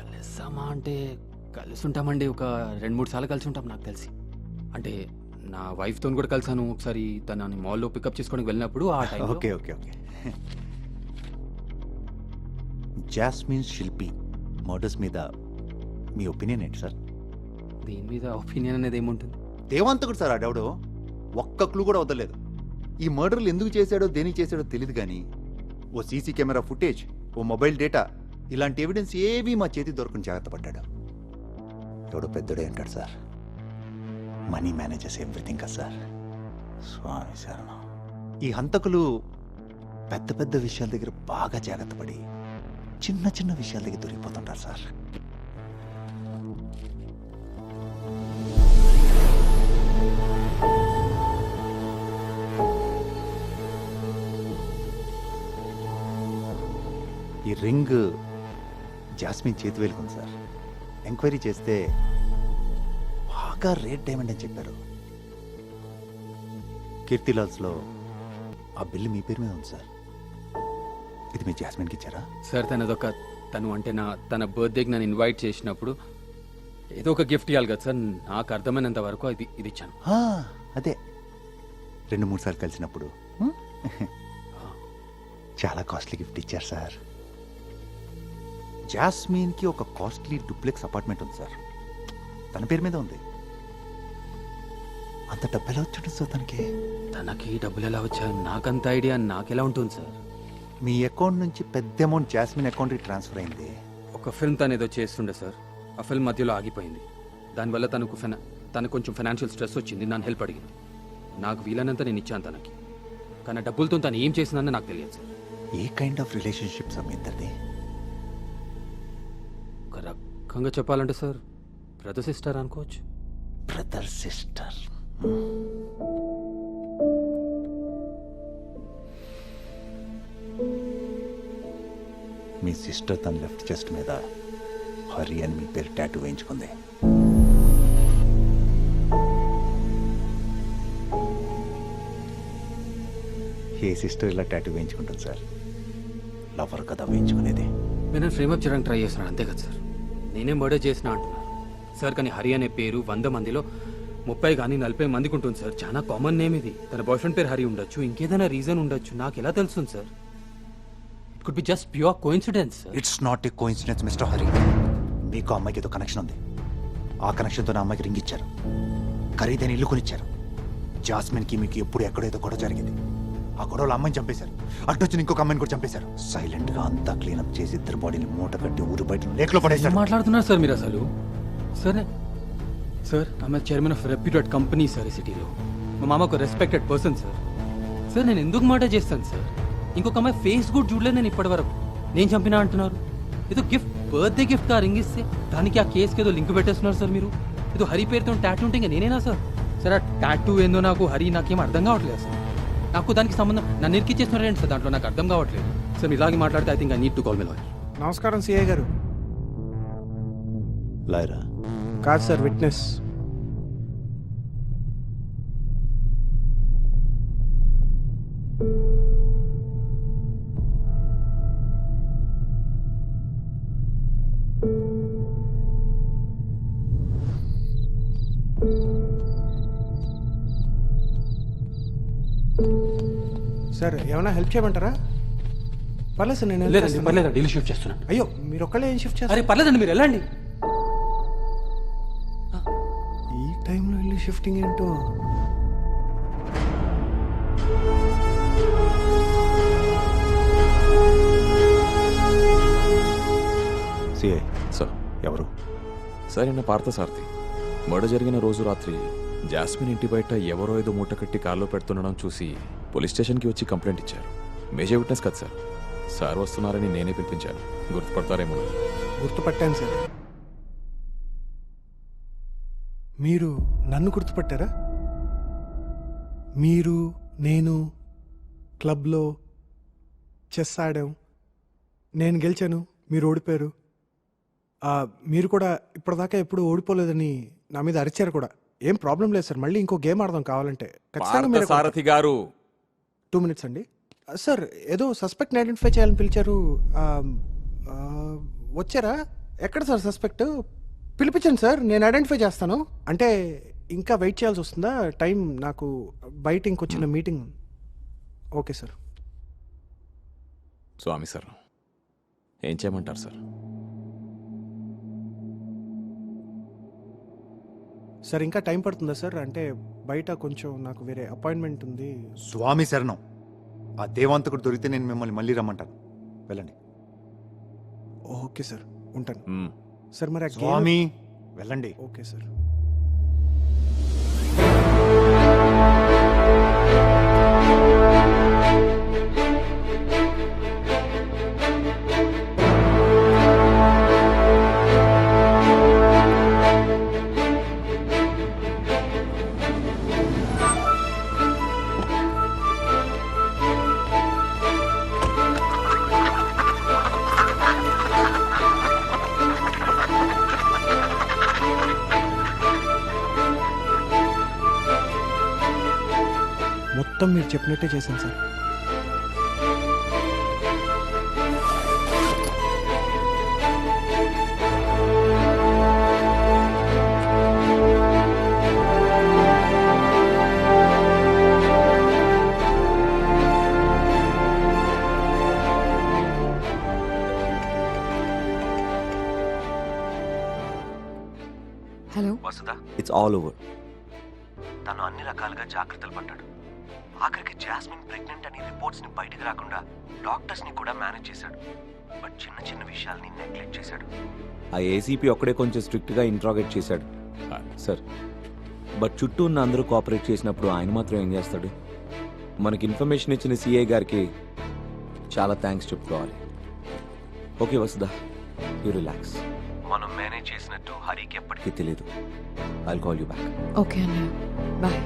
Speaker 10: కలిసామా అంటే కలిసి ఉంటామండి. ఒక 2-3 సార్లు కలిసి ఉంటాం నాకు తెలిసి. అంటే నా వైఫ్తో కూడా కలిసాను ఒకసారి. తనని మాల్లో పికప్ చేసుకోవడానికి వెళ్ళినప్పుడు ఆ time.
Speaker 19: Okay okay okay. Jasmine, Shilpi murders మీద మీ ఒపీనియన్ ఏంటి సార్?
Speaker 10: దీని మీద ఒపీనియన్ అనేది ఏముంటుంది?
Speaker 19: దేవంతకుడు సార్, ఆడెవడు ఒక్క క్లూ కూడా వదలలేదు. ఈ మర్డర్లు ఎందుకు చేశాడో దేనికి చేశాడో తెలియదు కానీ ఓ సీసీ కెమెరా ఫుటేజ్, ఓ మొబైల్ డేటా ఇలాంటి ఎవిడెన్స్ ఏవీ మా చేతి దొరకని జాగ్రత్త పడ్డాడు. ఎవడో పెద్దోడే అంటాడు సార్, మనీ మేనేజెస్ ఎవ్రీథింగ్ కదా సార్. స్వామి శరణం. ఈ హంతకులు పెద్ద పెద్ద విషయాల దగ్గర బాగా జాగ్రత్త పడి చిన్న చిన్న విషయాల దగ్గర దొరికిపోతుంటారు సార్. ఈ రింగ్ జాస్మిన్ చేతి వేలుకుంది సార్. ఎంక్వైరీ చేస్తే బాగా రేట్ డైమండ్ అని చెప్పారు. కీర్తిలాల్స్లో ఆ బిల్లు మీ పేరు మీద ఉంది సార్. ఇది మీ జాస్మిన్కి ఇచ్చారా?
Speaker 10: సార్ తను అంటే తన బర్త్డేకి నన్ను ఇన్వైట్ చేసినప్పుడు ఏదో ఒక గిఫ్ట్ ఇవ్వాలి కదా సార్. నాకు అర్థమైనంత వరకు ఇది ఇచ్చాను.
Speaker 19: అదే 2-3 సార్లు కలిసినప్పుడు చాలా కాస్ట్లీ గిఫ్ట్ ఇచ్చారు సార్. జాస్మిన్కి ఒక కాస్ట్లీ డూప్లెక్స్ అపార్ట్మెంట్ ఉంది సార్, తన పేరు మీద ఉంది. అంత డబ్బు ఎలా వచ్చాడు సార్
Speaker 10: తనకి డబ్బులు ఎలా వచ్చాయి నాకంత ఐడియా నాకెలా ఉంటుంది సార్?
Speaker 19: మీ అకౌంట్ నుంచి పెద్ద అమౌంట్ జాస్మిన్ అకౌంట్కి ట్రాన్స్ఫర్ అయింది.
Speaker 10: ఒక ఫిల్మ్ తను ఏదో చేస్తుండే సార్, ఆ ఫిల్మ్ మధ్యలో ఆగిపోయింది. దానివల్ల తనకు కొంచెం ఫైనాన్షియల్ స్ట్రెస్ వచ్చింది. నన్ను హెల్ప్ అడిగింది. నాకు వీలైనంత నేను ఇచ్చాను తనకి. కానీ డబ్బులతో తను ఏం చేసిందని నాకు తెలియదు sir.
Speaker 19: A kind of relationship sir మీ ఇద్దరిది?
Speaker 10: ఒక రకంగా చెప్పాలంటే సార్ బ్రదర్ సిస్టర్ అనుకోవచ్చు.
Speaker 19: Brother sister. మీ సిస్టర్ తన లెఫ్ట్ చెస్ట్ మీద హరి అని మీ పేరు టాటూ వేయించుకుంది. ఏ సిస్టర్ ఇలా టాటూ వేయించుకుంటుంది సార్? లవర్ కదా వేయించుకునేది.
Speaker 10: నేను ఫ్రేమప్ చేయడానికి ట్రై చేస్తున్నాను అంతే కదా సార్. నేనే మర్డర్ చేసిన అంటున్నారు సార్. కానీ హరి అనే పేరు 100 మందిలో 30 కానీ 40 మందికి ఉంటుంది సార్. చాలా కామన్ నేమ్ ఇది. తన బాయ్ ఫ్రెండ్ పేరు హరి ఉండొచ్చు, ఇంకేదైనా రీజన్ ఉండొచ్చు. నాకు ఎలా తెలుస్తుంది sir? It could be just pure coincidence.
Speaker 19: It's not a coincidence mister Hari. మీకు ఆ అమ్మాయికి ఏదో కనెక్షన్ ఉంది. ఆ కనెక్షన్తో నా అమ్మాయికి రింగ్ ఇచ్చారు, ఖరీదైన ఇల్లు కొనిచ్చారు. జాస్మిన్కి మీకు ఎప్పుడు ఎక్కడో ఏదో గొడవ జరిగింది. ఆ గొడవలో అమ్మాయిని చంపేశారు. అట్టొచ్చిన ఇంకొక అమ్మాయిని కూడా చంపేశారు. సైలెంట్ గా అంతా క్లీనప్ చేసి ఇద్దరు బాడీని మూట కట్టి ఊరు బయట లేఖలో పడేశారు.
Speaker 10: మాట్లాడుతున్నారు సార్ మీరు అసలు? సరే సార్, ఆమె chairman of reputed company sir ఈ సిటీలో. మా మామ ఒక రెస్పెక్టెడ్ పర్సన్ సార్. సార్ నేను ఎందుకు మర్డర్ చేస్తాను సార్? ఇంకొక అమ్మాయి ఫేస్ కూడా చూడలేదు నేను ఇప్పటి వరకు. నేను చంపినా అంటున్నారు. ఏదో గిఫ్ట్, బర్త్డే గిఫ్ట్ గా రింగ్ ఇస్తే దానికి ఆ కేసుకి ఏదో లింక్ పెట్టేస్తున్నారు సార్ మీరు. ఏదో హరి పేరుతో టాటూ ఉంటే ఇంకా నేనేనా సార్? సార్ ఆ టాటూ ఏందో నాకు హరి నాకేం అర్థం కావట్లేదు సార్. నాకు దానికి సంబంధం నన్ను ఇరికిచ్చేస్తున్నారేంటి సార్? దాంట్లో నాకు అర్థం కావట్లేదు సార్. ఇలాగే మాట్లాడితే I think I need to call my lawyer.
Speaker 15: నమస్కారం సిఐ గారు.
Speaker 19: లాయరా?
Speaker 15: కాదు సార్, విట్నెస్. సార్ ఏమైనా హెల్ప్ చేయమంటారా? పర్లేదు సార్, నేను
Speaker 10: లేదండి పర్లేదు, ఢిల్లీ షిఫ్ట్ చేస్తున్నాను.
Speaker 15: అయ్యో మీరు ఒక్కళ్ళే ఏం షిఫ్ట్ చేస్తారు?
Speaker 10: అరే పర్లేదండి మీరు వెళ్ళండి.
Speaker 15: ఈ టైంలో వెళ్ళి షిఫ్టింగ్ ఏంటో.
Speaker 19: CI
Speaker 18: sir.
Speaker 19: ఎవరు?
Speaker 18: సార్ ఈయన పార్థసారథి. మర్డర్ జరిగిన రోజు రాత్రి జాస్మిన్ ఇంటి బయట ఎవరో ఏదో మూట కట్టి కాల్లో పెడుతుండడం చూసి పోలీస్ స్టేషన్కి వచ్చి కంప్లైంట్ ఇచ్చారు. మేజర్ విట్నెస్ కదా సార్. సార్ వస్తున్నారని నేనే పిలిపించాను. గుర్తుపడతారేమో.
Speaker 15: గుర్తుపట్టాను సార్. మీరు నన్ను గుర్తుపట్టారా? మీరు నేను క్లబ్లో చెస్ ఆడాం. నేను గెలిచాను, మీరు ఓడిపోయారు. మీరు కూడా ఇప్పటిదాకా ఎప్పుడు ఓడిపోలేదని నా మీద అరిచారు కూడా. ఏం ప్రాబ్లం లేదు సార్, మళ్ళీ ఇంకో గేమ్ ఆడదాం కావాలంటే.
Speaker 18: సారథి గారు
Speaker 15: 2 minutes అండి. సార్ ఏదో సస్పెక్ట్ని ఐడెంటిఫై చేయాలని పిలిచారు. వచ్చారా? ఎక్కడ సార్ సస్పెక్ట్? పిలిపించండి సార్, నేను ఐడెంటిఫై చేస్తాను. అంటే ఇంకా వెయిట్ చేయాల్సి వస్తుందా? టైం నాకు బయట ఇంకొచ్చిన meeting. Okay sir.
Speaker 18: Swami sir ఏం చేయమంటారు సార్?
Speaker 15: సార్ ఇంకా టైం పడుతుందా సార్? అంటే బయట కొంచెం నాకు వేరే అపాయింట్మెంట్ ఉంది.
Speaker 19: స్వామి శరణం. ఆ దేవాంతకుడు దొరికితే నేను మిమ్మల్ని మళ్ళీ రమ్మంటాను. వెళ్ళండి.
Speaker 15: ఓకే సార్, ఉంటాను. సార్ మరి
Speaker 19: స్వామి వెళ్ళండి.
Speaker 15: Okay sir. మొత్తం మీరు చెప్పినట్టే చేశాను sir.
Speaker 2: Hello
Speaker 4: Vasudha, it's all over. తను అన్ని రకాలుగా జాగ్రత్తలు పడ్డాడు. ఆఖరికి జాస్మిన్ ప్రెగ్నెంట్ అని రిపోర్ట్స్ ని బయటకు రాకుండా డాక్టర్స్ ని కూడా మేనేజ్ చేశాడు. బట్ చిన్న చిన్న విషయాల్ని నెగ్లెక్ట్ చేశాడు. ఆ ఏసీపీ ఒక్కడే కొంచెం స్ట్రిక్ట్ గా ఇంట్రాగేట్ చేశాడు సార్. బట్ చుట్టూ ఉన్న అందరూ కోఆపరేట్ చేసినప్పుడు ఆయన మాత్రం ఏం చేస్తాడు? మనకి ఇన్ఫర్మేషన్ ఇచ్చిన సిఐ గారికి చాలా థ్యాంక్స్ చెప్పుకోవాలి. Okay Vasudha, you relax. మనం మేనేజ్ చేసినట్టు హరికి ఎప్పటికీ తెలియదు. I'll call you back.
Speaker 2: Okay అన్నయ్య, బాయ్.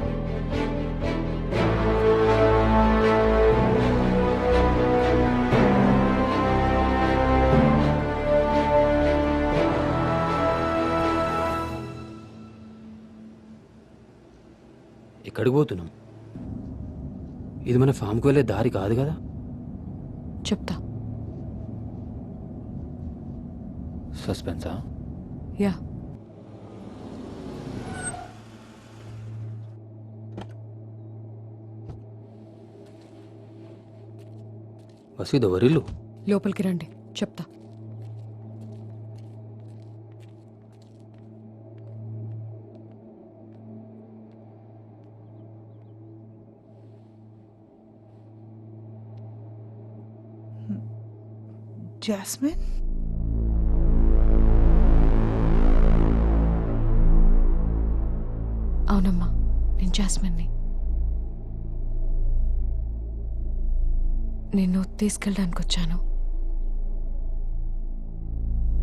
Speaker 10: ఎక్కడికి పోతున్నాం? ఇది మన ఫామ్కి వెళ్ళే దారి కాదు కదా.
Speaker 2: చెప్తా.
Speaker 1: సస్పెన్సా?
Speaker 2: యా.
Speaker 10: వసీద్ ఎవరిల్లు?
Speaker 2: లోపలికి రండి, చెప్తా.
Speaker 20: జాస్మిన్,
Speaker 2: అవునమ్మా, నేను జాస్మిన్ని. నిన్ను తీసుకెళ్ళడానికి వచ్చాను.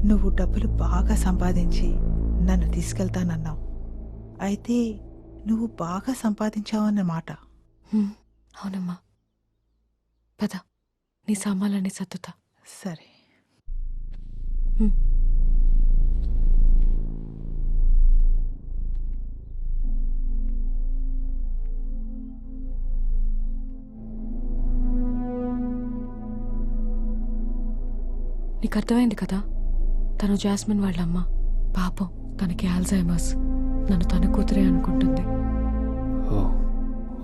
Speaker 20: నువ్వు డబ్బులు బాగా సంపాదించి నన్ను తీసుకెళ్తానన్నావు. అయితే నువ్వు బాగా సంపాదించావన్నమాట.
Speaker 2: అవునమ్మా, పద, నీ సామాన్లన్నీ సర్దుతా.
Speaker 20: సరే.
Speaker 2: నీకు అర్థమైంది కదా, తను జాస్మిన్ వాళ్ళమ్మ. పాపం, తనకి ఆల్జైమర్స్. నన్ను తన కూతురే అనుకుంటుంది.
Speaker 1: ఓ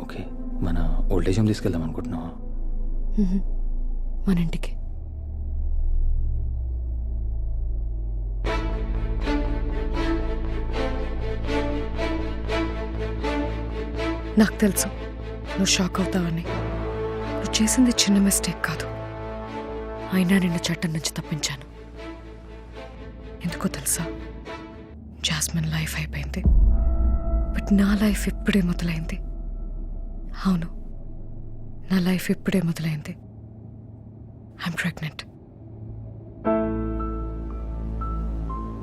Speaker 1: ఓకే. మన ఓల్డేజ్ హోమ్ తీసుకెళ్దాం అనుకుంటున్నావా?
Speaker 2: మన ఇంటికి. నాకు తెలుసు నువ్వు షాక్ అవుతావని. నువ్వు చేసింది చిన్న మిస్టేక్ కాదు. అయినా నిన్ను చట్టం నుంచి తప్పించాను. ఎందుకో తెలుసా? జాస్మిన్ లైఫ్ అయిపోయింది, బట్ నా లైఫ్ ఇప్పుడే మొదలైంది. అవును, నా లైఫ్ ఇప్పుడే మొదలైంది. I'm pregnant.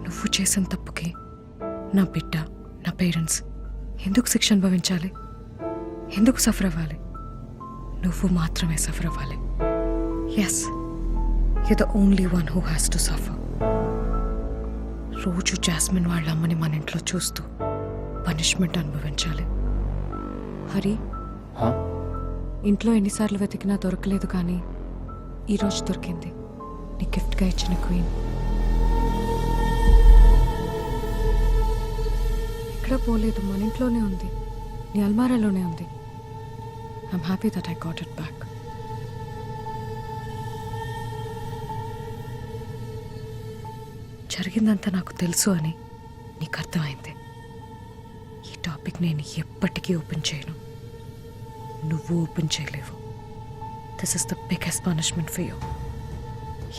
Speaker 2: నువ్వు చేసిన తప్పుకి నా బిడ్డ, నా పేరెంట్స్ ఎందుకు శిక్ష అనుభవించాలి? ఎందుకు సఫర్ అవ్వాలి? నువ్వు మాత్రమే సఫర్ అవ్వాలి. Yes, you the only one who has to suffer. రోజు జాస్మిన్ వాళ్ళ అమ్మని మన ఇంట్లో చూస్తూ పనిష్మెంట్ అనుభవించాలి. హరి, ఇంట్లో ఎన్నిసార్లు వెతికినా దొరకలేదు, కానీ ఈరోజు దొరికింది. నీ గిఫ్ట్గా ఇచ్చిన క్వీన్. ఎక్కడ పోలేదు, మన ఇంట్లోనే ఉంది. నీ అల్మారాలోనే ఉంది. I'm happy that I got it back. జరిగిందంతా నాకు తెలుసు అని నీకు అర్థమైంది. టాపిక్ నేను ఎప్పటికీ ఓపెన్ చేయను, నువ్వు ఓపెన్ చేయలేవు. This is the biggest punishment for you.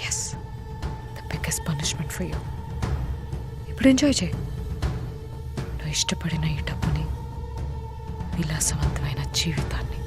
Speaker 2: Yes, the biggest punishment for you. ఇప్పుడు ఎంజాయ్ చేయి. నువ్వు ఇష్టపడిన ఈ డబ్బుని, విలాసవంతమైన జీవితాన్ని.